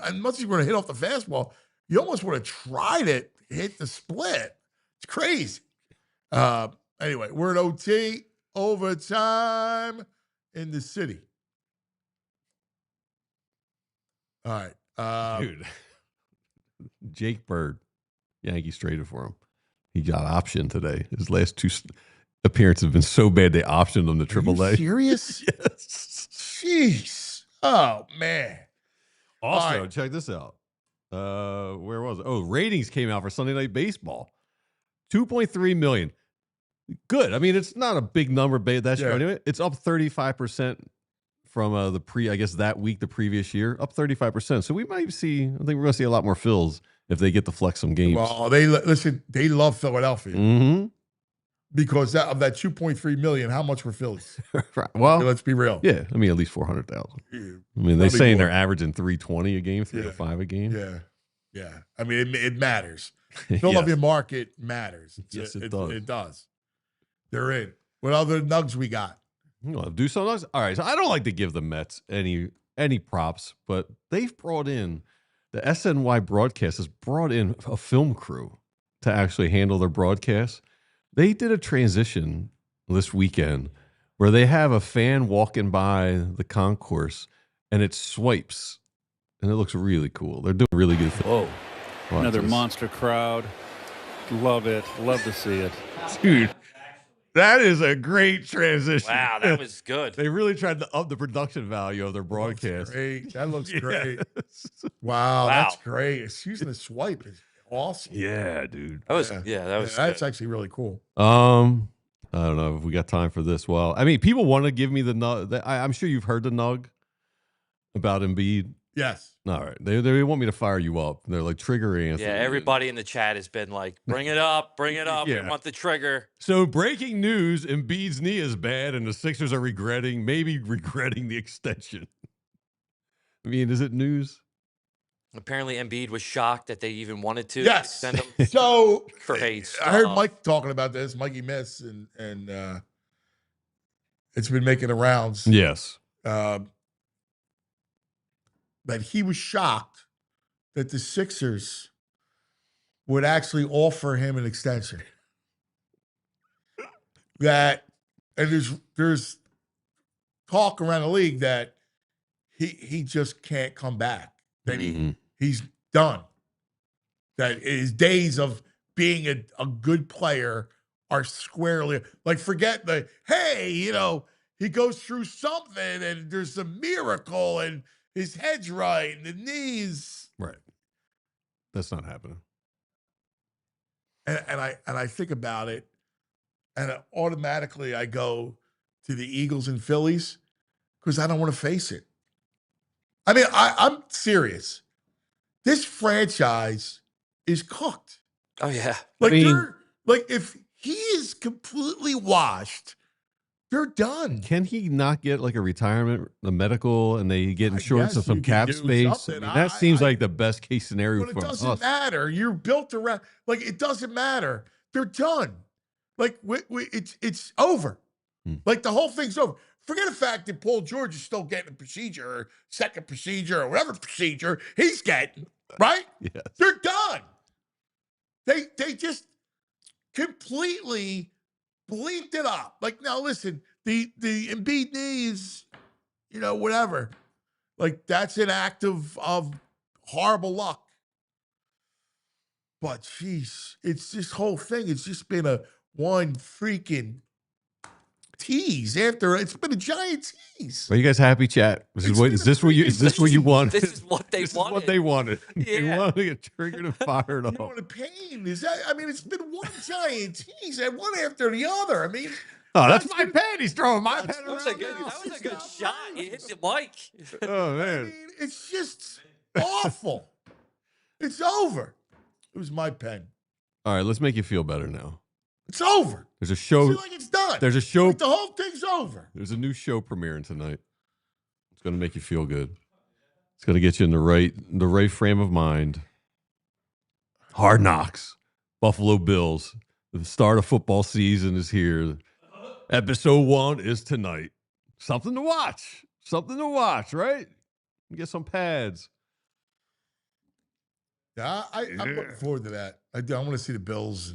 unless you want to hit off the fastball, you almost want to try to hit the split. It's crazy. Anyway, we're at OT, overtime in the city. All right. Dude. Jake Bird, Yankees traded for him. He got optioned today. His last 2 appearances have been so bad they optioned him to AAA. Are you serious? Yes. Jeez. Oh, man. Also, check this out. Where was it? Oh, ratings came out for Sunday Night Baseball. 2.3 million. Good. I mean, it's not a big number. That's anyway. It's up 35% from that week, the previous year, up 35%. So we might see. I think we're going to see a lot more Phils if they get to flex some games. Well, they love Philadelphia because of that 2.3 million. How much were Phillies? Right. Well, let's be real. Yeah, I mean at least 400,000. I mean they're saying they're averaging 320 a game, 3 to 5 a game. Yeah. I mean it matters. Philadelphia market matters. Yes, it does. It does. They're in. What other nugs we got? Do some nugs? All right. So I don't like to give the Mets any props, but they've brought in the SNY broadcast has brought in a film crew to actually handle their broadcasts. They did a transition this weekend where they have a fan walking by the concourse and it swipes, and it looks really cool. They're doing really good things. Whoa. Another monster crowd. Love it. Love to see it. Dude, that is a great transition. Wow, that was good. They really tried to up the production value of their broadcast. That looks great. Wow, that's great. It's using the swipe is awesome. Yeah, dude. That was that was that's actually really cool. I don't know if we got time for this. Well, I mean, people want to give me the nug. I'm sure you've heard the nug about Embiid. Yes. All right. They want me to fire you up. They're like, trigger Anthony. Yeah, everybody in the chat has been like, bring it up, bring it up. Yeah. We want the trigger. So breaking news, Embiid's knee is bad and the Sixers are maybe regretting the extension. I mean, is it news? Apparently Embiid was shocked that they even wanted to extend him. So Great stuff. I heard Mike talking about this, Mikey Miss, and it's been making the rounds. Yes. That he was shocked that the Sixers would actually offer him an extension. And there's talk around the league that he just can't come back. That he's done. That his days of being a good player are squarely like, forget the, hey, he goes through something and there's a miracle and his head's right and the knees. Right. That's not happening. And I think about it, and automatically I go to the Eagles and Phillies because I don't want to face it. I mean, I'm serious. This franchise is cooked. Oh yeah. Like if he is completely washed, they're done. Can he not get like a retirement, a medical, and they get insurance of some cap space? I mean, that seems like the best case scenario for us. But it doesn't matter. You're built around, like, it doesn't matter. They're done. Like, it's over. Like, the whole thing's over. Forget the fact that Paul George is still getting a procedure or second procedure or whatever procedure he's getting, right? Yes. They're done. They just completely bleeped it up. Like, now listen, the Embiid knee is, whatever. Like, that's an act of horrible luck. But geez, it's this whole thing. It's just been one freaking tease after. It's been a giant tease. Are you guys happy, chat? Is this what you want? This is what they wanted. This is what they wanted. Yeah. They wanted to get triggered and fired up. The pain is that. I mean, it's been one giant tease and one after the other. I mean, that's my pen. He's throwing my pen around. That was a good shot. You hit the mic. Oh man, I mean, it's just awful. It's over. It was my pen. All right, let's make you feel better now. It's over. There's a show. I feel like it's done. There's a show. Like the whole thing's over. There's a new show premiering tonight. It's going to make you feel good. It's going to get you in the right frame of mind. Hard Knocks. Buffalo Bills. The start of football season is here. Episode 1 is tonight. Something to watch. Something to watch, right? Get some pads. Yeah, I'm looking forward to that. I want to see the Bills.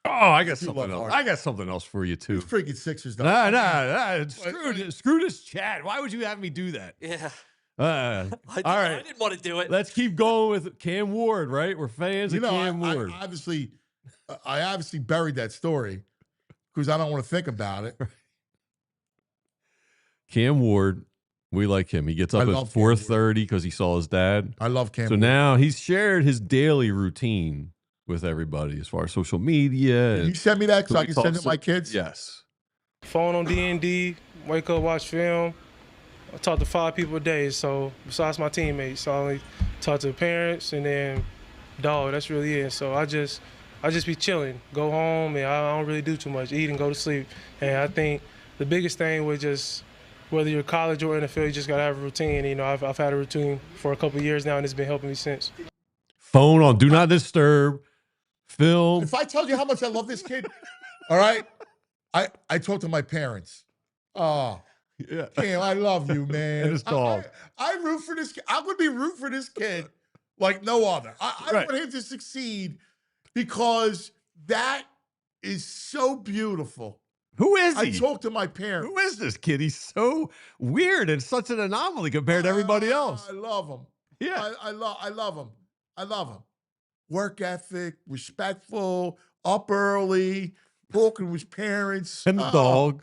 Oh, I got something else. I got something else for you too. These freaking Sixers. Nah. Screw this chat. Why would you have me do that? Yeah. All right. I didn't want to do it. Let's keep going with Cam Ward, right? We're fans of Cam Ward. I obviously buried that story because I don't want to think about it. Cam Ward, we like him. He gets up at 4:30 because he saw his dad. I love Cam. So now he's shared his daily routine with everybody as far as social media. Can you send me that so I can send it to my kids? Yes. Phone on D&D, wake up, watch film. I talk to 5 people a day, so besides my teammates. So I only talk to the parents and then dog, that's really it. So I just be chilling, go home, and I don't really do too much, eat and go to sleep. And I think the biggest thing was just, whether you're college or NFL, you just gotta have a routine. I've had a routine for a couple of years now, and it's been helping me since. Phone on Do Not Disturb. Film. If I told you how much I love this kid, all right? I talked to my parents. Oh, yeah. Cam, I love you, man. And his dog. I root for this kid. I'm going to be root for this kid like no other. I want him to succeed because that is so beautiful. Who is he? I talked to my parents. Who is this kid? He's so weird and such an anomaly compared to everybody else. I love him. Yeah. I love him. I love him. Work ethic, respectful, up early, talking with parents. And the dog.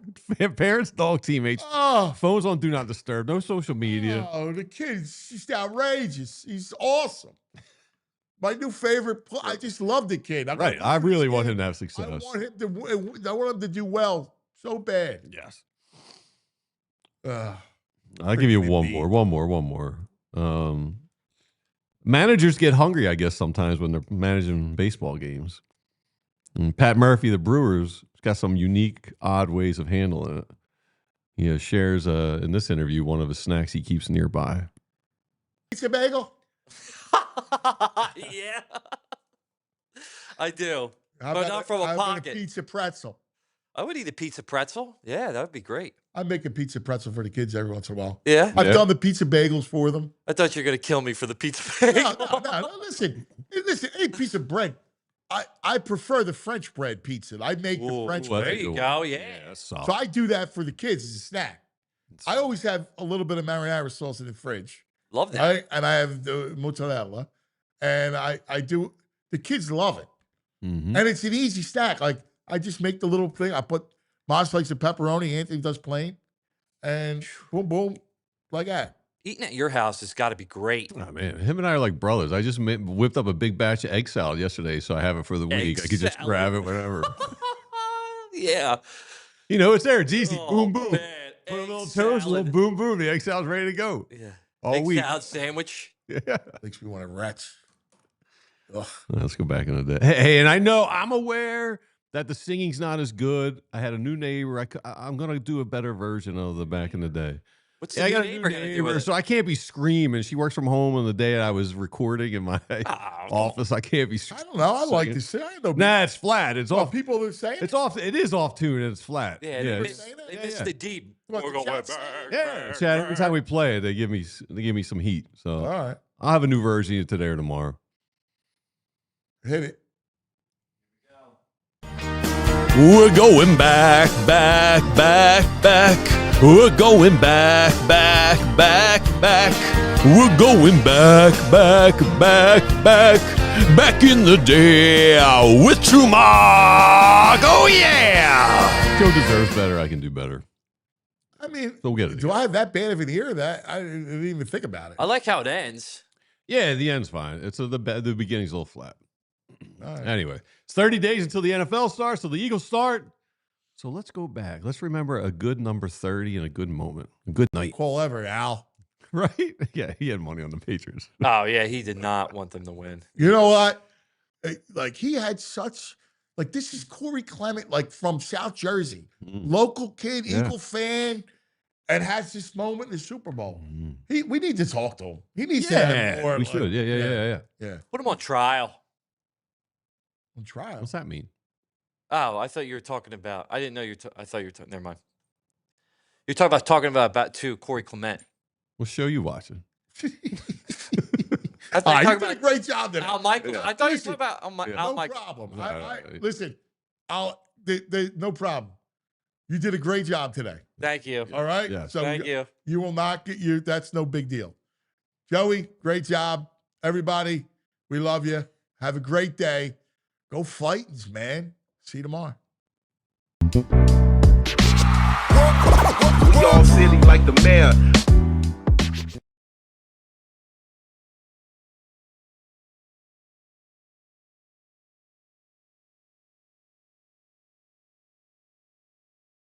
Parents, dog, teammates. Oh. Phones on Do Not Disturb. No social media. Oh, the kid's just outrageous. He's awesome. My new favorite. I just love the kid. Right. I really want him to have success. I want him to do well so bad. Yes. I'll give you one more. Managers get hungry, I guess, sometimes when they're managing baseball games. And Pat Murphy, the Brewers, got some unique, odd ways of handling it. He shares in this interview one of his snacks he keeps nearby. Pizza bagel? Yeah. I do. But not from a pocket. A pizza pretzel. I would eat a pizza pretzel. Yeah, that would be great. I make a pizza pretzel for the kids every once in a while. Yeah? I've done the pizza bagels for them. I thought you were going to kill me for the pizza bagel. No, listen, any piece of bread. I prefer the French bread pizza. I make the French bread. There you go, yeah. So I do that for the kids as a snack. I always have a little bit of marinara sauce in the fridge. Love that. Right? And I have the mozzarella. And I do, the kids love it. Mm-hmm. And it's an easy snack. Like, I just make the little thing. I put Moss likes the pepperoni. Anthony does plain. And boom, boom, like that. Eating at your house has got to be great. Oh, man, him and I are like brothers. I just whipped up a big batch of egg salad yesterday, so I have it for the week. I could just grab it whenever. Yeah. You know, it's there. It's easy. Boom, boom. Man. Put a little toast, a little boom, boom. The egg salad's ready to go. Yeah. All egg week. salad sandwich. Yeah. Makes me want to retch. Ugh. Let's go back in the day. Hey, and I know I'm aware that the singing's not as good. I had a new neighbor. I'm going to do a better version of the back in the day. What's the new neighbor going to do with it? So I can't be screaming. She works from home on the day I was recording in my office. I can't be I don't know. I like to say. Nah, it's flat. It's off. People are saying it's off. It is off tune and it's flat. Yeah, they missed the deep. We're going back. Yeah, Chad, every time we play it, they give me some heat. So all right. I'll have a new version today or tomorrow. Hit it. We're going back. We're going back. We're going back in the day with True Mark. Oh, yeah. Joe deserves better. I can do better. I mean, so we'll get it do I have that bad of an ear? That I didn't even think about it. I like how it ends. Yeah, the end's fine. It's the beginning's a little flat. Right. Anyway, it's 30 days until the NFL starts, so the Eagles start. So let's go back. Let's remember a good number 30 and a good moment. A good night. Call ever, Al. Right? Yeah, he had money on the Patriots. Oh, yeah, he did not want them to win. You know what? Like, he had such, like, this is Corey Clement, like, from South Jersey. Local kid, Eagle fan, and has this moment in the Super Bowl. We need to talk to him. He needs to have more. We should. Yeah. Put him on trial. On trial? What's that mean? Oh, I thought you were talking about. I didn't know you. I thought you were. Never mind. You're talking about Corey Clement. What show you watching? I thought you did a great job there. Al Michael. I thought you were talking about Al No Michael. problem. Listen, no problem. You did a great job today. Thank you. All right. Yeah. So Thank you. You will not get you. That's no big deal. Joey, great job. Everybody, we love you. Have a great day. Go Fightins, man. See you tomorrow. We all silly like the mayor.